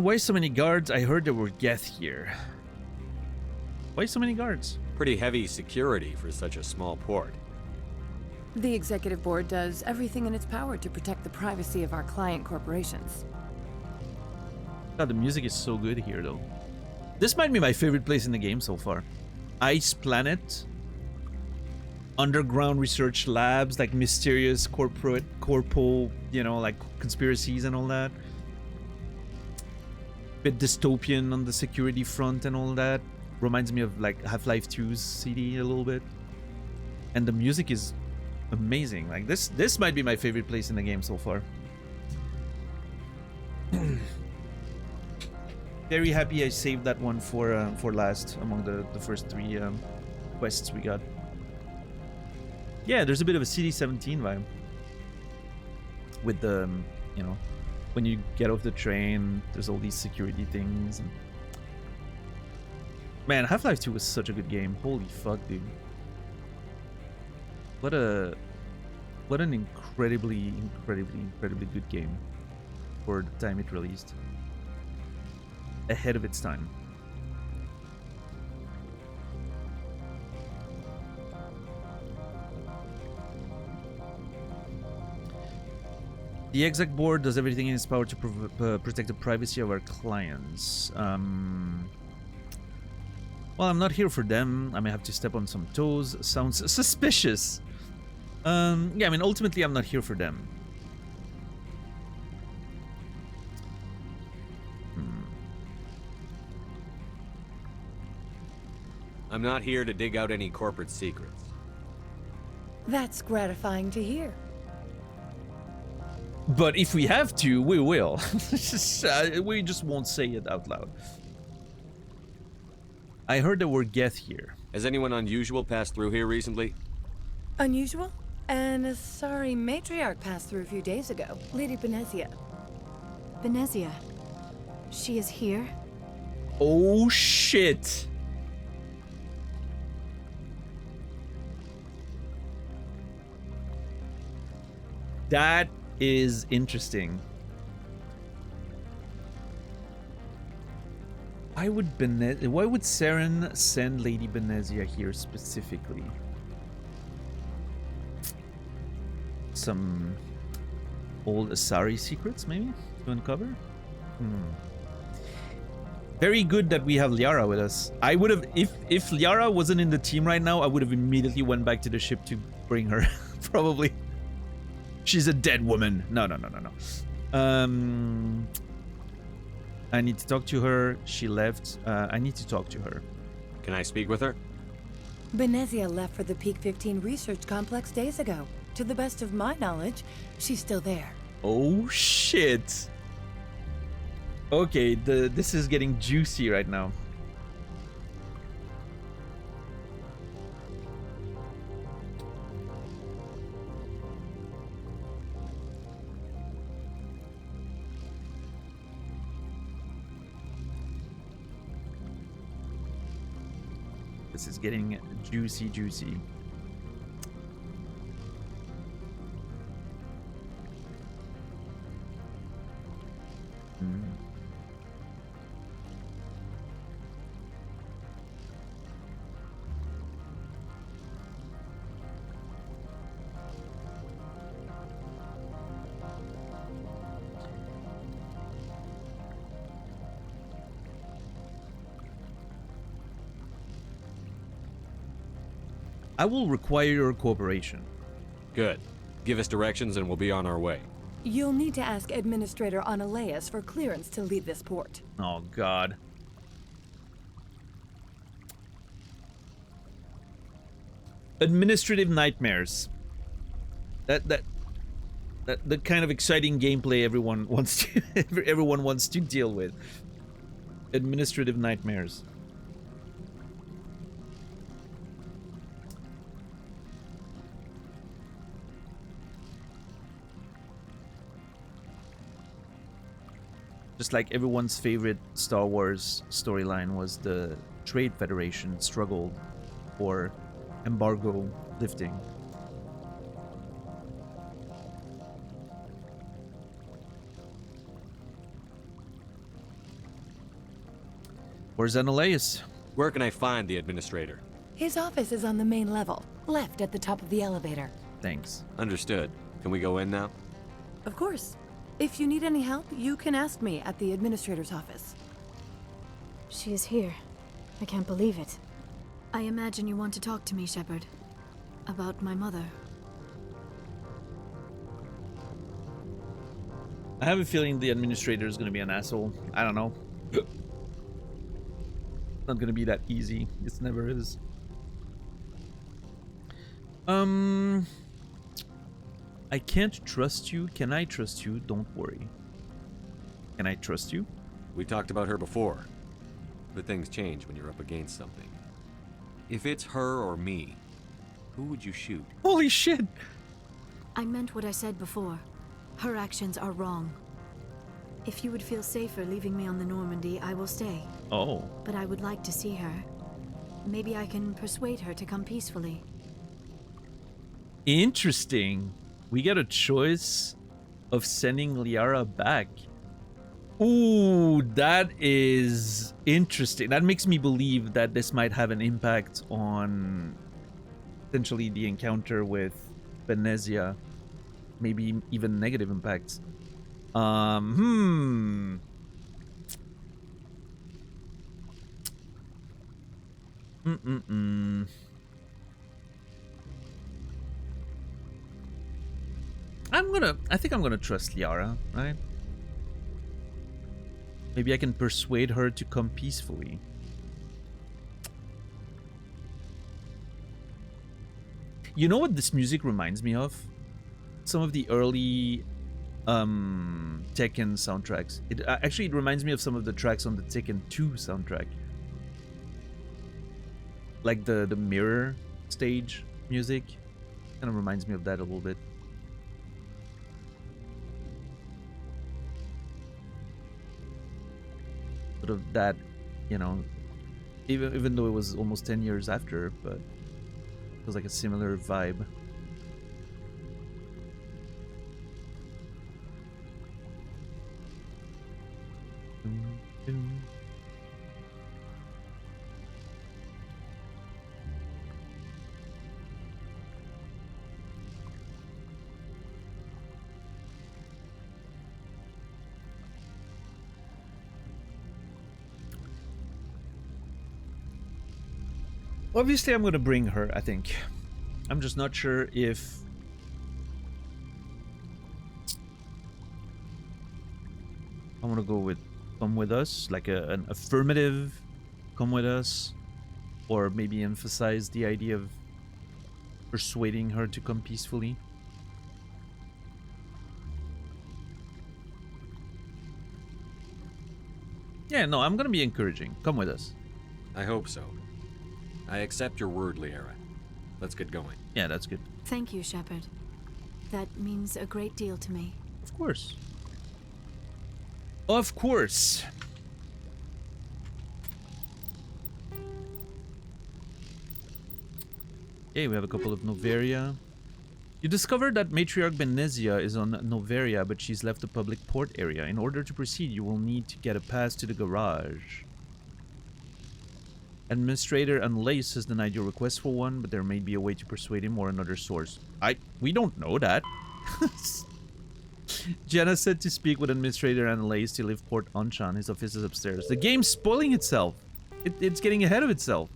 Why so many guards? I heard there were Geth here. Why so many guards? Pretty heavy security for such a small port. The executive board does everything in its power to protect the privacy of our client corporations. God, the music is so good here, though. This might be my favorite place in the game so far. Ice Planet, underground research labs, like mysterious corpo, you know, like conspiracies and all that. Bit dystopian on the security front and all that. Reminds me of like Half-Life 2's CD a little bit. And the music is amazing. Like this might be my favorite place in the game so far. Very happy I saved that one for last among the first three quests we got. Yeah, there's a bit of a CD17 vibe with the you know, when you get off the train, there's all these security things. And man, Half-Life 2 was such a good game. Holy fuck, dude. What an incredibly good game for the time it released. Ahead of its time. The exec board does everything in its power to protect the privacy of our clients. Well, I'm not here for them. I may have to step on some toes. Sounds suspicious. Yeah, I mean, ultimately, I'm not here for them. I'm not here to dig out any corporate secrets. That's gratifying to hear. But if we have to, we will. We just won't say it out loud. I heard there were Geth here. Has anyone unusual passed through here recently? Unusual? And a sorry matriarch passed through a few days ago. Lady Benezia. Benezia. She is here? Oh, shit. That is interesting. Why would Saren send Lady Benezia here specifically? Some old Asari secrets, maybe, to uncover? Very good that we have Liara with us. I would have, if Liara wasn't in the team right now, I would have immediately went back to the ship to bring her. Probably. She's a dead woman. No. I need to talk to her. She left. I need to talk to her. Can I speak with her? Benezia left for the Peak 15 research complex days ago. To the best of my knowledge, she's still there. Oh, shit. Okay, this is getting juicy right now. This is getting juicy, juicy. I will require your cooperation. Good. Give us directions and we'll be on our way. You'll need to ask Administrator Analeas for clearance to leave this port. Oh, God. Administrative nightmares. That the kind of exciting gameplay everyone wants to everyone wants to deal with. Administrative nightmares. Just like everyone's favorite Star Wars storyline was the Trade Federation struggled for embargo lifting. Where's Analeas? Where can I find the administrator? His office is on the main level, left at the top of the elevator. Thanks. Understood. Can we go in now? Of course. If you need any help, you can ask me at the administrator's office. She is here. I can't believe it. I imagine you want to talk to me, Shepard. About my mother. I have a feeling the administrator is going to be an asshole. I don't know. It's not going to be that easy. It never is. I can't trust you. Can I trust you? Don't worry. Can I trust you? We talked about her before. But things change when you're up against something. If it's her or me, who would you shoot? Holy shit! I meant what I said before. Her actions are wrong. If you would feel safer leaving me on the Normandy, I will stay. Oh. But I would like to see her. Maybe I can persuade her to come peacefully. Interesting. We get a choice of sending Liara back. Ooh, that is interesting. That makes me believe that this might have an impact on potentially the encounter with Venezia. Maybe even negative impacts. I'm I think I'm gonna trust Liara, right? Maybe I can persuade her to come peacefully. You know what this music reminds me of? Some of the early Tekken soundtracks. It reminds me of some of the tracks on the Tekken 2 soundtrack. Like the mirror stage music. Kind of reminds me of that a little bit. Sort of that, you know, even though it was almost 10 years after, but it was like a similar vibe. Obviously, I'm going to bring her, I think. I'm just not sure if... I want to go with come with us, like an affirmative come with us, or maybe emphasize the idea of persuading her to come peacefully. Yeah, no, I'm going to be encouraging. Come with us. I hope so. I accept your word, Liara. Let's get going. Yeah, that's good. Thank you, Shepard. That means a great deal to me. Of course. Of course. Okay, we have a couple of Noveria. You discovered that Matriarch Benezia is on Noveria, but she's left the public port area. In order to proceed, you will need to get a pass to the garage. Administrator Unlace has denied your request for one, but there may be a way to persuade him or another source. We don't know that. Jenna said to speak with Administrator Unlace to leave Port Anshan. His office is upstairs. The game's spoiling itself. It's getting ahead of itself.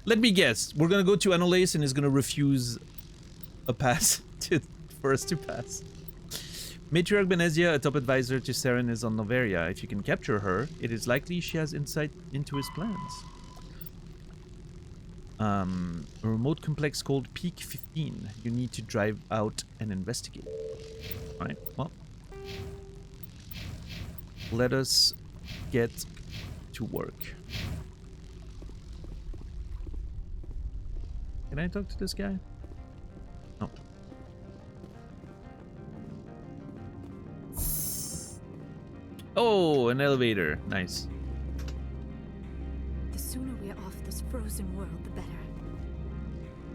Let me guess. We're gonna go to Unlace and he's gonna refuse a pass for us to pass. Matriarch Benezia, a top advisor to Saren, is on Noveria. If you can capture her, it is likely she has insight into his plans. A remote complex called Peak 15. You need to drive out and investigate. Alright, well. Let us get to work. Can I talk to this guy? No. Oh, an elevator. Nice. The sooner we are off this frozen world, the better.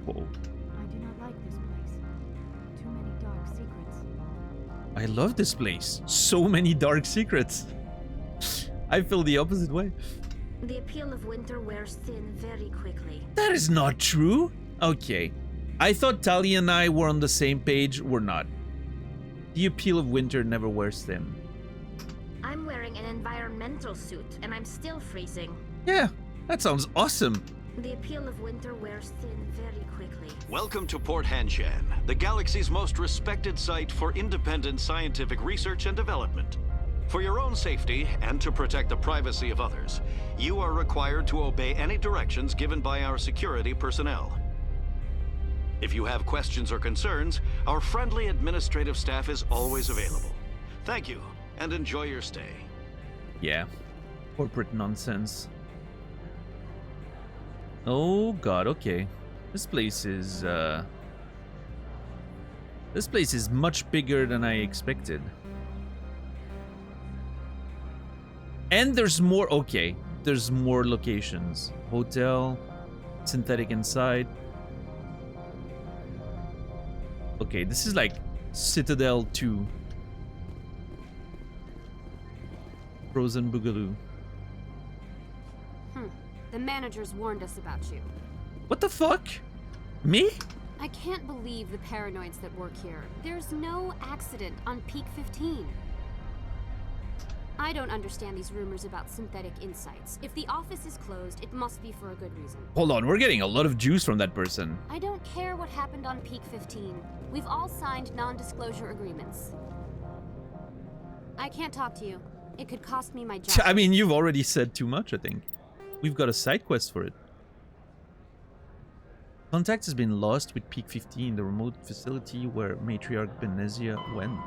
Whoa. I do not like this place. Too many dark secrets. I love this place. So many dark secrets. I feel the opposite way. The appeal of winter wears thin very quickly. That is not true. Okay. I thought Talia and I were on the same page. We're not. The appeal of winter never wears thin. I'm wearing an environmental suit, and I'm still freezing. Yeah, that sounds awesome. The appeal of winter wears thin very quickly. Welcome to Port Hanshan, the galaxy's most respected site for independent scientific research and development. For your own safety and to protect the privacy of others, you are required to obey any directions given by our security personnel. If you have questions or concerns, our friendly administrative staff is always available. Thank you, and enjoy your stay. Yeah, corporate nonsense. Oh god, okay. This place is much bigger than I expected. And there's more, okay. There's more locations. Hotel, synthetic inside. Okay, this is like Citadel 2. Frozen Boogaloo. The managers warned us about you. What the fuck? Me? I can't believe the paranoids that work here. There's no accident on Peak 15. I don't understand these rumors about synthetic insights. If the office is closed, it must be for a good reason. Hold on, we're getting a lot of juice from that person. I don't care what happened on Peak 15. We've all signed non-disclosure agreements. I can't talk to you. It could cost me my job. I mean, you've already said too much, I think. We've got a side quest for it. Contact has been lost with Peak 15, the remote facility where Matriarch Benezia went.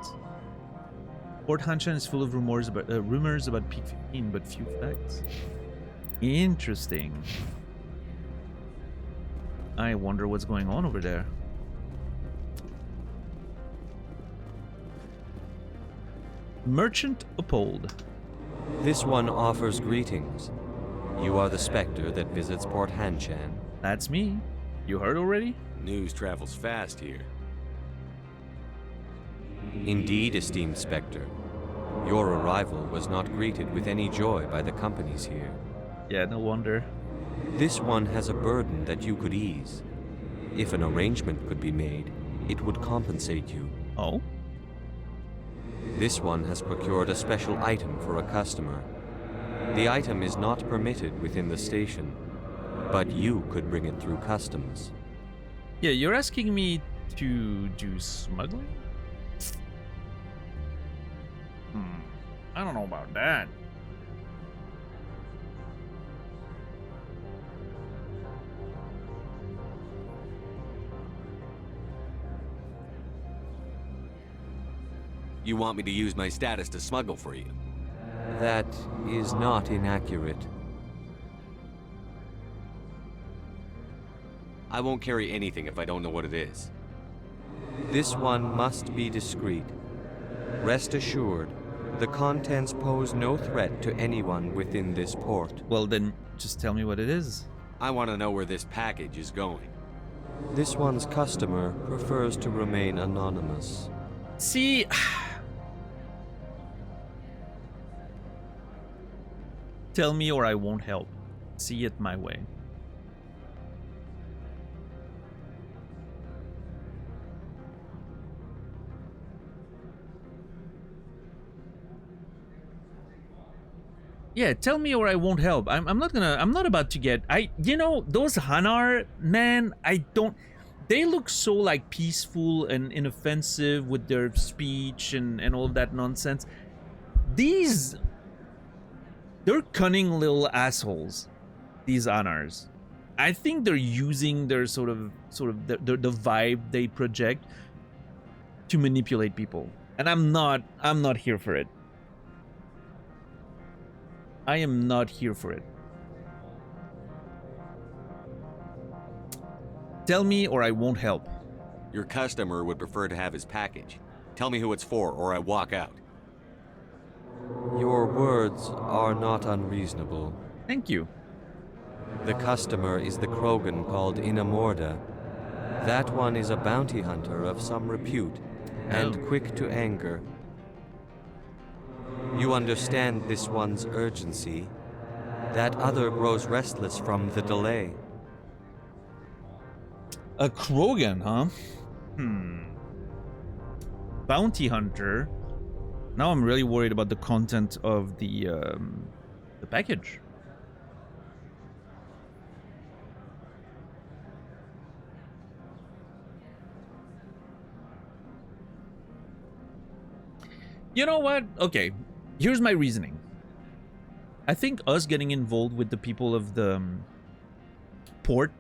Port Hanshan is full of rumors about Peak 15, but few facts. Interesting. I wonder what's going on over there. Merchant Uphold. This one offers greetings. You are the Spectre that visits Port Hanshan. That's me. You heard already? News travels fast here. Indeed, esteemed Spectre. Your arrival was not greeted with any joy by the companies here. Yeah, no wonder. This one has a burden that you could ease. If an arrangement could be made, it would compensate you. Oh? This one has procured a special item for a customer. The item is not permitted within the station, but you could bring it through customs. Yeah, you're asking me to do smuggling? I don't know about that. You want me to use my status to smuggle for you? That is not inaccurate. I won't carry anything if I don't know what it is. This one must be discreet. Rest assured, the contents pose no threat to anyone within this port. Well, then just tell me what it is. I want to know where this package is going. This one's customer prefers to remain anonymous. See, tell me or I won't help. See it my way. Yeah, tell me or I won't help. I'm not about to get, you know, those Hanar, man, they look so like peaceful and inoffensive with their speech and all of that nonsense. They're cunning little assholes, these Hanars. I think they're using their sort of the vibe they project to manipulate people. And I'm not here for it. I am not here for it. Tell me or I won't help. Your customer would prefer to have his package. Tell me who it's for, or I walk out. Your words are not unreasonable. Thank you. The customer is the Krogan called Inamorda. That one is a bounty hunter of some repute, and quick to anger. You understand this one's urgency. That other grows restless from the delay. A Krogan, huh? Bounty hunter. Now I'm really worried about the content of the package. You know what? Okay, here's my reasoning. I think us getting involved with the people of the port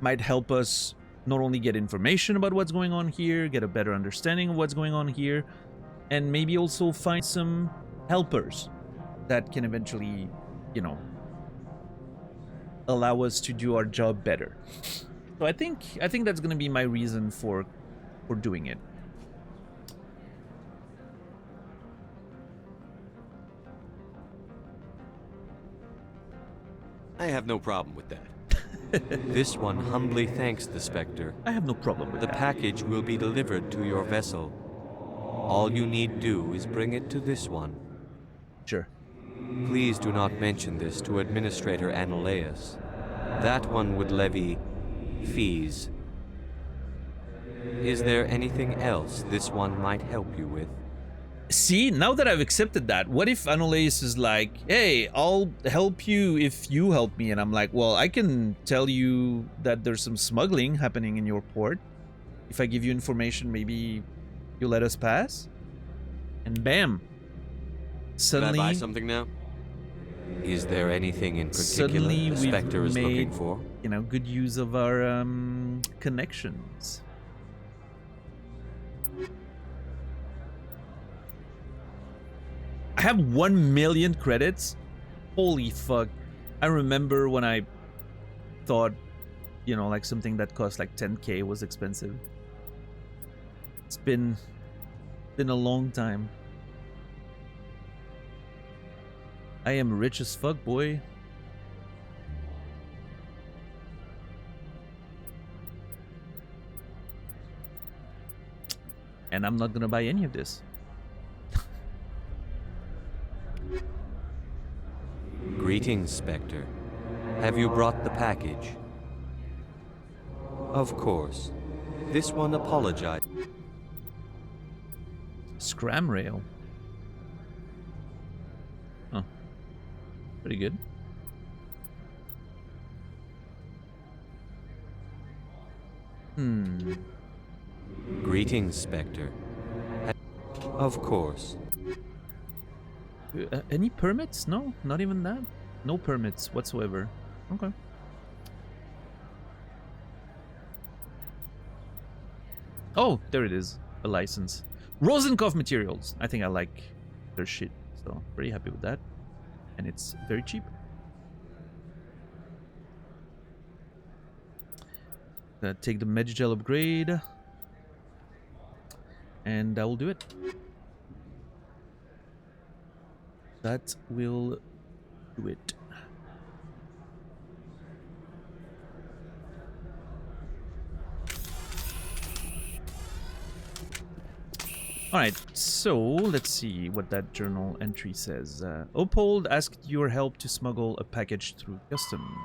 might help us not only get information about what's going on here, get a better understanding of what's going on here, and maybe also find some helpers that can eventually, you know, allow us to do our job better. So I think that's going to be my reason for doing it. I have no problem with that. This one humbly thanks the Spectre. I have no problem with the that. The package will be delivered to your vessel. All you need do is bring it to this one. Sure. Please do not mention this to Administrator Analaeus. That one would levy fees. Is there anything else this one might help you with? See, now that I've accepted that, what if Analaeus is like, hey, I'll help you if you help me? And I'm like, well, I can tell you that there's some smuggling happening in your port. If I give you information, maybe you'll let us pass? And bam. Suddenly, can I buy something now? Is there anything in particular the Spectre is looking for? You know, good use of our connections. I have 1 million credits. Holy fuck. I remember when I thought, you know, like something that cost like 10k was expensive. It's been a long time. I am rich as fuck, boy. And I'm not gonna buy any of this. Greetings, Spectre. Have you brought the package? Of course. This one apologized. Scram rail. Huh. Pretty good. Greetings, Spectre. Of course. Any permits? No, not even that. No permits whatsoever. Okay. Oh, there it is. A license. Rosenkopf Materials. I think I like their shit, so pretty happy with that. And it's very cheap. Take the Megigel upgrade. And I will do it. That will do it. Alright, so let's see what that journal entry says. Opold asked your help to smuggle a package through customs.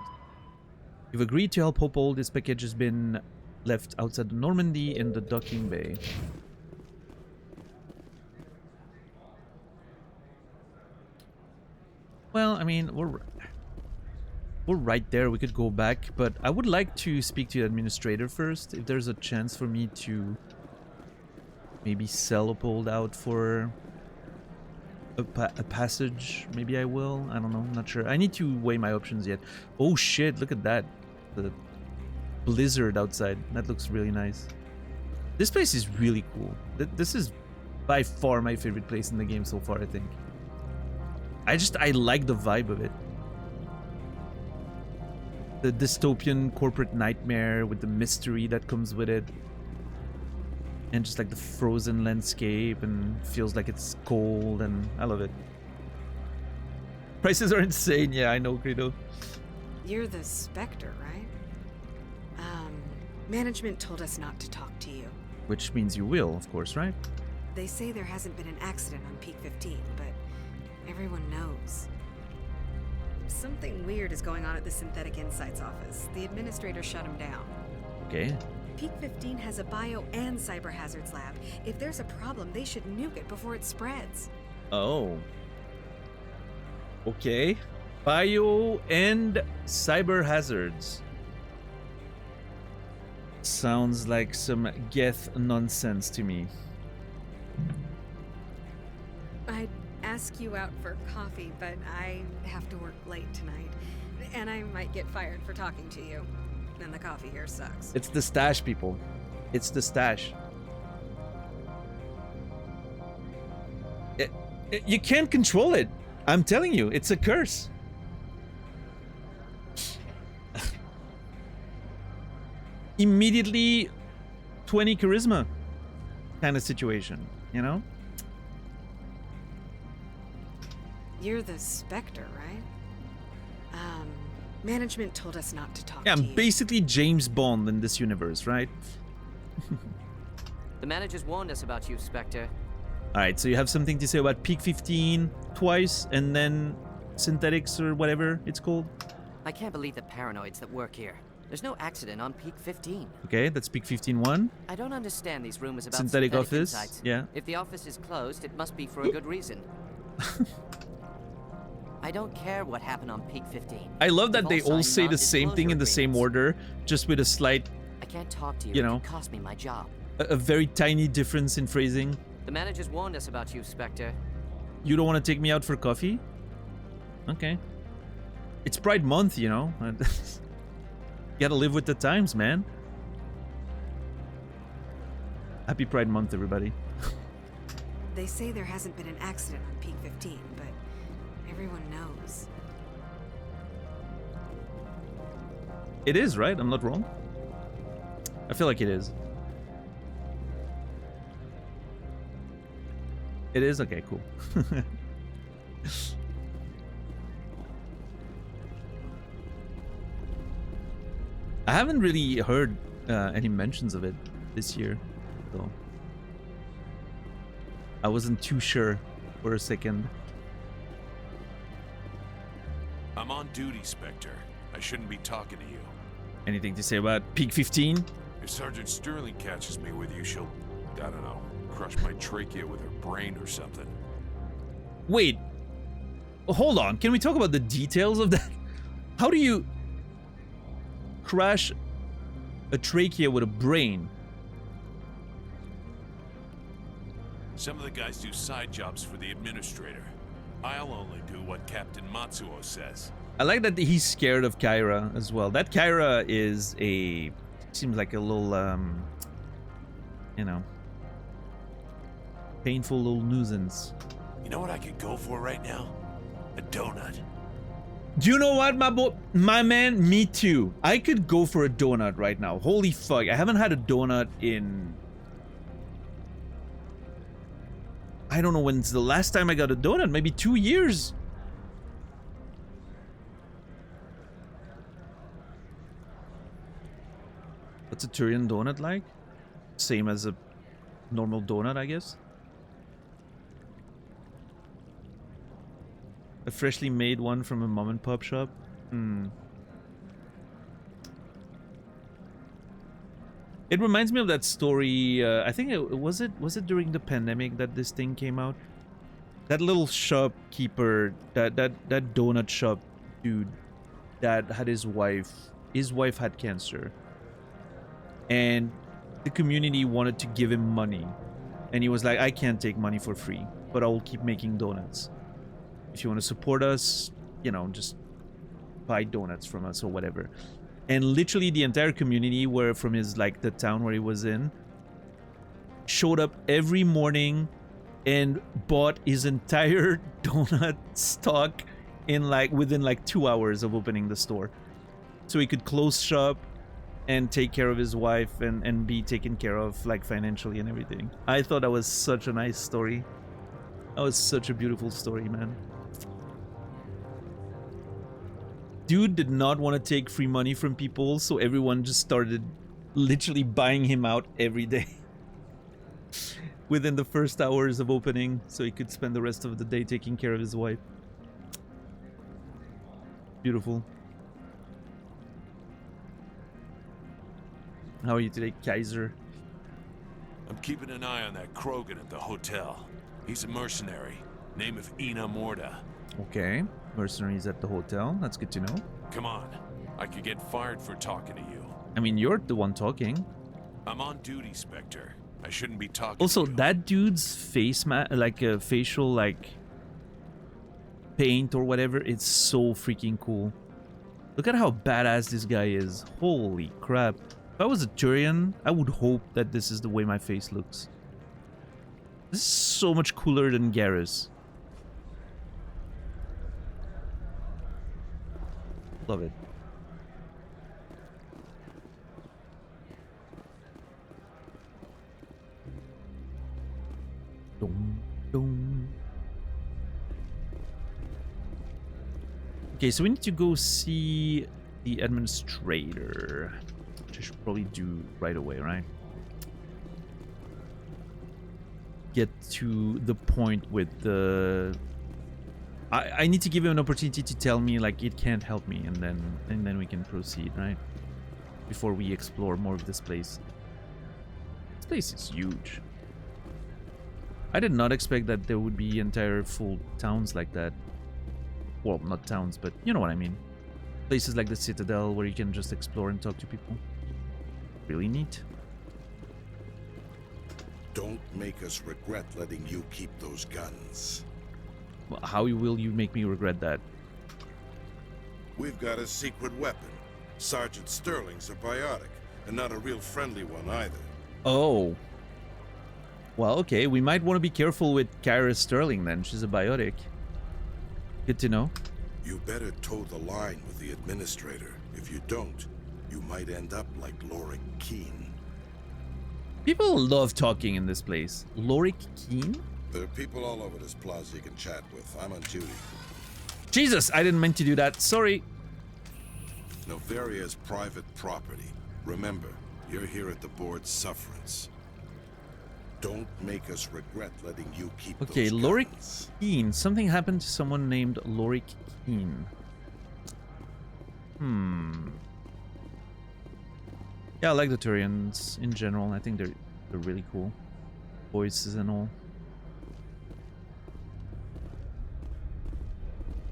You've agreed to help Opold. This package has been left outside Normandy in the docking bay. Well, I mean, we're right there. We could go back, but I would like to speak to the administrator first. If there's a chance for me to maybe sell Opold out for a passage, maybe I will. I don't know. I'm not sure. I need to weigh my options yet. Oh shit! Look at that. The blizzard outside. That looks really nice. This place is really cool. This is by far my favorite place in the game so far, I think. I like the vibe of it. The dystopian corporate nightmare with the mystery that comes with it. And just like the frozen landscape and feels like it's cold, and I love it. Prices are insane. Yeah, I know, Credo. You're the Spectre, right? Management told us not to talk to you. Which means you will, of course, right? They say there hasn't been an accident on Peak 15, but everyone knows. Something weird is going on at the Synthetic Insights office. The administrator shut him down. Okay. Peak 15 has a bio and cyber hazards lab. If there's a problem, they should nuke it before it spreads. Oh. Okay. Bio and cyber hazards. Sounds like some Geth nonsense to me. I'd ask you out for coffee, but I have to work late tonight. And I might get fired for talking to you. And the coffee here sucks. It's the stash, people. It's the stash. You can't control it. I'm telling you, it's a curse. Immediately 20 charisma kind of situation, you know? You're the Spectre, right? Management told us not to talk Yeah, to I'm you. basically James Bond in this universe, right? The managers warned us about you, Spectre. Alright, so you have something to say about Peak 15 twice, and then Synthetics or whatever it's called? I can't believe the paranoids that work here. There's no accident on Peak 15. Okay, that's Peak 15-1. I don't understand these rumors about Synthetic office, Insights. yeah. If the office is closed, it must be for a good reason. I don't care what happened on Peak 15. I love that We've they all signed say the same thing in the same order, just with a slight, I can't talk to you. you It know, could cost me my job. a very tiny difference in phrasing. The managers warned us about you, Spectre. You don't want to take me out for coffee? Okay. It's Pride Month, you know. Gotta live with the times, man. Happy Pride Month, everybody. They say there hasn't been an accident on Peak 15, but everyone knows. It is, right? I'm not wrong. I feel like it is. It is? Okay, cool. I haven't really heard any mentions of it this year, though. I wasn't too sure for a second. I'm on duty, Spectre. I shouldn't be talking to you. Anything to say about Peak 15? If Sergeant Sterling catches me with you, she'll, I don't know, crush my trachea with her brain or something. Wait. Hold on. Can we talk about the details of that? How do you crash a trachea with a brain? Some of the guys do side jobs for the administrator. I'll only do what Captain Matsuo says. I like that he's scared of Kyra as well. That Kyra is a... seems like a little, you know, painful little nuisance. You know what I could go for right now? A donut. Do you know what, my man? Me too. I could go for a donut right now. Holy fuck. I haven't had a donut in... I don't know when's the last time I got a donut. Maybe 2 years. What's a Turian donut like? Same as a normal donut, I guess. A freshly made one from a mom and pop shop. It reminds me of that story. I think it was it during the pandemic that this thing came out. That little shopkeeper, that donut shop dude, that had his wife. His wife had cancer, and the community wanted to give him money, and he was like, "I can't take money for free, but I will keep making donuts. If you want to support us, you know, just buy donuts from us or whatever." And literally the entire community were from his, like, the town where he was in, showed up every morning and bought his entire donut stock in within 2 hours of opening the store. So he could close shop and take care of his wife and be taken care of financially and everything. I thought that was such a nice story. That was such a beautiful story, man. Dude did not want to take free money from people, so everyone just started literally buying him out every day within the first hours of opening, so he could spend the rest of the day taking care of his wife. Beautiful. How are you today, Kaiser? I'm keeping an eye on that Krogan at the hotel. He's a mercenary. Name of Ina Morda. Okay. Mercenaries at the hotel. That's good to know. Come on. I could get fired for talking to you. I mean, you're the one talking. I'm on duty, Spectre. I shouldn't be talking also, to you. That dude's face, facial, paint or whatever, it's so freaking cool. Look at how badass this guy is. Holy crap. If I was a Turian, I would hope that this is the way my face looks. This is so much cooler than Garrus. Love it. Dum, dum. Okay, so we need to go see the administrator, which I should probably do right away, right? Get to the point with the... I need to give him an opportunity to tell me, it can't help me, and then we can proceed, right? Before we explore more of this place. This place is huge. I did not expect that there would be entire full towns like that. Well, not towns, but you know what I mean. Places like the Citadel where you can just explore and talk to people. Really neat. Don't make us regret letting you keep those guns. Well, how will you make me regret that? We've got a secret weapon. Sergeant Sterling's a biotic, and not a real friendly one either. Oh. Well, okay, we might want to be careful with Kyra Sterling then. She's a biotic. Good to know. You better toe the line with the administrator. If you don't, you might end up like Lorik Keene. People love talking in this place. Lorik Keene? There are people all over this plaza you can chat with. I'm on duty. Jesus, I didn't mean to do that. Sorry. Noveria is private property. Remember, you're here at the board's sufferance. Don't make us regret letting you keep okay, those Lorik guns. Keene. Something happened to someone named Lorik Keene. Yeah, I like the Turians in general. I think they're really cool. Voices and all.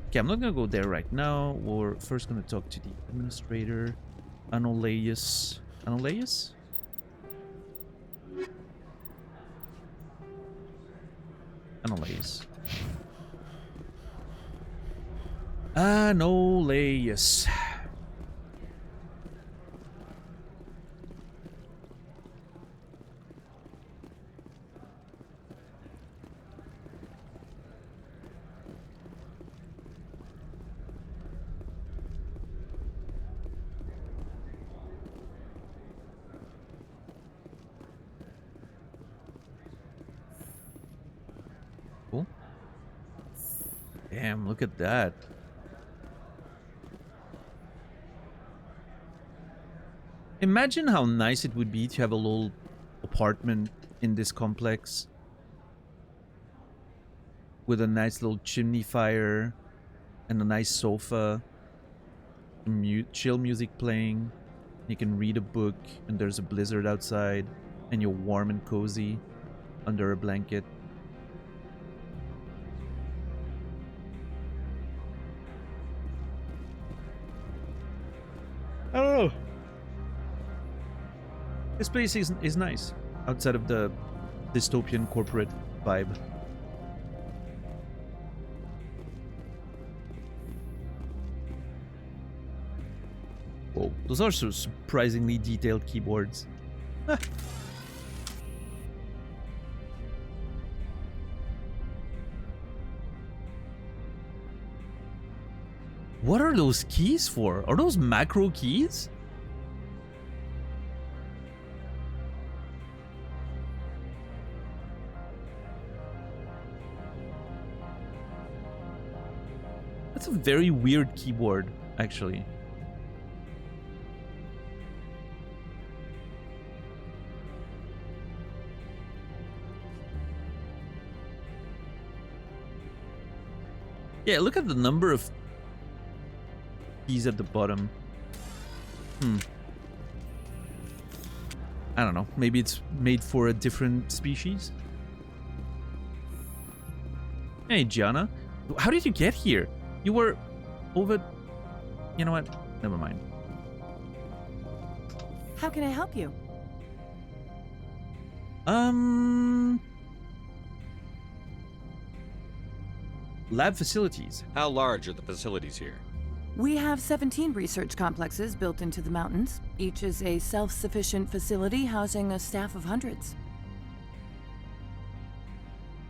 Okay, I'm not gonna go there right now. We're first gonna talk to the administrator, Anoleus. Anoleus? Anoleus. Anoleus. Cool. Damn, look at that. Imagine how nice it would be to have a little apartment in this complex with a nice little chimney fire, and a nice sofa, chill music playing. You can read a book, and there's a blizzard outside, and you're warm and cozy under a blanket. I don't know. This place is nice, outside of the dystopian corporate vibe. Whoa, those are so surprisingly detailed keyboards. What are those keys for? Are those macro keys? That's a very weird keyboard, actually. Yeah, look at the number of keys at the bottom. I don't know. Maybe it's made for a different species? Hey, Gianna. How did you get here? You were over... You know what? Never mind. How can I help you? Lab facilities. How large are the facilities here? We have 17 research complexes built into the mountains. Each is a self-sufficient facility housing a staff of hundreds.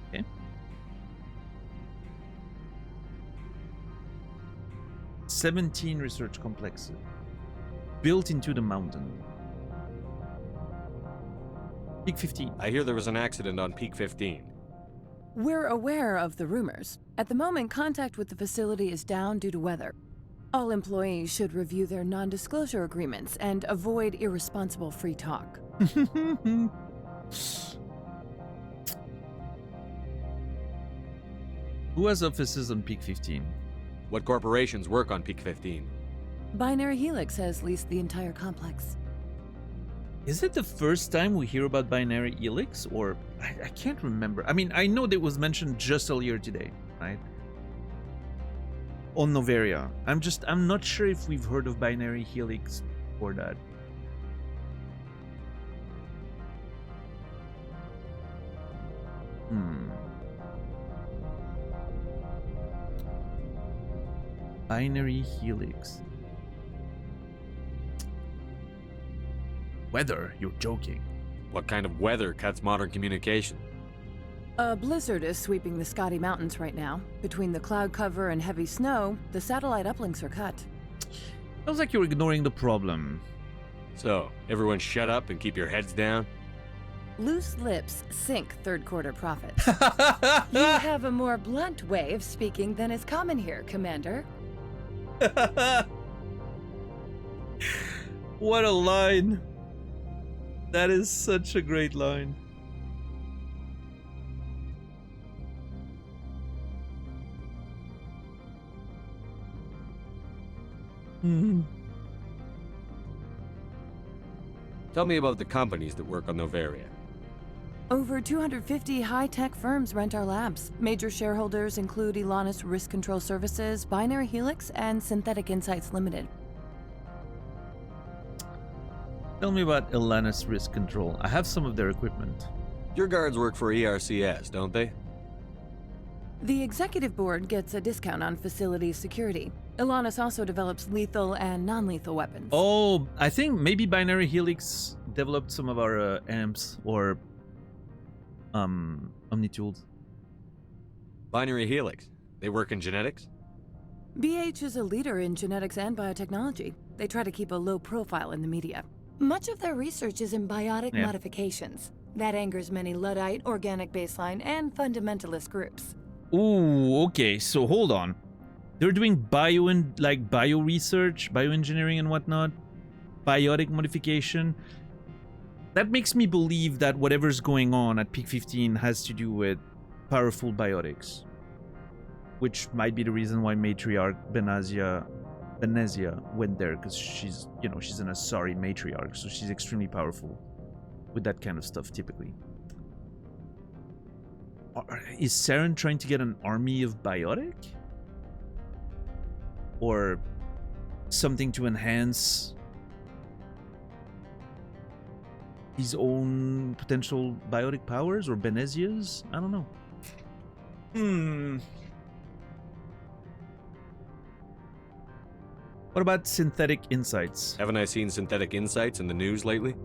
Okay. "17 research complexes built into the mountain." Peak 15. I hear there was an accident on Peak 15. We're aware of the rumors. At the moment, contact with the facility is down due to weather. All employees should review their non-disclosure agreements and avoid irresponsible free talk. Who has offices on Peak 15? What corporations work on Peak 15? Binary Helix has leased the entire complex. Is it the first time we hear about Binary Helix, or I can't remember. I mean, I know that it was mentioned just earlier today, right? On Noveria. I'm not sure if we've heard of Binary Helix or that. Binary Helix. Weather? You're joking. What kind of weather cuts modern communication? A blizzard is sweeping the Scotty Mountains right now. Between the cloud cover and heavy snow, the satellite uplinks are cut. Feels like you're ignoring the problem. So, everyone shut up and keep your heads down? Loose lips sink third quarter profits. You have a more blunt way of speaking than is common here, Commander. What a line. That is such a great line. Tell me about the companies that work on Noveria. Over 250 high-tech firms rent our labs. Major shareholders include Elanus Risk Control Services, Binary Helix, and Synthetic Insights Limited. Tell me about Elanus Risk Control. I have some of their equipment. Your guards work for ERCS, don't they? The executive board gets a discount on facility security. Elanus also develops lethal and non-lethal weapons. Oh, I think maybe Binary Helix developed some of our amps or Omnitools. Binary Helix. They work in genetics? BH is a leader in genetics and biotechnology. They try to keep a low profile in the media. Much of their research is in biotic modifications. That angers many Luddite, organic baseline, and fundamentalist groups. Ooh, okay, so hold on. They're doing bio research, bioengineering and whatnot, biotic modification. That makes me believe that whatever's going on at Peak 15 has to do with powerful biotics. which might be the reason why matriarch Benezia went there, because she's, you know, she's an Asari matriarch, so she's extremely powerful with that kind of stuff typically. Is Saren trying to get an army of biotic? Or something to enhance his own potential biotic powers, or Benezia's? I don't know. What about synthetic insights? Haven't I seen synthetic insights in the news lately?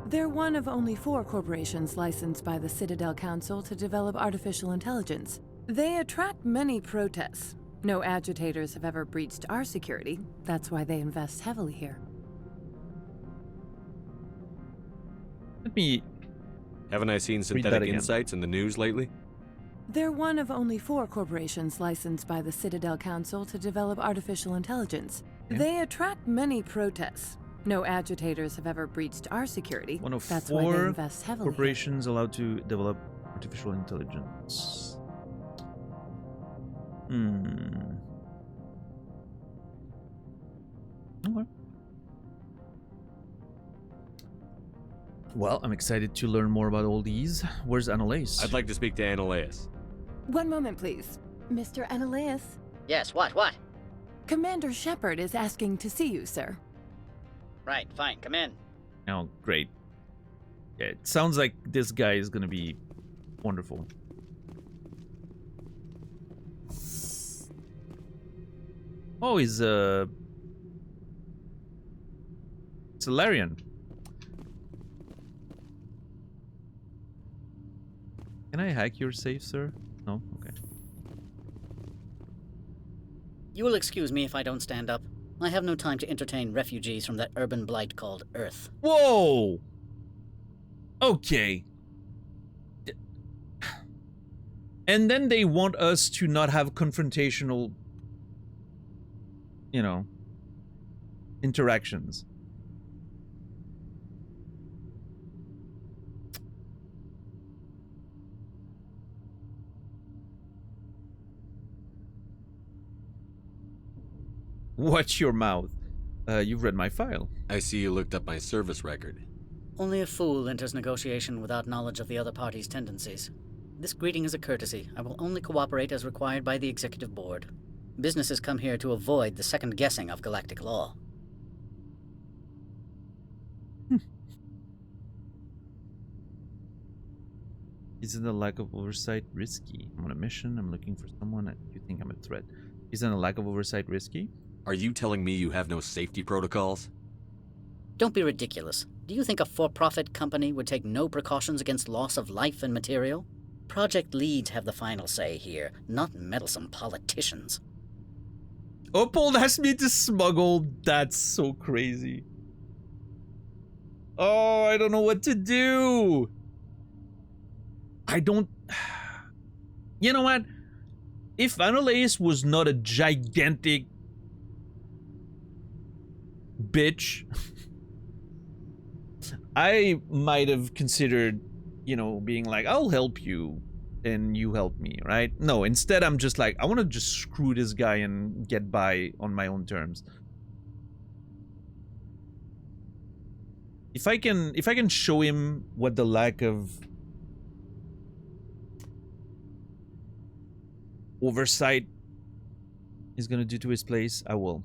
They're one of only 4 corporations licensed by the Citadel Council to develop artificial intelligence. They attract many protests. No agitators have ever breached our security. That's why they invest heavily here. Let me... Haven't I seen synthetic insights in the news lately? They're one of only 4 corporations licensed by the Citadel Council to develop artificial intelligence. Okay. They attract many protests. No agitators have ever breached our security. One of That's why they 4 invest heavily. corporations allowed to develop artificial intelligence. Okay. Well, I'm excited to learn more about all these. Where's Annalise? I'd like to speak to Annalise. One moment, please. Mr. Annalise? Yes, what? Commander Shepard is asking to see you, sir. Right, fine, come in. Oh, great. Yeah, it sounds like this guy is gonna be wonderful. Oh, he's Solarian. Can I hack your safe, sir? No? Okay. You will excuse me if I don't stand up. I have no time to entertain refugees from that urban blight called Earth. Whoa! Okay. And then they want us to not have confrontational, you know, interactions. Watch your mouth. You've read my file. I see you looked up my service record. Only a fool enters negotiation without knowledge of the other party's tendencies. This greeting is a courtesy. I will only cooperate as required by the Executive Board. Businesses come here to avoid the second guessing of galactic law. Isn't the lack of oversight risky? I'm on a mission. I'm looking for someone. You think I'm a threat? Isn't a lack of oversight risky? Are you telling me you have no safety protocols? Don't be ridiculous. Do you think a for-profit company would take no precautions against loss of life and material? Project leads have the final say here, not meddlesome politicians. Opold asked me to smuggle. That's so crazy. Oh, I don't know what to do. I don't... You know what? If Annalise was not a gigantic bitch, I might have considered, you know, being like, I'll help you and you help me, right? No, instead I'm just like, I want to just screw this guy and get by on my own terms. If I can show him what the lack of oversight is gonna do to his place, I will.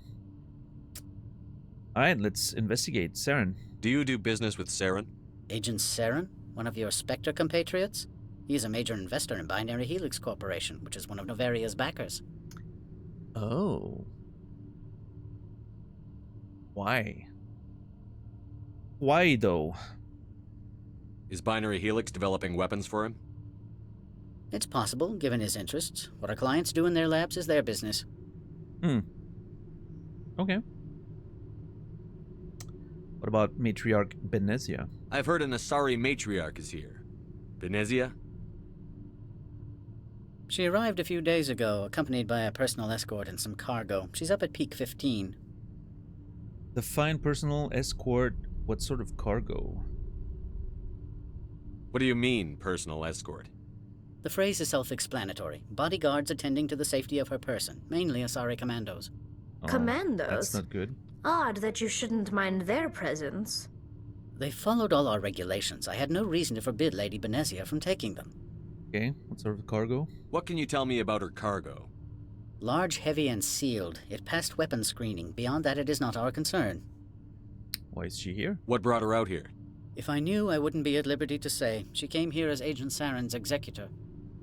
Alright, let's investigate. Saren. Do you do business with Saren? Agent Saren? One of your Spectre compatriots? He is a major investor in Binary Helix Corporation, which is one of Noveria's backers. Oh. Why? Why, though? Is Binary Helix developing weapons for him? It's possible, given his interests. What our clients do in their labs is their business. Okay. What about Matriarch Benezia? I've heard an Asari matriarch is here. Benezia? She arrived a few days ago, accompanied by a personal escort and some cargo. She's up at Peak 15. Define personal escort. What sort of cargo? What do you mean, personal escort? The phrase is self-explanatory. Bodyguards attending to the safety of her person, mainly Asari commandos. Oh, Commandos? That's not good. Odd that you shouldn't mind their presence. They followed all our regulations. I had no reason to forbid Lady Benezia from taking them. Okay, what sort of cargo? What can you tell me about her cargo? Large, heavy, and sealed. It passed weapons screening. Beyond that, it is not our concern. Why is she here? What brought her out here? If I knew, I wouldn't be at liberty to say. She came here as Agent Saren's executor.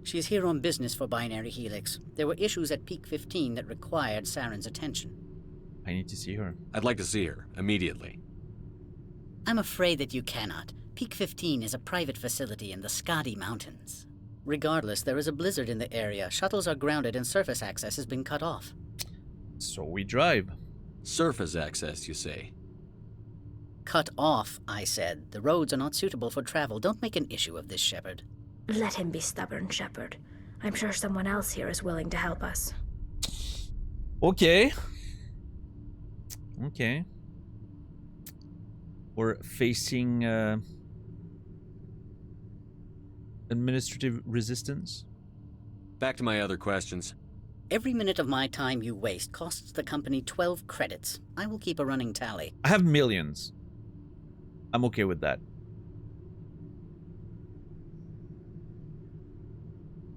She is here on business for Binary Helix. There were issues at Peak 15 that required Saren's attention. I need to see her. I'd like to see her, immediately. I'm afraid that you cannot. Peak 15 is a private facility in the Skadi Mountains. Regardless, there is a blizzard in the area. Shuttles are grounded and surface access has been cut off. So we drive. Surface access, you say? Cut off, I said. The roads are not suitable for travel. Don't make an issue of this, Shepard. Let him be stubborn, Shepard. I'm sure someone else here is willing to help us. Okay. Okay. We're facing administrative resistance. Back to my other questions. Every minute of my time you waste costs the company 12 credits. I will keep a running tally. I have millions. I'm okay with that.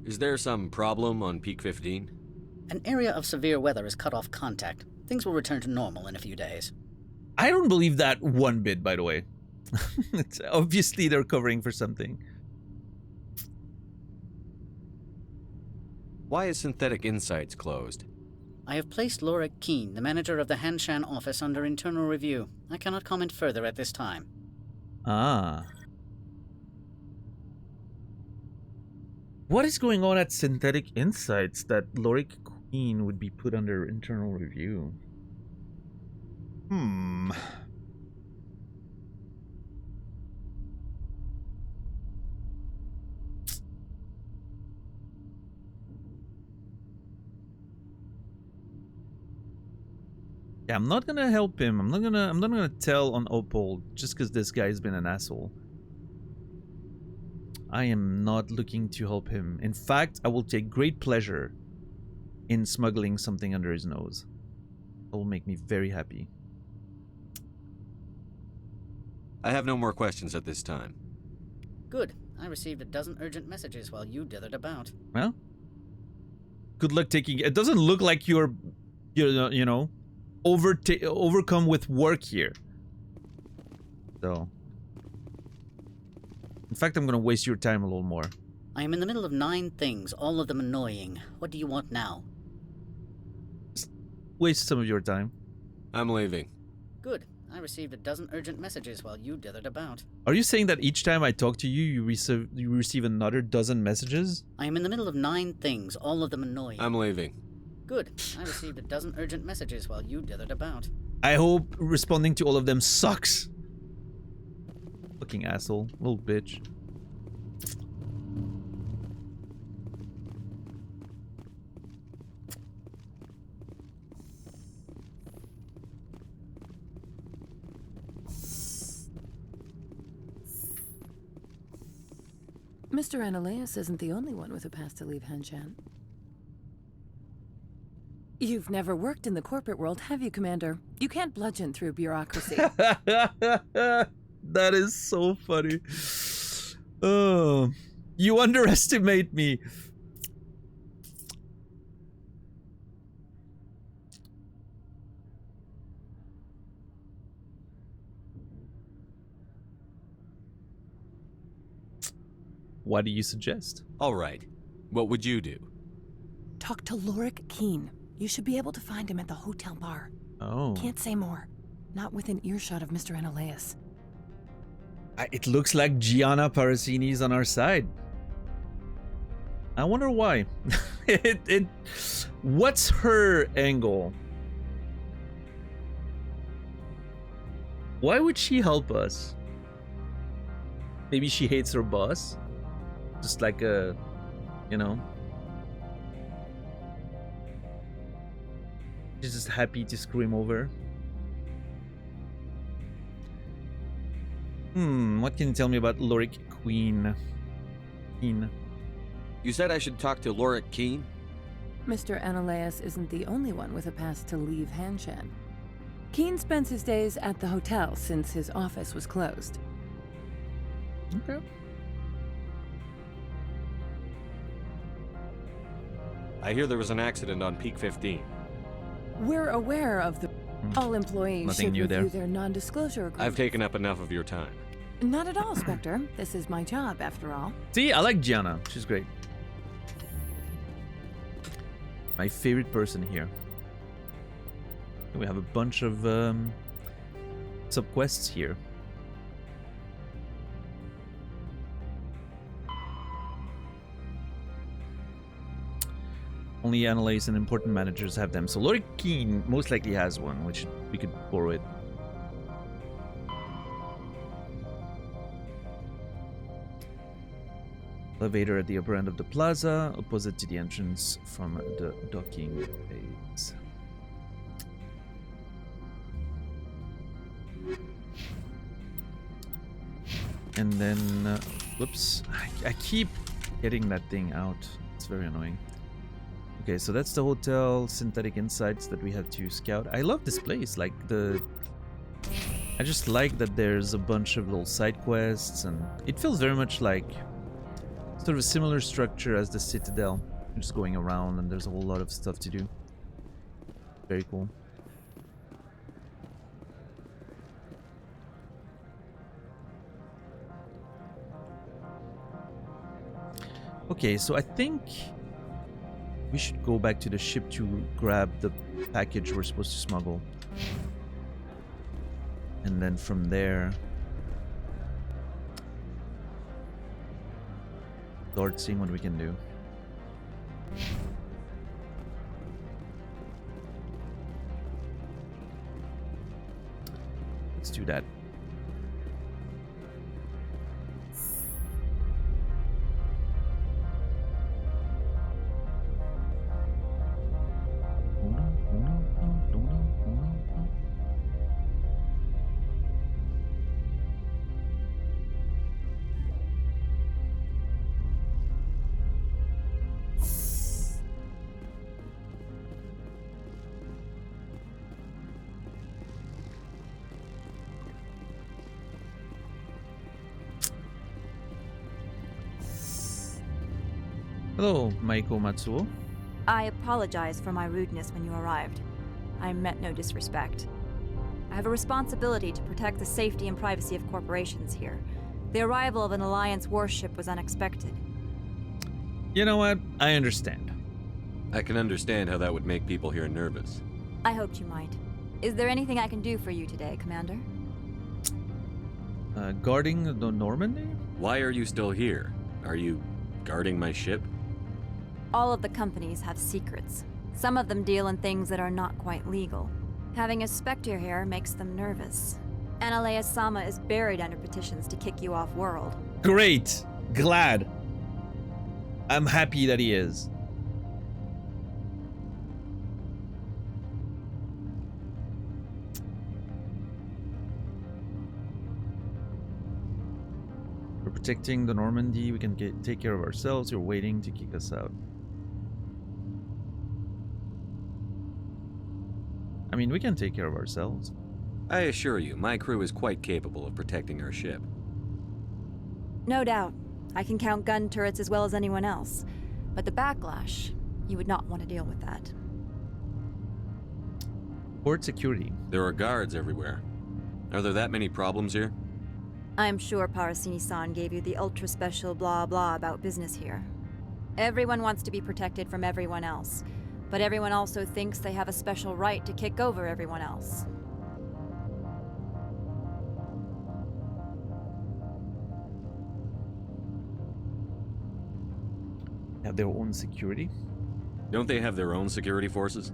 Is there some problem on Peak 15? An area of severe weather has cut off contact. Things will return to normal in a few days. I don't believe that one bit, by the way. It's obviously they're covering for something. Why is Synthetic Insights closed? I have placed Laura Keene, the manager of the Hanshan office, under internal review. I cannot comment further at this time. Ah. What is going on at Synthetic Insights that Lorik Queen would be put under internal review? Yeah, I'm not gonna help him. I'm not gonna tell on Opal just because this guy's been an asshole. I am not looking to help him. In fact, I will take great pleasure in smuggling something under his nose. That will make me very happy. I have no more questions at this time. Good. I received a dozen urgent messages while you dithered about. Well, good luck taking it. It doesn't look like you're, you know, overcome with work here. So, in fact, I'm gonna waste your time a little more. I am in the middle of 9 things, all of them annoying. What do you want now? Just waste some of your time. I'm leaving. Good. I received a dozen urgent messages while you dithered about. Are you saying that each time I talk to you, you receive another dozen messages? I am in the middle of 9 things, all of them annoying. I'm leaving. Good. I received a dozen urgent messages while you dithered about. I hope responding to all of them sucks. Fucking asshole. Little bitch. Mr. Ananias isn't the only one with a pass to leave Hanshan. You've never worked in the corporate world, have you, Commander? You can't bludgeon through bureaucracy. That is so funny. Oh, you underestimate me. What do you suggest? All right. What would you do? Talk to Lorik Keene. You should be able to find him at the hotel bar. Oh. Can't say more. Not within earshot of Mr. Ananias. It looks like Gianna Parasini's on our side. I wonder why. What's her angle? Why would she help us? Maybe she hates her boss? Just like a, you know. She's just happy to screw him over. What can you tell me about Lorik Queen? You said I should talk to Lorik Keene? Mr. Ananias isn't the only one with a pass to leave Hanshan. Keene spends his days at the hotel since his office was closed. Okay. I hear there was an accident on Peak 15. We're aware of the... All employees Nothing should new review there. their non-disclosure agreement. I've taken up enough of your time. Not at all, Spectre. This is my job, after all. See, I like Gianna. She's great. My favorite person here. We have a bunch of sub-quests here. Only analysts and important managers have them. So Lorik Keene most likely has one, which we could borrow it. Elevator at the upper end of the plaza, opposite to the entrance from the docking bays. And then, whoops, I keep getting that thing out. It's very annoying. Okay, so that's the hotel, synthetic insights that we have to scout. I love this place, like I just like that there's a bunch of little side quests, and it feels very much like sort of a similar structure as the Citadel. You're just going around and there's a whole lot of stuff to do. Very cool. Okay, so I think we should go back to the ship to grab the package we're supposed to smuggle. And then from there, start seeing what we can do. Let's do that. Hello, Maiko Matsuo. I apologize for my rudeness when you arrived. I meant no disrespect. I have a responsibility to protect the safety and privacy of corporations here. The arrival of an Alliance warship was unexpected. You know what? I understand. I can understand how that would make people here nervous. I hoped you might. Is there anything I can do for you today, Commander? Guarding the Normandy? Why are you still here? Are you guarding my ship? All of the companies have secrets. Some of them deal in things that are not quite legal. Having a Spectre here makes them nervous. Analeas-sama is buried under petitions to kick you off-world. Great! Glad! I'm happy that he is. We're protecting the Normandy. We can take care of ourselves. You're waiting to kick us out. I mean, we can take care of ourselves. I assure you, my crew is quite capable of protecting our ship. No doubt. I can count gun turrets as well as anyone else. But the backlash, you would not want to deal with that. Port security. There are guards everywhere. Are there that many problems here? I am sure Parasini-san gave you the ultra-special blah blah about business here. Everyone wants to be protected from everyone else. But everyone also thinks they have a special right to kick over everyone else. Have their own security? Don't they have their own security forces?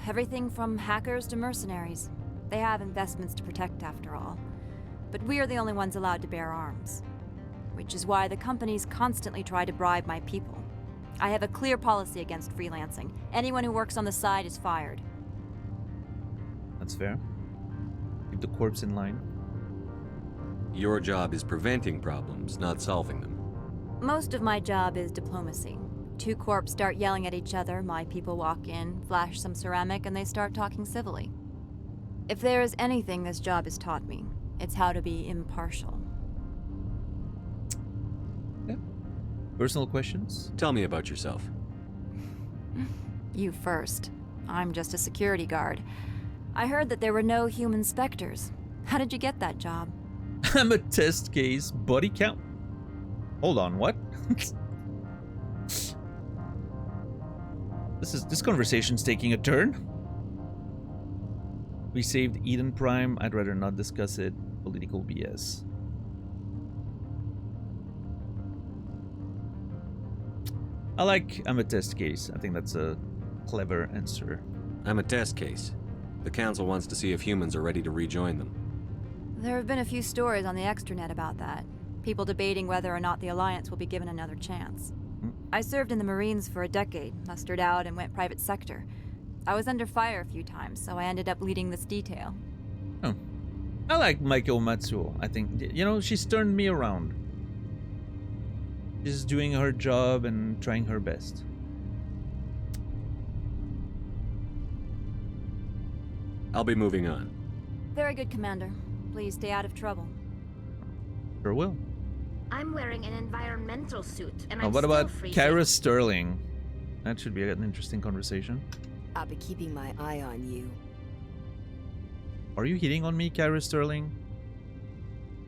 Everything from hackers to mercenaries. They have investments to protect after all. But we're the only ones allowed to bear arms. Which is why the companies constantly try to bribe my people. I have a clear policy against freelancing. Anyone who works on the side is fired. That's fair. Keep the corpse in line. Your job is preventing problems, not solving them. Most of my job is diplomacy. Two corps start yelling at each other, my people walk in, flash some ceramic, and they start talking civilly. If there is anything this job has taught me, it's how to be impartial. Yeah. Personal questions? Tell me about yourself. You first. I'm just a security guard. I heard that there were no human specters. How did you get that job? I'm a test case. Body count. Hold on, what? This conversation's taking a turn. We saved Eden Prime. I'd rather not discuss it. Political BS. I'm a test case. I think that's a clever answer. I'm a test case. The Council wants to see if humans are ready to rejoin them. There have been a few stories on the extranet about that. People debating whether or not the Alliance will be given another chance. I served in the Marines for a decade, mustered out and went private sector. I was under fire a few times, so I ended up leading this detail. Oh. I like Maiko Matsuo. I think, she's turned me around. She's doing her job and trying her best. I'll be moving on. Very good, Commander. Please stay out of trouble. Sure will. I'm wearing an environmental suit, and I'm what still about freezing. Kara Sterling? That should be an interesting conversation. I'll be keeping my eye on you. Are you hitting on me, Kara Sterling?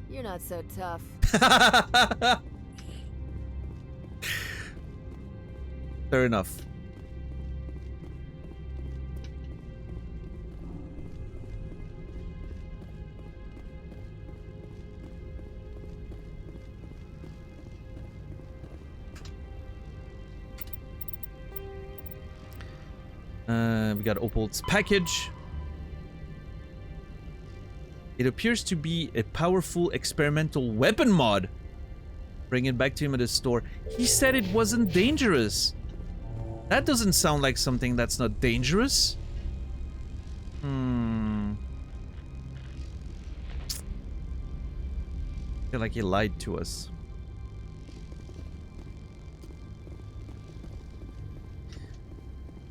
You're not so tough. Fair enough. We got Opal's package. It appears to be a powerful experimental weapon mod. Bring it back to him at the store. He said it wasn't dangerous. That doesn't sound like something that's not dangerous. I feel like he lied to us.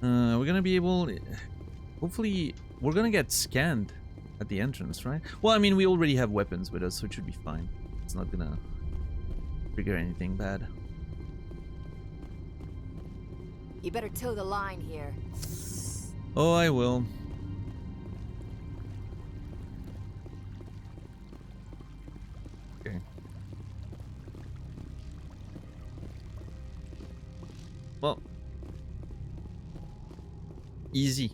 We're gonna be able... Hopefully, we're gonna get scanned at the entrance, right? Well, I mean, we already have weapons with us, so it should be fine. It's not gonna trigger anything bad. You better toe the line here. Oh, I will. Okay. Well... Easy.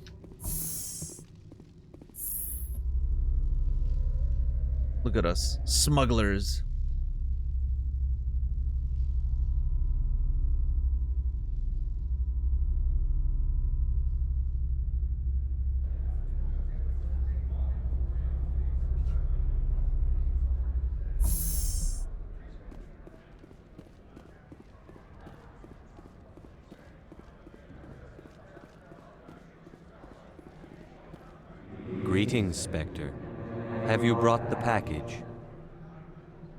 Look at us, smugglers. Greetings, Spectre. Have you brought the package?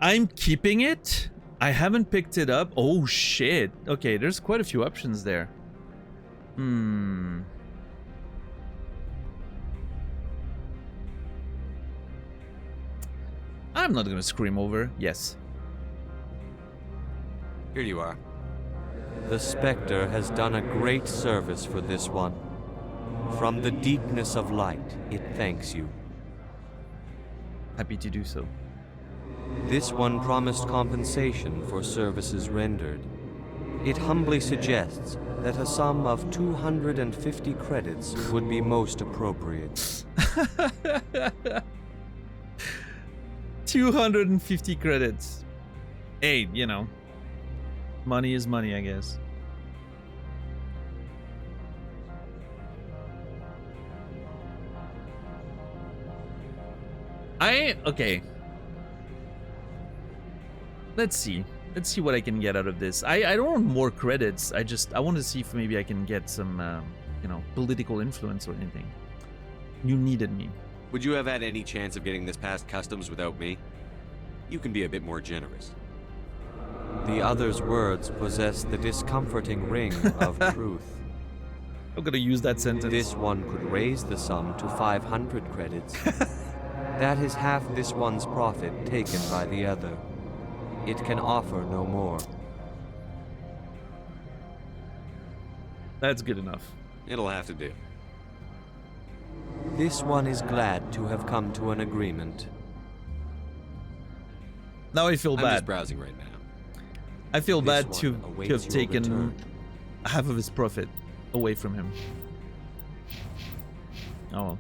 I'm keeping it? I haven't picked it up. Oh shit. Okay, there's quite a few options there. I'm not gonna scream over. Yes. Here you are. The Spectre has done a great service for this one. From the deepness of light, it thanks you. Happy to do so. This one promised compensation for services rendered. It humbly suggests that a sum of 250 credits would be most appropriate. 250 credits. Hey, money is money, I guess. Okay. Let's see what I can get out of this. I don't want more credits. I want to see if maybe I can get some, political influence or anything. You needed me. Would you have had any chance of getting this past customs without me? You can be a bit more generous. The other's words possess the discomforting ring of truth. I'm gonna use that sentence. This one could raise the sum to 500 credits. That is half this one's profit taken by the other. It can offer no more. That's good enough. It'll have to do. This one is glad to have come to an agreement. Now I feel I'm bad. just browsing right now. I feel This bad one to awaits have your taken return. half of his profit away from him. Oh well.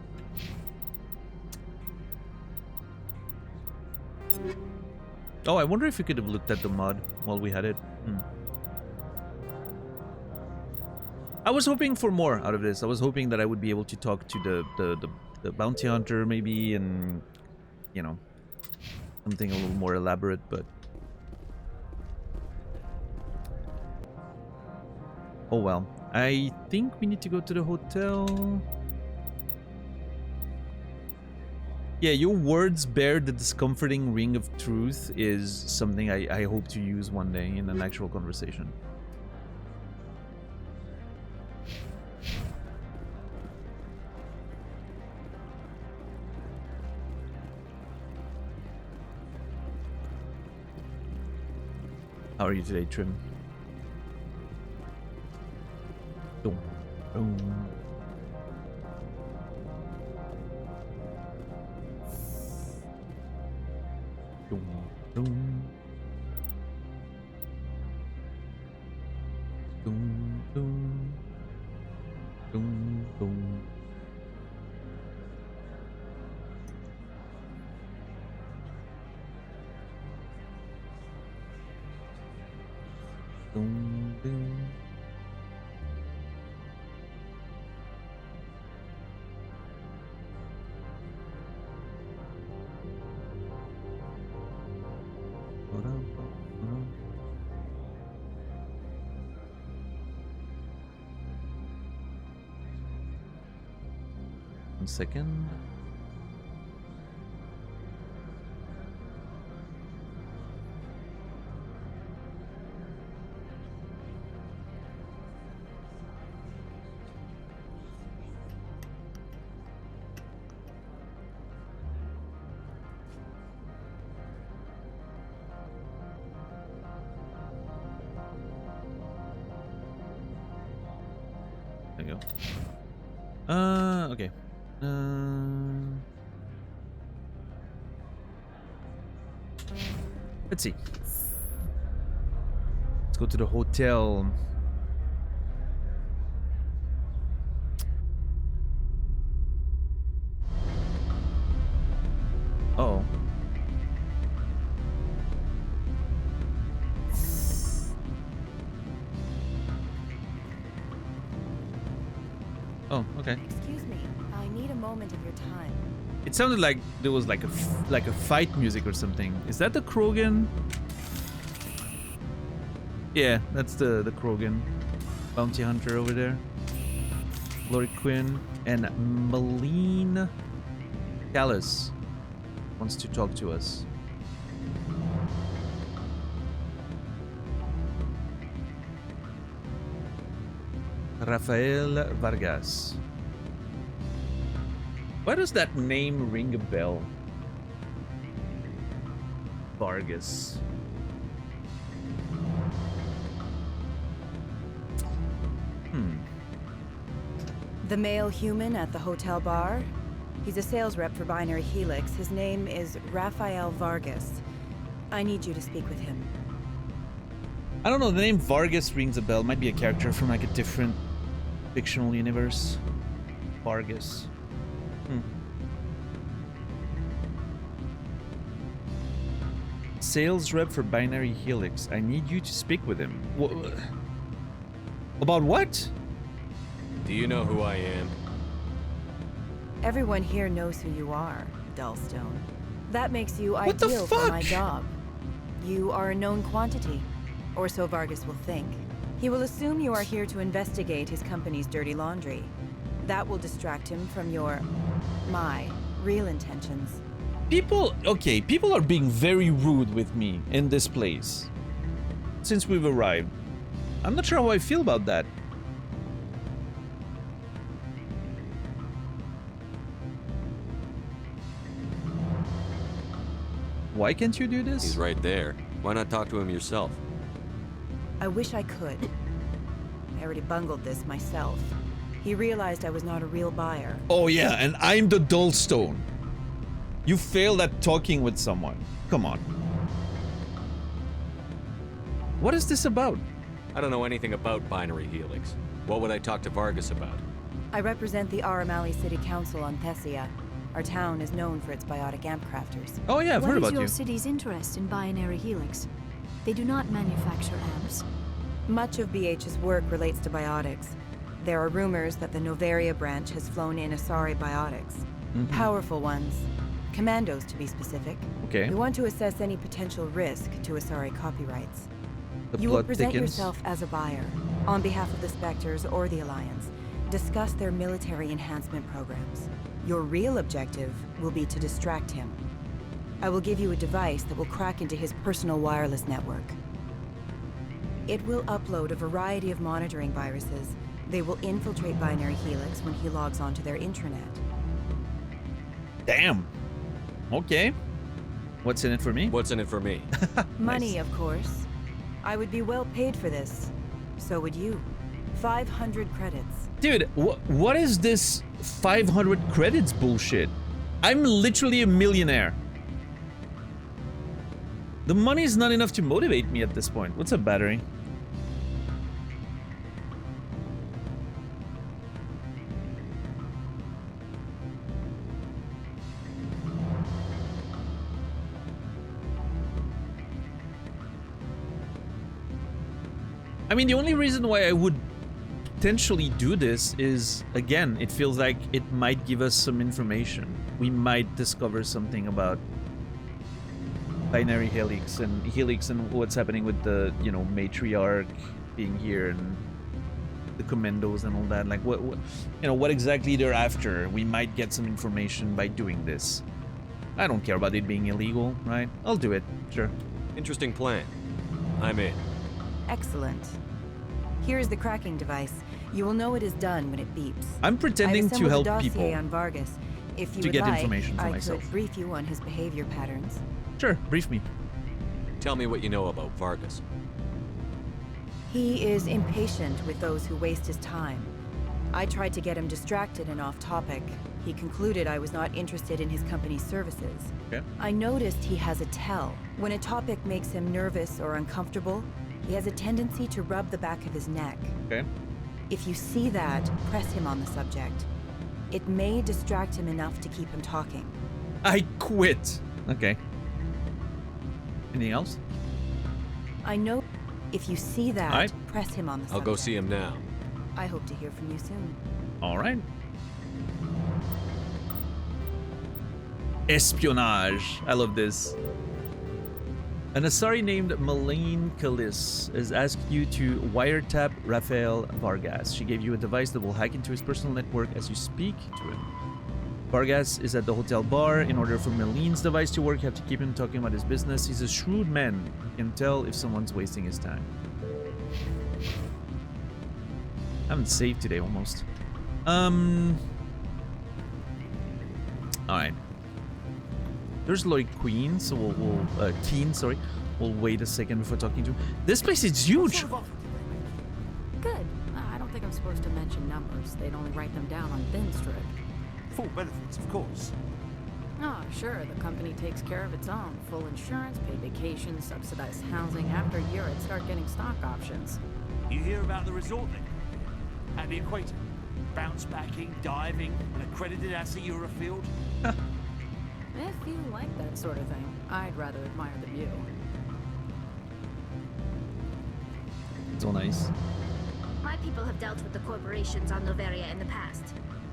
Oh, I wonder if we could have looked at the mod while we had it. I was hoping for more out of this. I was hoping that I would be able to talk to the bounty hunter maybe, and you know, something a little more elaborate, but oh well. I think we need to go to the hotel. Yeah, your words bear the discomforting ring of truth is something I hope to use one day in an actual conversation. How are you today, Trim? Boom. Boom. Boom. Boom. Boom. Boom. Boom. Boom. Boom. Boom. 1 second. There you go. Okay. Let's see. Let's go to the hotel. Oh. Oh, okay. Excuse me. I need a moment of your time. It sounded like there was like a fight music or something. Is that the Krogan? Yeah, that's the Krogan bounty hunter over there. Lori Quinn and Malene Callis wants to talk to us. Rafael Vargas. Why does that name ring a bell? Vargas. The male human at the hotel bar? He's a sales rep for Binary Helix. His name is Rafael Vargas. I need you to speak with him. I don't know, the name Vargas rings a bell. Might be a character from like a different fictional universe. Vargas. Sales rep for Binary Helix. I need you to speak with him. About what? Do you know who I am? Everyone here knows who you are, Dullstone. That makes you What the ideal for fuck? my job. You are a known quantity, or so Vargas will think. He will assume you are here to investigate his company's dirty laundry. That will distract him from my real intentions. People are being very rude with me in this place. since we've arrived. I'm not sure how I feel about that. Why can't you do this? He's right there. Why not talk to him yourself? I wish I could. I already bungled this myself. He realized I was not a real buyer. Oh yeah, and I'm the Dullstone. You failed at talking with someone. Come on. What is this about? I don't know anything about binary helix. What would I talk to Vargas about? I represent the Aramali City Council on Thessia. Our town is known for its biotic amp crafters. Oh yeah, I've heard about you. What is your city's interest in binary helix? They do not manufacture amps. Much of BH's work relates to biotics. There are rumors that the Noveria branch has flown in Asari biotics. Powerful ones. Commandos, to be specific. Okay. We want to assess any potential risk to Asari copyrights. You will plot present thickens. yourself as a buyer, on behalf of the Spectres or the Alliance. Discuss their military enhancement programs. Your real objective will be to distract him. I will give you a device that will crack into his personal wireless network. It will upload a variety of monitoring viruses. They will infiltrate Binary Helix when he logs onto their intranet. Damn. Okay. What's in it for me? What's in it for me? Money, of course. I would be well paid for this. So would you. 500 credits. Dude, what is this 500 credits bullshit? I'm literally a millionaire. The money is not enough to motivate me at this point. What's a battery? I mean, the only reason why I would potentially do this is, again, it feels like it might give us some information. We might discover something about binary helix and what's happening with the, you know, matriarch being here and the commandos and all that. Like, what you know, what exactly they're after. We might get some information by doing this. I don't care about it being illegal, right? I'll do it, sure. Interesting plan. I'm in. Excellent. Here is the cracking device. You will know it is done when it beeps. I'm pretending to help people on Vargas. If you to would get like, information for myself. I could brief you on his behavior patterns. Sure, brief me. Tell me what you know about Vargas. He is impatient with those who waste his time. I tried to get him distracted and off topic. He concluded I was not interested in his company's services. Okay. I noticed he has a tell. When a topic makes him nervous or uncomfortable, he has a tendency to rub the back of his neck. Okay. If you see that, press him on the subject. It may distract him enough to keep him talking. I quit. Okay. Anything else? I know. If you see that, press him on the subject. I'll go see him now. I hope to hear from you soon. All right. Espionage. I love this. An Asari named Malene Kalis has asked you to wiretap Rafael Vargas. She gave you a device that will hack into his personal network as you speak to him. Vargas is at the hotel bar. In order for Malene's device to work, you have to keep him talking about his business. He's a shrewd man. You can tell if someone's wasting his time. I haven't saved today, almost. Alright. There's Lloyd Queen, so we'll Keen, sorry. We'll wait a second before talking to him. This place is huge. Good. I don't think I'm supposed to mention numbers. They'd only write them down on thin strip. Full benefits, of course. Oh, sure. The company takes care of its own. Full insurance, paid vacation, subsidized housing. After a year, I'd start getting stock options. You hear about the resort then? At the equator? Bounce backing, diving, an accredited ASA Eurofield? If you like that sort of thing, I'd rather admire the view. So nice. My people have dealt with the corporations on Noveria in the past.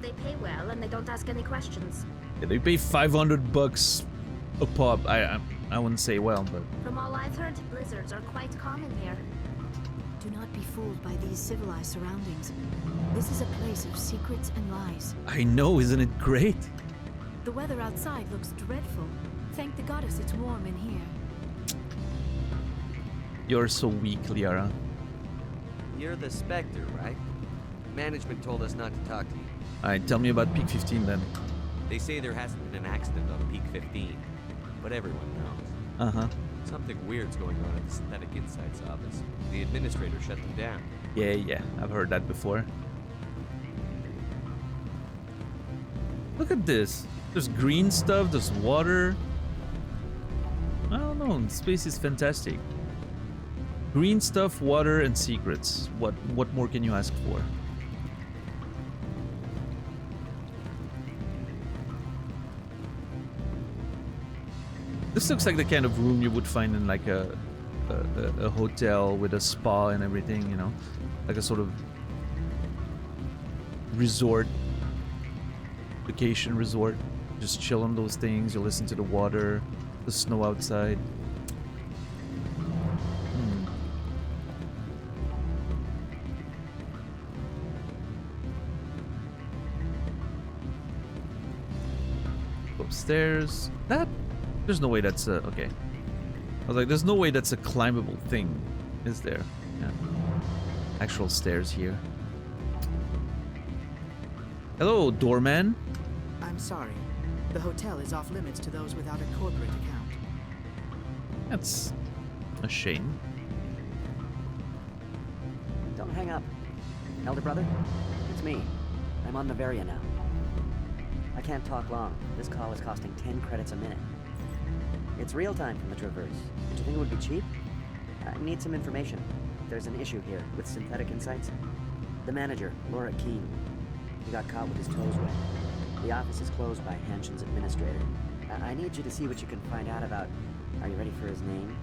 They pay well and they don't ask any questions. Yeah, they pay $500 a pop. I wouldn't say well, but From all I've heard, blizzards are quite common here. Do not be fooled by these civilized surroundings. This is a place of secrets and lies. I know, isn't it great? The weather outside looks dreadful. Thank the goddess it's warm in here. You're so weak, Liara. You're the Spectre, right? Management told us not to talk to you. Alright, tell me about Peak 15 then. They say there hasn't been an accident on Peak 15, but everyone knows. Uh-huh. Something weird's going on at the Synthetic Insights office. The administrator shut them down. Yeah, I've heard that before. Look at this. There's green stuff, there's water. I don't know, space is fantastic. Green stuff, water, and secrets. What more can you ask for? This looks like the kind of room you would find in like a hotel with a spa and everything, you know? Like a sort of resort, vacation resort. Just chill on those things, you listen to the water, the snow outside. Upstairs. There's no way that's a... Okay. I was like, there's no way that's a climbable thing, is there? Yeah. Actual stairs here. Hello, doorman. I'm sorry. The hotel is off limits to those without a corporate account. That's a shame. Don't hang up. Elder brother, it's me. I'm on Noveria now. I can't talk long. This call is costing 10 credits a minute. It's real time from the Traverse. Did you think it would be cheap? I need some information. There's an issue here with Synthetic Insights. The manager, Laura Keene, he got caught with his toes wet. The office is closed by Hanshen's administrator. I need you to see what you can find out about... Are you ready for his name?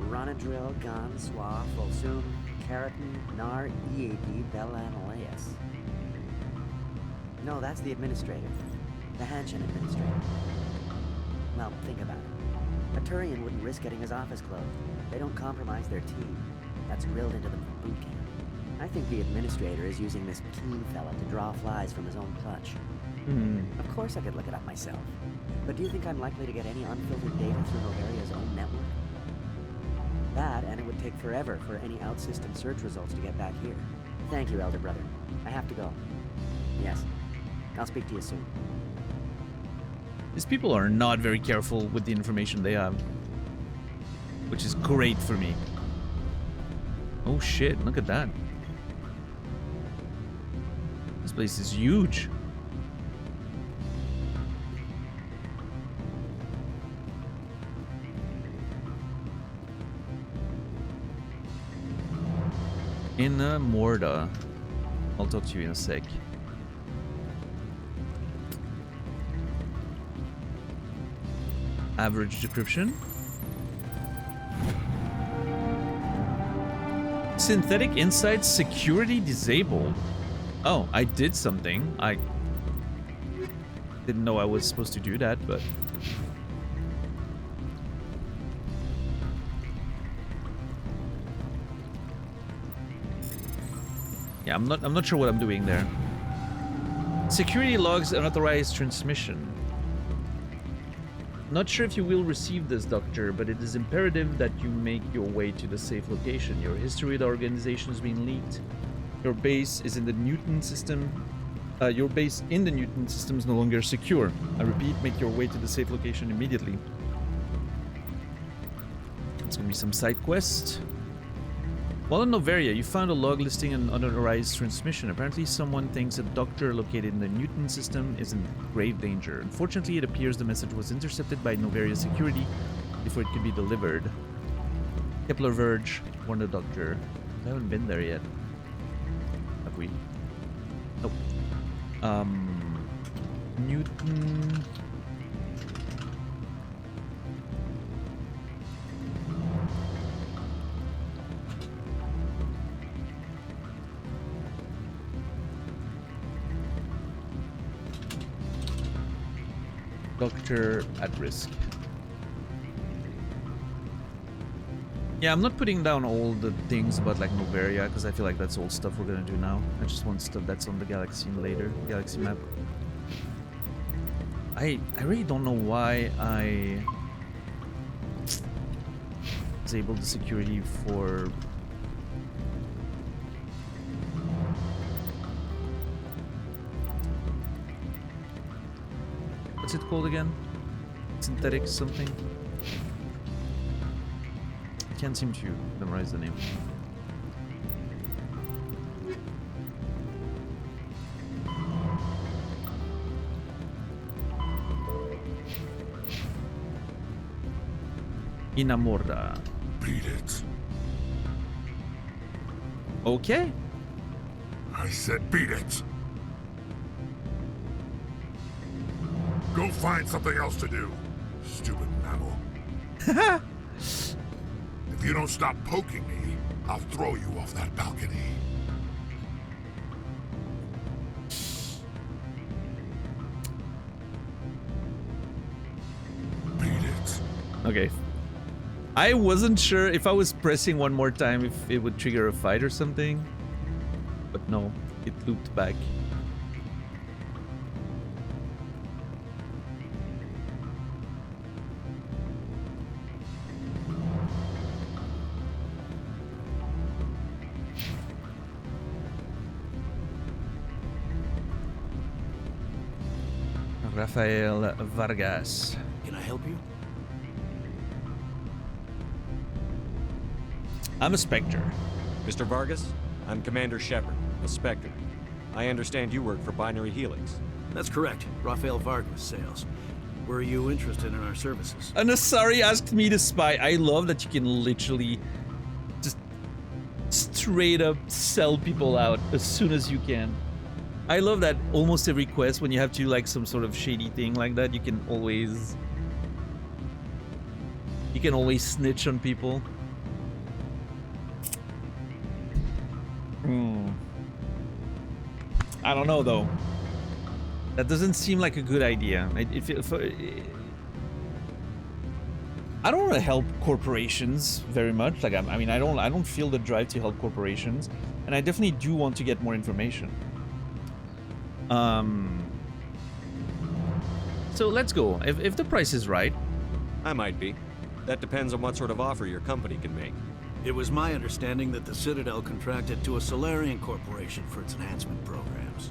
Ronadril Gon Swa Folsum Keratin Nar Ead Belanaleas. No, that's the administrator. The Hanshen administrator. Well, think about it. A Turian wouldn't risk getting his office closed. They don't compromise their team. That's drilled into them from boot camp. I think the administrator is using this Keene fella to draw flies from his own clutch. Of course I could look it up myself. But do you think I'm likely to get any unfiltered data through Noveria's own network? That, and it would take forever for any out-system search results to get back here. Thank you, Elder Brother. I have to go. Yes. I'll speak to you soon. These people are not very careful with the information they have. Which is great for me. Oh shit, look at that. This place is huge. In Morda. I'll talk to you in a sec. Average decryption. Synthetic Insights security disabled. Oh, I did something. I didn't know I was supposed to do that, but... Yeah, I'm not sure what I'm doing there. Security logs unauthorized transmission. Not sure if you will receive this, Doctor, but it is imperative that you make your way to the safe location. Your history with the organization has been leaked. Your base is in the Newton system. Your base in the Newton system is no longer secure. I repeat, make your way to the safe location immediately. It's gonna be some side quest. While in Noveria, you found a log listing an unauthorized transmission. Apparently, someone thinks a doctor located in the Newton system is in grave danger. Unfortunately, it appears the message was intercepted by Noveria security before it could be delivered. Kepler Verge, warn the doctor. I haven't been there yet. Have we? Nope. Newton... Doctor at risk. Yeah, I'm not putting down all the things about like Noveria because I feel like that's all stuff we're gonna do now. I just want stuff that's on the galaxy later, galaxy map. I really don't know why I disable the security for... What's it called again? Synthetic something? I can't seem to memorize the name. Inamorda. Beat it. Okay. I said beat it. Go find something else to do, stupid mammal. If you don't stop poking me, I'll throw you off that balcony. Beat it. Okay. I wasn't sure if I was pressing one more time if it would trigger a fight or something. But no, it looped back. Rafael Vargas. Can I help you? I'm a Spectre. Mr. Vargas, I'm Commander Shepard, a Spectre. I understand you work for Binary Helix. That's correct. Rafael Vargas, sales. Were you interested in our services? And Asari asked me to spy. I love that you can literally just straight up sell people out as soon as you can. I love that almost every quest, when you have to do like some sort of shady thing like that, you can always snitch on people. I don't know though. That doesn't seem like a good idea. I don't want to help corporations very much. Like I mean, I don't feel the drive to help corporations, and I definitely do want to get more information. So let's go. If the price is right. I might be. That depends on what sort of offer your company can make. It was my understanding that the Citadel contracted to a Solarian corporation for its enhancement programs.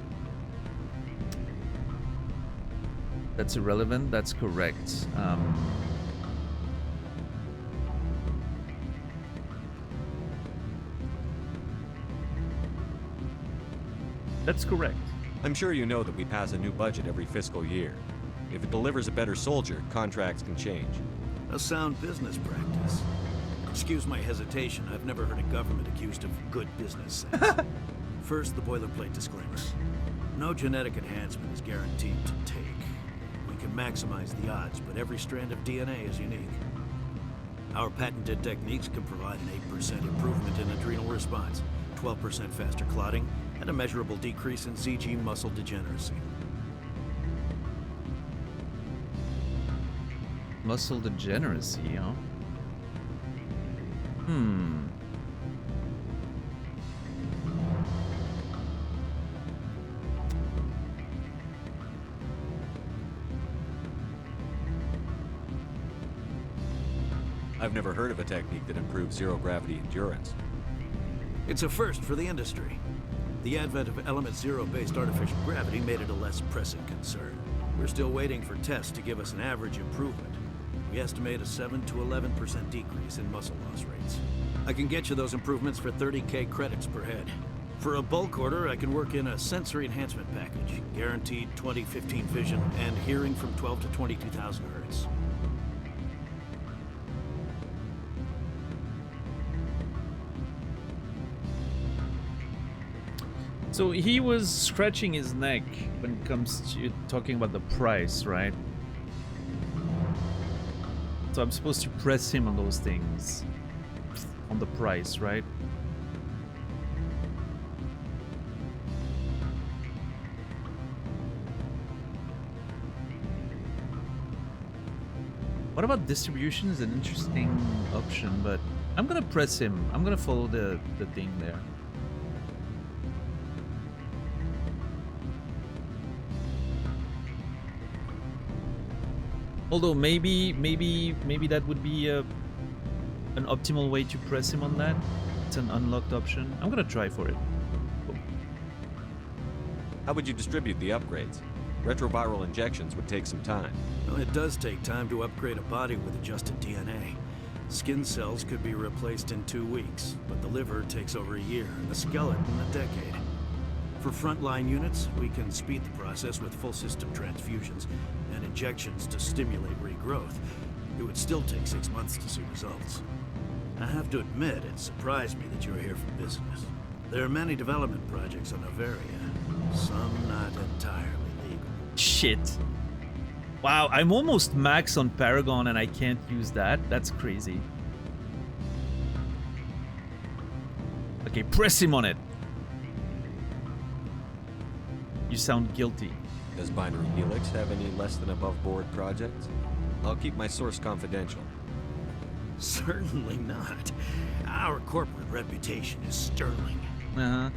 That's irrelevant. That's correct. That's correct. I'm sure you know that we pass a new budget every fiscal year. If it delivers a better soldier, contracts can change. A sound business practice. Excuse my hesitation, I've never heard a government accused of good business sense. First, the boilerplate disclaimer. No genetic enhancement is guaranteed to take. We can maximize the odds, but every strand of DNA is unique. Our patented techniques can provide an 8% improvement in adrenal response, 12% faster clotting, and a measurable decrease in CG muscle degeneracy. Muscle degeneracy, huh? I've never heard of a technique that improves zero-gravity endurance. It's a first for the industry. The advent of Element Zero-based artificial gravity made it a less pressing concern. We're still waiting for tests to give us an average improvement. We estimate a 7 to 11% decrease in muscle loss rates. I can get you those improvements for 30K credits per head. For a bulk order, I can work in a sensory enhancement package, guaranteed 20/15 vision, and hearing from 12 to 22,000 hertz. So he was scratching his neck when it comes to talking about the price, right? So I'm supposed to press him on those things. On the price, right? What about distribution is an interesting option, but I'm gonna press him. I'm gonna follow the thing there. Although maybe that would be a an optimal way to press him on that. It's an unlocked option. I'm gonna try for it. Cool. How would you distribute the upgrades? Retroviral injections would take some time. Well, it does take time to upgrade a body with adjusted DNA. Skin cells could be replaced in 2 weeks, but the liver takes over a year, and the skeleton a decade. For frontline units, we can speed the process with full system transfusions and injections to stimulate regrowth. It would still take 6 months to see results. I have to admit, it surprised me that you're here for business. There are many development projects on Noveria, some not entirely legal. Shit. Wow, I'm almost max on Paragon and I can't use that. That's crazy. Okay, press him on it. You sound guilty. Does Binary Helix have any less than above board projects? I'll keep my source confidential. Certainly not. Our corporate reputation is sterling. Uh-huh.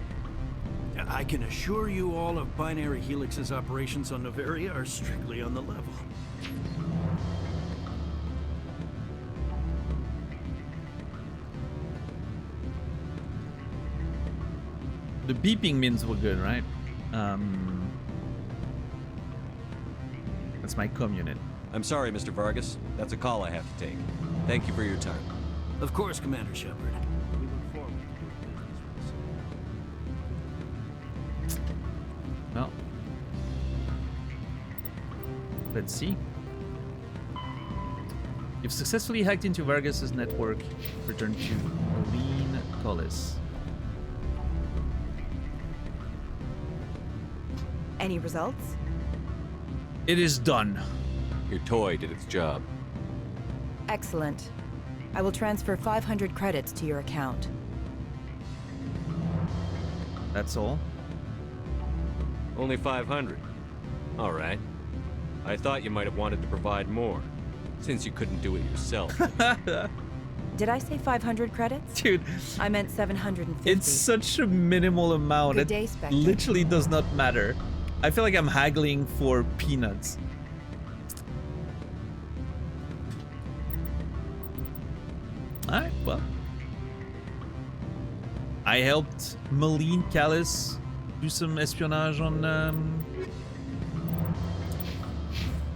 I can assure you all of Binary Helix's operations on Noveria are strictly on the level. The beeping means we're good, right? That's my comm unit. I'm sorry, Mr. Vargas. That's a call I have to take. Thank you for your time. Of course, Commander Shepard. We look forward to doing business with the city. Well, let's see. You've successfully hacked into Vargas's network. Return to Moline Collis. Any results? It is done. Your toy did its job. Excellent. I will transfer 500 credits to your account. That's all? Only 500. All right. I thought you might have wanted to provide more, since you couldn't do it yourself. Did I say 500 credits? Dude. I meant 750. It's such a minimal amount. Good day, it Spectre. literally does not matter. I feel like I'm haggling for peanuts. Alright, well. I helped Moline Callis do some espionage on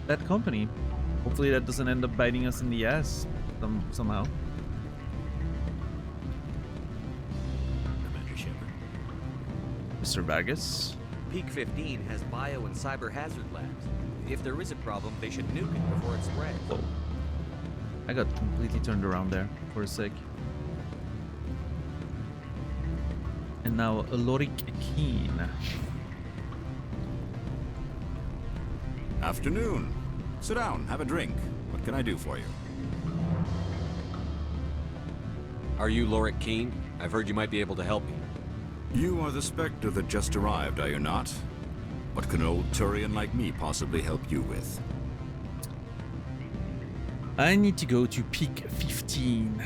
that company. Hopefully that doesn't end up biting us in the ass somehow. Commander Shepard. Mr. Vargas. Peak 15 has bio and cyber hazard labs. If there is a problem, they should nuke it before it spreads. Whoa. I got completely turned around there for a sec. And now Aloric Keen. Afternoon. Sit down, have a drink. What can I do for you? Are you Loric Keen? I've heard you might be able to help me. You are the Spectre that just arrived, are you not? What can an old Turian like me possibly help you with? I need to go to Peak 15.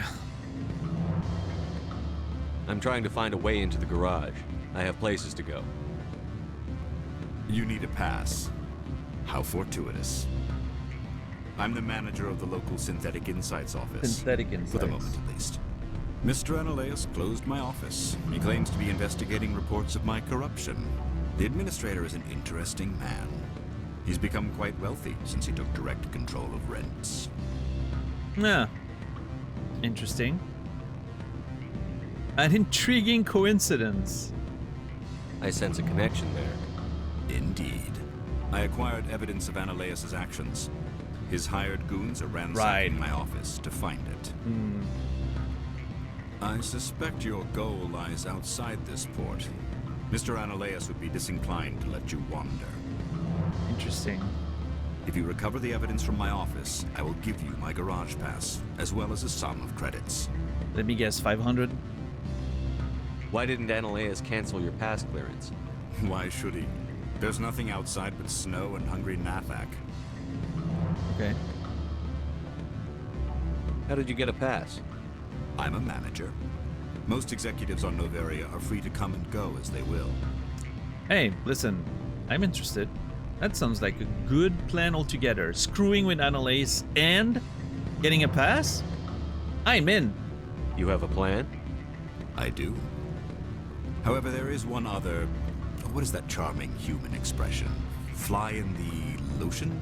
I'm trying to find a way into the garage. I have places to go. You need a pass. How fortuitous. I'm the manager of the local Synthetic Insights office. Synthetic Insights. For the moment, at least. Mr. Analeus closed my office. He claims to be investigating reports of my corruption. The administrator is an interesting man. He's become quite wealthy since he took direct control of rents. Yeah. Interesting. An intriguing coincidence. I sense a connection there. Indeed. I acquired evidence of Analeus's actions. His hired goons are ransacking my office to find it. I suspect your goal lies outside this port. Mr. Analeus would be disinclined to let you wander. Interesting. If you recover the evidence from my office, I will give you my garage pass, as well as a sum of credits. Let me guess, 500? Why didn't Analeus cancel your pass clearance? Why should he? There's nothing outside but snow and hungry Nathak. Okay. How did you get a pass? I'm a manager. Most executives on Noveria are free to come and go as they will. Hey, listen, I'm interested. That sounds like a good plan altogether. Screwing with Analeus and getting a pass? I'm in. You have a plan? I do. However, there is one other... What is that charming human expression? Fly in the lotion?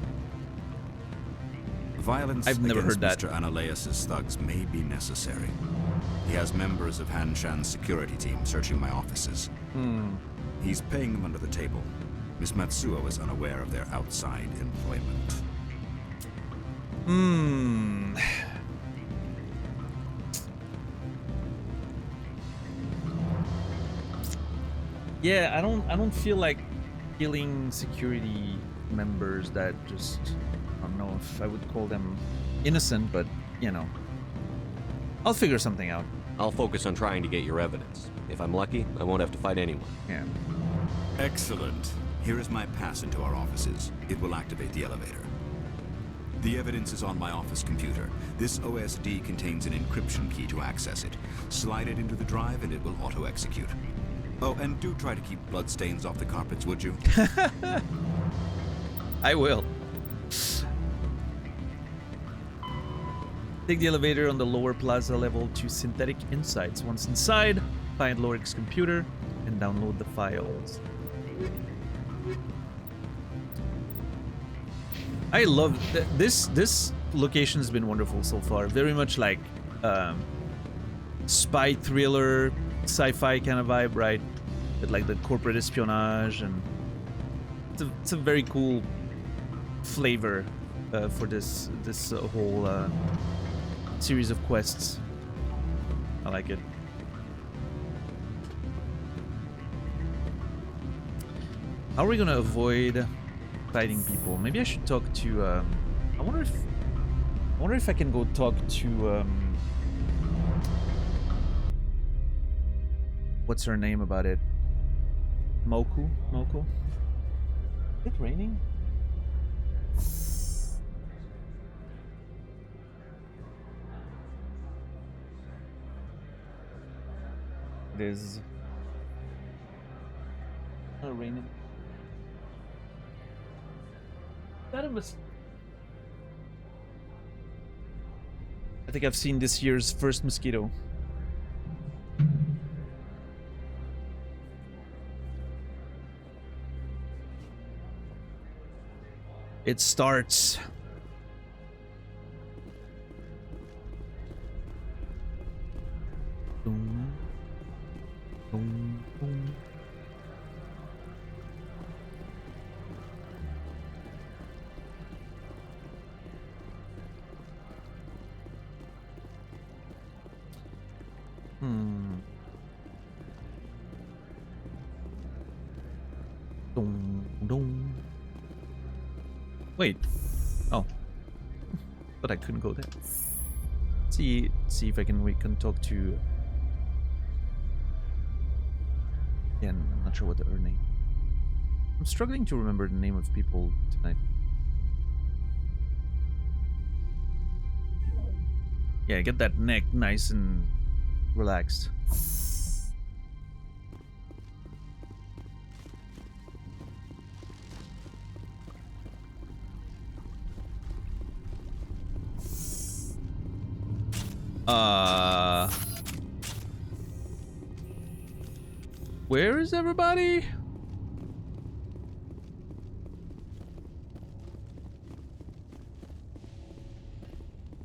Violence I've never against heard that. Mr. Analaeus' thugs may be necessary. He has members of Han Shan's security team searching my offices. He's paying them under the table. Miss Matsuo is unaware of their outside employment. Yeah, I don't feel like killing security members that just, I don't know if I would call them innocent, but you know, I'll figure something out. I'll focus on trying to get your evidence. If I'm lucky, I won't have to fight anyone. Yeah. Excellent. Here is my pass into our offices. It will activate the elevator. The evidence is on my office computer. This OSD contains an encryption key to access it. Slide it into the drive and it will auto-execute. Oh, and do try to keep bloodstains off the carpets, would you? I will. Take the elevator on the lower plaza level to Synthetic Insights. Once inside, find Lorik's computer and download the files. I love this location has been wonderful so far. Very much like spy thriller, sci-fi kind of vibe, right? With like the corporate espionage, and it's a very cool flavor for this whole series of quests. I like it. How are we gonna avoid fighting people? Maybe I should talk to. I wonder if I can go talk to. What's her name about it? Moku? Is it raining? It is. Not raining. That was. I think I've seen this year's first mosquito. It starts. Boom. Boom. Boom. Dum, dum. Wait. Oh. But I couldn't go there. See if we can talk to. Yeah, I'm not sure what her name. I'm struggling to remember the name of people tonight. Yeah, get that neck nice and relaxed. Where is everybody?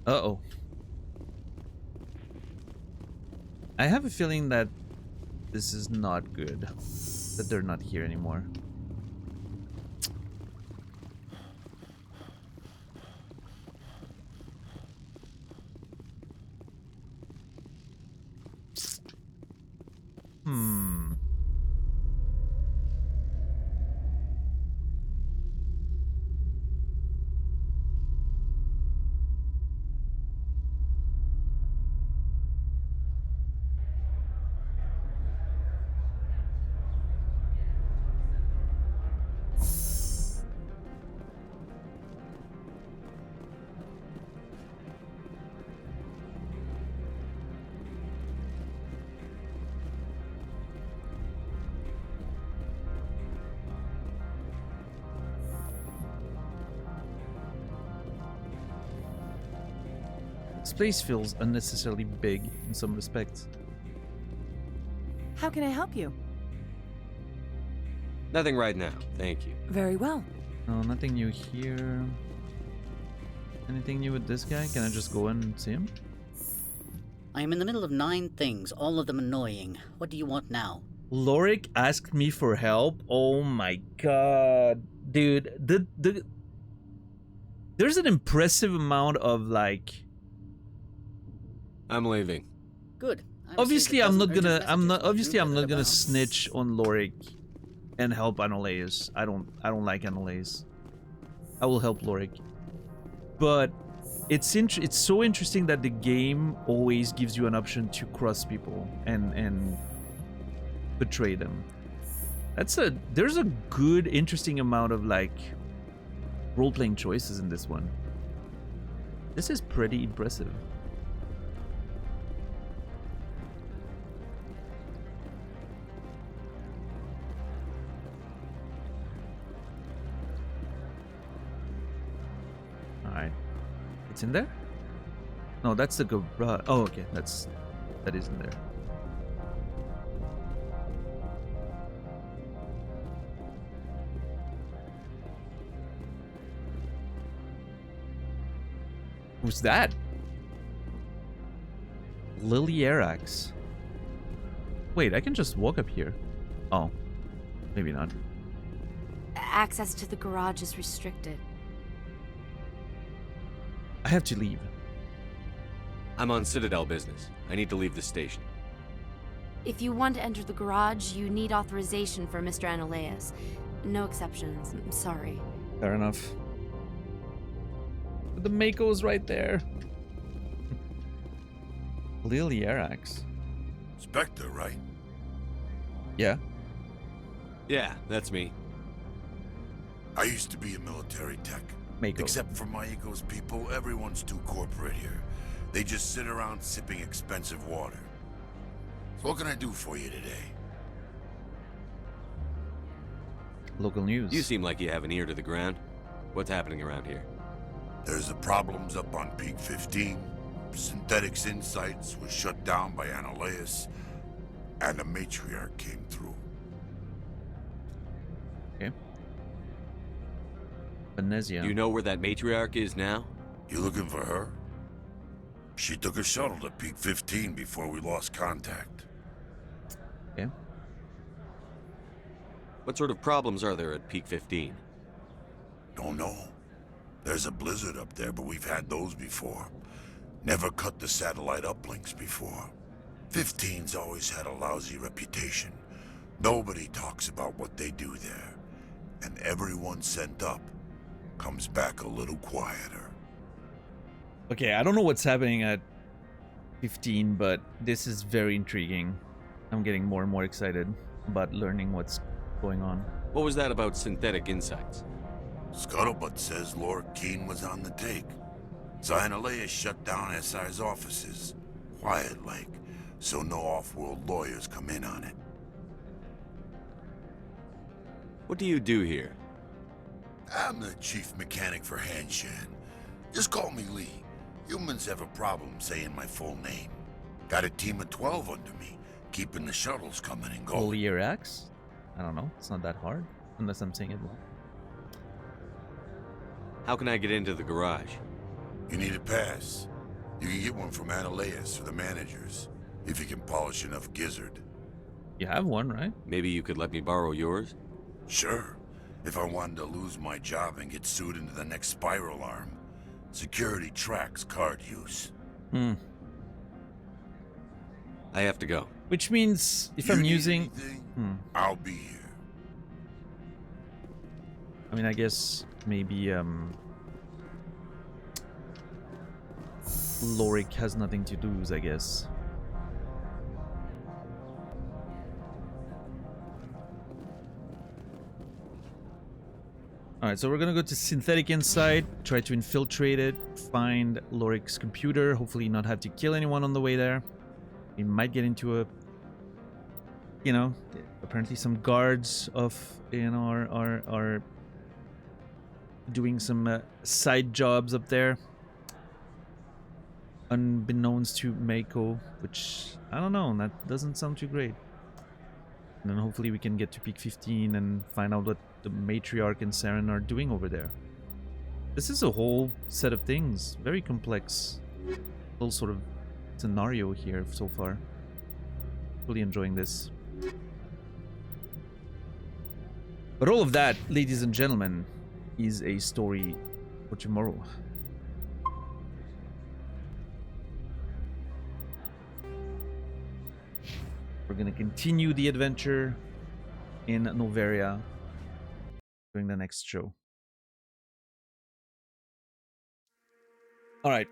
Uh-oh. I have a feeling that this is not good. That they're not here anymore. This place feels unnecessarily big in some respects. How can I help you? Nothing right now, thank you. Very well. No, nothing new here. Anything new with this guy? Can I just go in and see him? I am in the middle of 9 things, all of them annoying. What do you want now? Lorik asked me for help. Oh my god. Dude, there's an impressive amount of like... I'm leaving. Good. Obviously I'm not gonna snitch on Lorik and help Anoleus. I don't like Anoleus. I will help Lorik. But it's so interesting that the game always gives you an option to cross people and betray them. There's a good, interesting amount of like role-playing choices in this one. This is pretty impressive. Alright. It's in there? No, that's the garage. Oh, okay. That is in there. Who's that? Lily Arax. Wait, I can just walk up here. Oh, maybe not. Access to the garage is restricted. I have to leave. I'm on Citadel business. I need to leave the station. If you want to enter the garage, you need authorization for Mr. Anoleus. No exceptions. I'm sorry. Fair enough. The Mako's right there. Lily Arax. Spectre, right? Yeah. Yeah, that's me. I used to be a military tech. Mako. Except for my ego's people, everyone's too corporate here. They just sit around sipping expensive water. So what can I do for you today? Local news. You seem like you have an ear to the ground. What's happening around here? There's the problems up on Peak 15. Synthetics Insights was shut down by Anoleus, and the matriarch came through. Okay. Venezia. Do you know where that matriarch is now? You looking for her? She took a shuttle to Peak 15 before we lost contact. Okay. What sort of problems are there at Peak 15? Don't know. There's a blizzard up there, but we've had those before. Never cut the satellite uplinks before. 15's always had a lousy reputation. Nobody talks about what they do there. And everyone sent up comes back a little quieter. Okay, I don't know what's happening at 15, but this is very intriguing. I'm getting more and more excited about learning what's going on. What was that about Synthetic Insights? Scuttlebutt says Laura Keene was on the take. Anoleus shut down SI's offices. Quiet-like, so no off-world lawyers come in on it. What do you do here? I'm the chief mechanic for Hanshan. Just call me Lee. Humans have a problem saying my full name. Got a team of 12 under me, keeping the shuttles coming and going. Lily Arax? I don't know. It's not that hard, unless I'm saying it wrong. How can I get into the garage? You need a pass. You can get one from Anoleus or the managers, if you can polish enough gizzard. You have one, right? Maybe you could let me borrow yours? Sure. If I wanted to lose my job and get sued into the next spiral arm. Security tracks card use. I have to go. Which means if I'm using... I'll be here. I mean, I guess maybe Lorik has nothing to lose, I guess. Alright, so we're gonna go to Synthetic Insight, try to infiltrate it, find Lorik's computer, hopefully not have to kill anyone on the way there. We might get into a... You know, apparently some guards of, you know, are doing some side jobs up there. unbeknownst to Mako, which, I don't know, that doesn't sound too great. And then hopefully we can get to peak 15 and find out what the Matriarch and Saren are doing over there. This is a whole set of things. Very complex little sort of scenario here so far. Really enjoying this. But all of that, ladies and gentlemen, is a story for tomorrow. We're gonna continue the adventure in Noveria during the next show. Alright.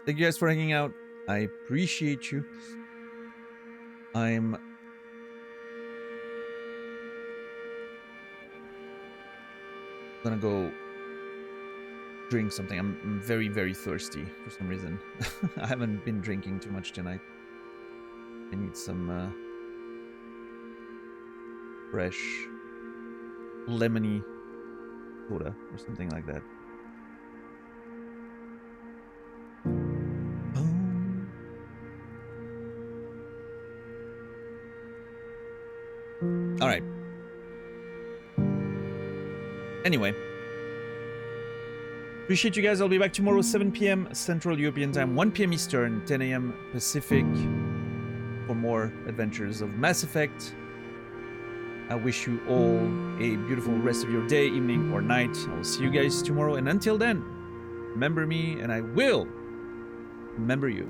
Thank you guys for hanging out. I appreciate you. I'm gonna go drink something. I'm very, very thirsty for some reason. I haven't been drinking too much tonight. I need some fresh lemony soda or something like that. All right. Anyway. Appreciate you guys. I'll be back tomorrow, 7 p.m. Central European Time, 1 p.m. Eastern, 10 a.m. Pacific for more adventures of Mass Effect. I wish you all a beautiful rest of your day, evening, or night. I will see you guys tomorrow. And until then, remember me and I will remember you.